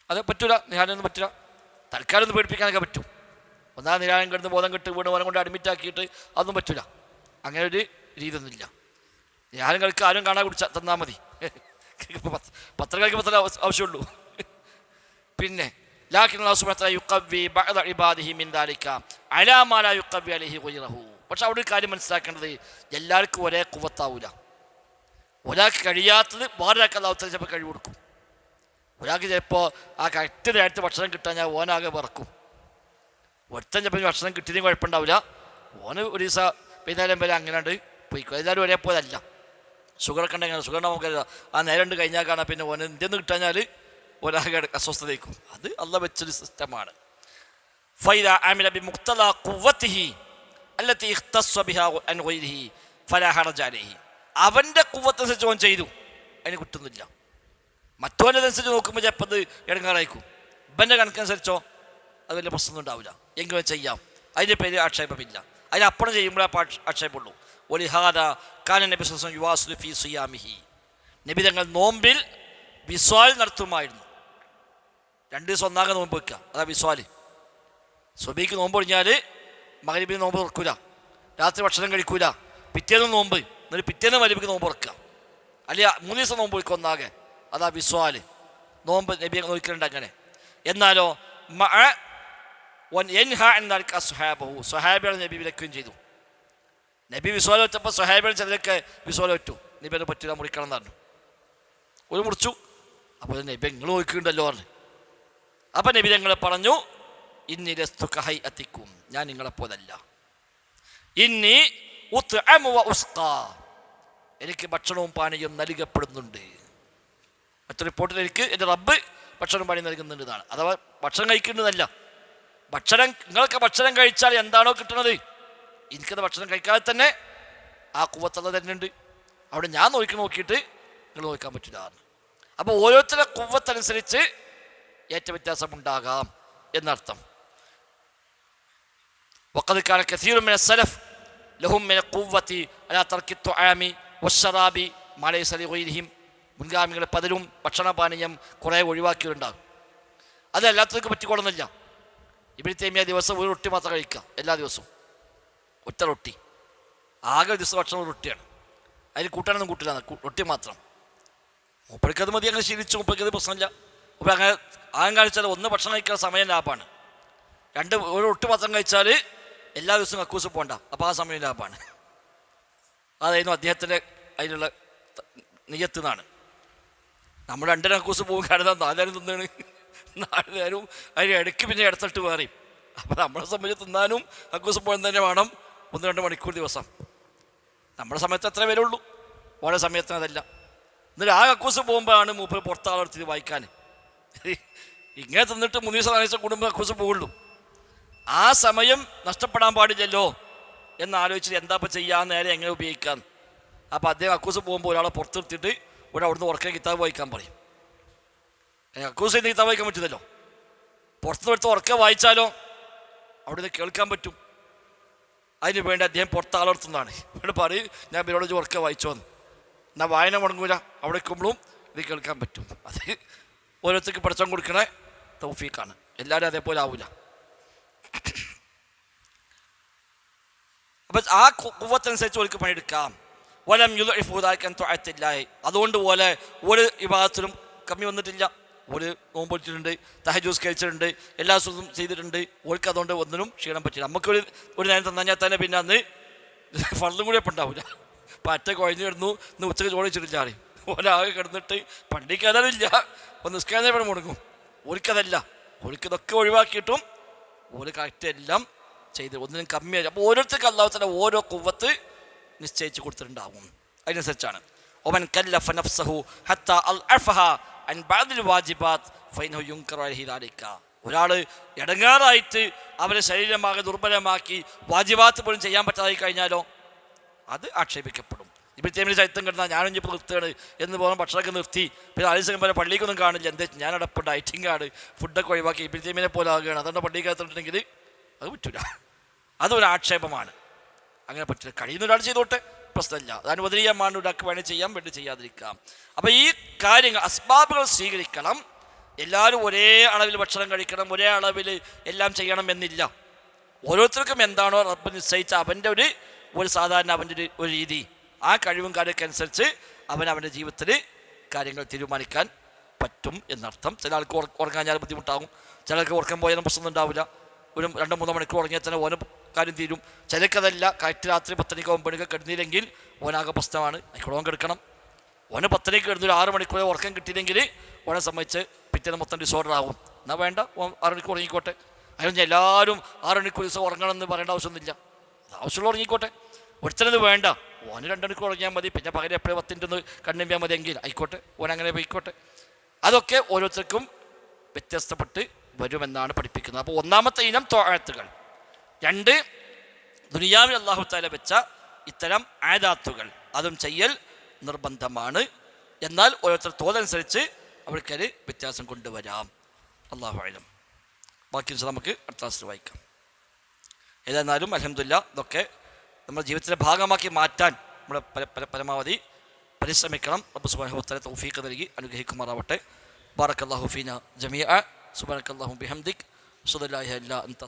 അത് പറ്റൂല, നിഹാനൊന്നും പറ്റില്ല. തൽക്കാലം ഒന്ന് പേടിപ്പിക്കാനൊക്കെ പറ്റും. ഒന്നാം നിരാനം കിടന്ന് ബോധം കെട്ട് വീണ് ഓനെ കൊണ്ട് അഡ്മിറ്റ് ആക്കിയിട്ട് അതൊന്നും പറ്റൂല. അങ്ങനെ ഒരു രീതിയൊന്നുമില്ല. നിഹാനം കളിക്ക് ആരും കാണാൻ കുടിച്ചാൽ തന്നാൽ മതി, പത്രം കളിക്കുമ്പോൾ ആവശ്യമുള്ളൂ. പിന്നെ പക്ഷെ അവിടെ ഒരു കാര്യം മനസ്സിലാക്കേണ്ടത്, എല്ലാവർക്കും ഒരേ കുവ്വത്താവൂല. ഒരാൾക്ക് കഴിയാത്തത് വേറൊരാൾക്ക് അല്ലാഹു തആല ചിലപ്പോൾ കഴിവ് കൊടുക്കും. ഒരാൾക്ക് ചിലപ്പോൾ ആ കറക്റ്റ് നേരത്തെ ഭക്ഷണം കിട്ടാൻ ഞാൻ ഓനാകെ വിറക്കും. ഒരുത്തൻ ചിലപ്പോൾ ഭക്ഷണം കിട്ടിയതും കുഴപ്പമുണ്ടാവില്ല, ഓന് ഒരു ദിവസം വൈകുന്നേരം വരെ അങ്ങനെയുണ്ട് പോയിക്കോ. എല്ലാവരും ഒരേപോലെ അല്ല. ഷുഗറൊക്കെ ഉണ്ടെങ്കിൽ ഷുഗർ നമുക്ക് ആ നേരം ഉണ്ട് കഴിഞ്ഞാൽ കാണാം. പിന്നെ ഓന് ഇന്ത്യന്ന് കിട്ടാഞ്ഞാൽ ഒരാകെ അസ്വസ്ഥതയ്ക്കും. അത് അള്ളാഹ് വെച്ചൊരു സിസ്റ്റമാണ്. ഫൈദ അമില ബി മുഖ്തദാ ഖുവ്വതിഹി അല്ലതി ഇഖ്തസ്സ ബിഹാ അൻ ഗൈരിഹി ഫലാ ഹറജ അലൈഹി, അവൻ്റെ ഖുവ്വത്തനുസരിച്ച് ഓൻ ചെയ്തു, അതിന് കിട്ടുന്നില്ല. മറ്റോനനുസരിച്ച് നോക്കുമ്പോൾ ചിലപ്പോൾ അത് ഇടങ്ങാറായിരിക്കും. ഇവൻ്റെ കണക്കനുസരിച്ചോ അത് വലിയ പ്രശ്നമൊന്നും ഉണ്ടാവില്ല, എങ്കിലും ചെയ്യാം. അതിൻ്റെ പേര് ആക്ഷേപമില്ല. അതിനപ്പുറം ചെയ്യുമ്പോഴേ ആക്ഷേപമുള്ളൂ. ഒലിഹാദ കാന നബി സല്ലല്ലാഹു അലൈഹി വസല്ലം യുവാസിലു ഫീ സിയാമിഹി, നബി തങ്ങൾ നോമ്പിൽ വിസ്വാൽ നടത്തുമായിരുന്നു. 2 ദിവസം ഒന്നാകെ നോമ്പ് വെക്കുക, അതാ വിസ്വാൽ. സുബഹിക്ക് നോമ്പ് ഒഴിഞ്ഞാൽ മഗ്‌രിബിന് നോമ്പ് തുറക്കൂല, രാത്രി ഭക്ഷണം കഴിക്കൂല, പിറ്റേന്ന് നോമ്പ്, എന്നിട്ട് പിറ്റേന്ന് മഗ്‌രിബിക്ക് നോമ്പ് തുറക്കുക. അല്ലെങ്കിൽ 3 ദിവസം നോമ്പ് വെക്കുക ഒന്നാകെ, അതാ വിസ്വാൽ. നോമ്പ് നബി നോക്കിയിട്ടുണ്ട് അങ്ങനെ. എന്നാലോ സ്വഹാബികളെ നബി വിലക്കുകയും ചെയ്തു. നബി വിസ്വാല വെച്ചപ്പോൾ സ്വഹാബികൾ ചിലരൊക്കെ വിസ്വാല വെച്ചു, നബി അത് പറ്റില്ല മുറിക്കണം എന്ന് പറഞ്ഞു. ഒരു മുറിച്ചു. അപ്പോൾ നബി നിങ്ങൾ നോക്കിയിട്ടുണ്ടല്ലോ പറഞ്ഞു. അപ്പം നബി ഞങ്ങളെ പറഞ്ഞു, ഇന്നി ലസ്തു കഹൈഅതികും, ഞാൻ നിങ്ങളെപ്പോലല്ല. ഇന്നി ഉത്അമു വ ഉസ്ഖാ, എനിക്ക് ഭക്ഷണവും പാനീയവും നൽകപ്പെടുന്നുണ്ട്. മറ്റൊരു റിപ്പോർട്ടിൽ എനിക്ക് എൻ്റെ റബ്ബ് ഭക്ഷണവും പാനീയം നൽകുന്നുണ്ട് എന്നാണ്. അഥവാ ഭക്ഷണം കഴിക്കുന്നതല്ല, നിങ്ങൾക്ക് ഭക്ഷണം കഴിച്ചാൽ എന്താണോ കിട്ടുന്നത്, എനിക്കത് ഭക്ഷണം കഴിക്കാതെ തന്നെ ആ കുവ്വത്തുള്ള തന്നെ ഉണ്ട്. അവിടെ ഞാൻ നോക്കിയിട്ട് നിങ്ങൾ നോക്കാൻ പറ്റില്ല. അപ്പോൾ ഓരോരുത്തരുടെ കുവ്വത്തനുസരിച്ച് ഏറ്റ വ്യത്യാസമുണ്ടാകാം എന്നർത്ഥം. وقد كان كثير من السلف لهم من القوة على ترك الطعام والشراب ما ليس لغيرهم. മുൻഗാമികളെ പലരും ഭക്ഷണപാനീയം കുറേ ഒഴിവാക്കിയിട്ടുണ്ടാകും. അത് എല്ലാത്തവർക്കും പറ്റിക്കൊള്ളുന്നില്ല. ഇബ്നു തൈമിയ്യ ദിവസം ഒരു റൊട്ടി മാത്രം കഴിക്കുക, എല്ലാ ദിവസവും ഒറ്റ റൊട്ടി. ആകെ ഒരു ദിവസം ഭക്ഷണം റൊട്ടിയാണ്, അതിന് കൂട്ടാനൊന്നും കൂട്ടില്ല, റൊട്ടി മാത്രം. മൂപ്പർക്കത് മതി, അങ്ങനെ ശീലിച്ചു. മൂപ്പർക്കത് പ്രശ്നമില്ല. അപ്പോൾ അങ്ങനെ ആകം കാണിച്ചാൽ ഒന്ന് ഭക്ഷണം കഴിക്കാൻ സമയം ലാഭമാണ്, രണ്ട് ഒരു റൊട്ടി മാത്രം കഴിച്ചാൽ എല്ലാ ദിവസവും കക്കൂസ് പോകണ്ട, അപ്പോൾ ആ സമയം ലാഭമാണ്. അതായിരുന്നു അദ്ദേഹത്തിൻ്റെ അതിലുള്ള നിയ്യത്ത് എന്നാണ്. നമ്മൾ 2 കക്കൂസ് പോകും, കാരണം 4 നേരം തിന്നാണ്, 4 നേരവും അതിന് ഇടയ്ക്ക് പിന്നെ ഇടത്തിട്ട് വേറെയും. അപ്പോൾ നമ്മളെ സംബന്ധിച്ച് തിന്നാനും കക്കൂസ് പോകാൻ തന്നെ വേണം 1-2 മണിക്കൂർ ദിവസം. നമ്മുടെ സമയത്ത് എത്ര പേരുള്ളൂ, ഓരോ സമയത്തിന് അതല്ല. എന്നിട്ട് ആ കക്കൂസ് പോകുമ്പോഴാണ് മൂപ്പർ പുറത്താളെടുത്തിട്ട് വായിക്കാൻ. ഇങ്ങനെ തിന്നിട്ട് 3 ദിവസം 4 ദിവസം കൂടുമ്പോൾ കക്കൂസ് പോകുള്ളൂ. ആ സമയം നഷ്ടപ്പെടാൻ പാടില്ലല്ലോ എന്നാലോചിച്ചിട്ട് എന്താ ഇപ്പം ചെയ്യാൻ, നേരെ എങ്ങനെ ഉപയോഗിക്കാൻ. അപ്പോൾ അദ്ദേഹം കക്കൂസ് പോകുമ്പോൾ ഒരാളെ പുറത്തെടുത്തിട്ട് അവിടുന്ന് ഉറക്കെ കിതാബ് വായിക്കാൻ പറയും. കക്കൂസ് ചെയ്യുന്ന കിതാബ് വായിക്കാൻ പറ്റില്ലല്ലോ. പുറത്തുനിന്നെടുത്ത് ഉറക്കെ വായിച്ചാലോ അവിടുന്ന് കേൾക്കാൻ പറ്റും. അതിന് വേണ്ടി അദ്ദേഹം പുറത്താളെടുത്തുന്നതാണ്. ഇവിടെ പറയും, ഞാൻ ഇവരോട് ഉറക്കെ വായിച്ചോന്ന്, എന്നാൽ വായന മുടങ്ങൂല, അവിടെ നിൽക്കുമ്പോഴും ഇത് കേൾക്കാൻ പറ്റും. അത് ഓരോരുത്തർക്ക് പഠിച്ചാൽ കൊടുക്കണ തൗഫീഖാണ്. എല്ലാവരും അതേപോലെ ആവില്ല. അപ്പം ആ കുവ്വത്തനുസരിച്ച് അവർക്ക് പണിയെടുക്കാം. വലം യുദ്ധില്ലായി, അതുകൊണ്ട് പോലെ ഒരു വിഭാഗത്തിലും കമ്മി വന്നിട്ടില്ല. ഒരു നോമ്പ് വെച്ചിട്ടുണ്ട്, തഹജ്ജുദ് കഴിച്ചിട്ടുണ്ട്, എല്ലാ ദിവസവും ചെയ്തിട്ടുണ്ട്. ഓർക്ക് അതുകൊണ്ട് ഒന്നിനും ക്ഷീണം പറ്റില്ല. നമുക്കൊരു നേരം തന്നാൽ തന്നെ പിന്നെ അന്ന് ഫർളും കൂടി അപ്പം ഉണ്ടാവില്ല. പറ്റ കുഴഞ്ഞു കിടന്നു, ഇന്ന് ഉച്ചക്ക് ചോറ് വെച്ചിട്ടില്ല. ഒരാകെ കിടന്നിട്ട് പണ്ടിക്കാനില്ല, ഒന്ന് നിസ്കാരം ഇവിടെ മുടങ്ങും. ഓർക്കതല്ല, ഓർക്കിതൊക്കെ ഒഴിവാക്കിയിട്ടും ഒരു കറക്റ്റ് എല്ലാം ചെയ്ത് ഒന്നിനും കമ്മിയായി. അപ്പോൾ ഓരോരുത്തർക്ക് അല്ലാഹുവിന്റെ ഓരോ കുവ്വത്ത് നിശ്ചയിച്ച് കൊടുത്തിട്ടുണ്ടാവും. അതിനനുസരിച്ചാണ് ഒമൻ കല്ലഫ നഫ്സഹു ഹത്താ അൽഅഫഹ അൻ ബഅദിൽ വാജിബാത്ത് ഫഇന്നഹു യുൻകറു അലൈഹി ദാലിക. ഒരാൾ ഇടങ്ങാറായിട്ട് അവരെ ശരീരമാകെ ദുർബലമാക്കി വാജിബാത്ത് പോലും ചെയ്യാൻ പറ്റാതായി കഴിഞ്ഞാലോ അത് ആക്ഷേപിക്കപ്പെടും. ഇബ്നു തൈമിയ്യ ചരിത്രം കിടന്നാൽ ഞാനും ഇപ്പോൾ നിർത്തുകയാണ് എന്ന് പറഞ്ഞാൽ ഭക്ഷണമൊക്കെ നിർത്തി, പിന്നെ ആലസ്യം പോലെ പള്ളിക്കൊന്നും കാണില്ല. എന്താ ഞാനവിടെ ഇപ്പോൾ ഡയറ്റിംഗാണ്, ഫുഡൊക്കെ ഒഴിവാക്കി ഇബ്നു തൈമിയ്യനെ പോലെ ആകുകയാണ്, അതുകൊണ്ട് പള്ളിക്കകത്തുണ്ടെങ്കിൽ അത് പറ്റില്ല. അതൊരു ആക്ഷേപമാണ്. അങ്ങനെ പറ്റില്ല. കഴിയുന്ന ഒരാൾ ചെയ്തോട്ടെ, പ്രശ്നമില്ല. അത് അനുവദനീയമാണ്. ഒരാൾക്ക് വേണമെങ്കിൽ ചെയ്യാം, വേണ്ടി ചെയ്യാതിരിക്കാം. അപ്പോൾ ഈ കാര്യങ്ങൾ അസ്ബാബുകൾ സ്വീകരിക്കണം. എല്ലാവരും ഒരേ അളവിൽ ഭക്ഷണം കഴിക്കണം, ഒരേ അളവിൽ എല്ലാം ചെയ്യണം എന്നില്ല. ഓരോരുത്തർക്കും എന്താണോ റബ്ബ് നിശ്ചയിച്ച അവൻ്റെ ഒരു സാധാരണ അവൻ്റെ ഒരു രീതി, ആ കഴിവും കാര്യമൊക്കെ അനുസരിച്ച് അവൻ്റെ ജീവിതത്തിൽ കാര്യങ്ങൾ തീരുമാനിക്കാൻ പറ്റും എന്നർത്ഥം. ചില ആൾക്ക് ഉറങ്ങാൻ ബുദ്ധിമുട്ടാകും, ചിലർക്ക് ഉറക്കം പോയാലും പ്രശ്നമൊന്നും ഉണ്ടാവില്ല. ഒരു 2-3 മണിക്കൂർ ഉറങ്ങിയാൽ തന്നെ ഓരോ കാര്യം തീരും. ചിലക്കതല്ല, കറക്റ്റ് രാത്രി 10 മണിക്ക് 9 മണിക്ക് കിടന്നില്ലെങ്കിൽ ഓനാകെ പ്രശ്നമാണ്, അതിക്കൂടെ ഓൻ കിടക്കണം. ഓന് 10 മണിക്ക് കിടന്നൊരു 6 മണിക്കൂർ ഉറക്കം കിട്ടിയില്ലെങ്കിൽ ഓനെ സംബന്ധിച്ച് പിറ്റേന്ന് മൊത്തം ഡിസോർഡർ ആവും. എന്നാൽ വേണ്ട, 6 മണിക്കൂർ ഉറങ്ങിക്കോട്ടെ. അതിനൊന്നും എല്ലാവരും 6 മണിക്കൂർ ദിവസം ഉറങ്ങണം എന്ന് പറയേണ്ട ആവശ്യമൊന്നുമില്ല. ആവശ്യമുള്ള ഉറങ്ങിക്കോട്ടെ. ഒരുത്തരത് വേണ്ട, ഓന് 2 മണിക്കൂർ ഉറങ്ങിയാൽ മതി, പിന്നെ പകരം എപ്പോഴും 10 മിനിറ്റ് ഒന്ന് കണ്ണിമ്പിയാൽ മതി എങ്കിൽ ആയിക്കോട്ടെ, ഓൻ അങ്ങനെ പോയിക്കോട്ടെ. അതൊക്കെ ഓരോരുത്തർക്കും വ്യത്യസ്തപ്പെട്ട് വരുമെന്നാണ് പഠിപ്പിക്കുന്നത്. അപ്പോൾ ഒന്നാമത്തെ ഇനം ത്വാഅത്തുകൾ. 2 ദുനിയാവിൽ അല്ലാഹു തആല വെച്ച ഇത്തരം ആദാത്തുകൾ, അതും ചെയ്യൽ നിർബന്ധമാണ്. എന്നാൽ ഓരോരുത്തർ തോതനുസരിച്ച് അവർക്കൊരു വ്യത്യാസം കൊണ്ടുവരാം. അല്ലാഹു അഅലം. ബാക്കി നമുക്ക് അടുത്ത ക്ലാസ്സിൽ വായിക്കാം. ഏതായിരുന്നാലും അൽഹംദുലില്ലാ ഇതൊക്കെ നമ്മുടെ ജീവിതത്തിൻ്റെ ഭാഗമാക്കി മാറ്റാൻ നമ്മൾ പരമാവധി പരിശ്രമിക്കണം. റബ്ബ് സുബ്ഹാനഹു വ തആല തൗഫീഖ് നൽകി അനുഗ്രഹിക്കുമാറാവട്ടെ. ബാറക്കല്ലാഹു ഫീനാ ജമീഅ. സുബ്ഹാനക്കല്ലാഹുമ്മ ബിഹംദിക് അശ്ഹദു അല്ലാ ഇലാഹ ഇല്ലാ അൻത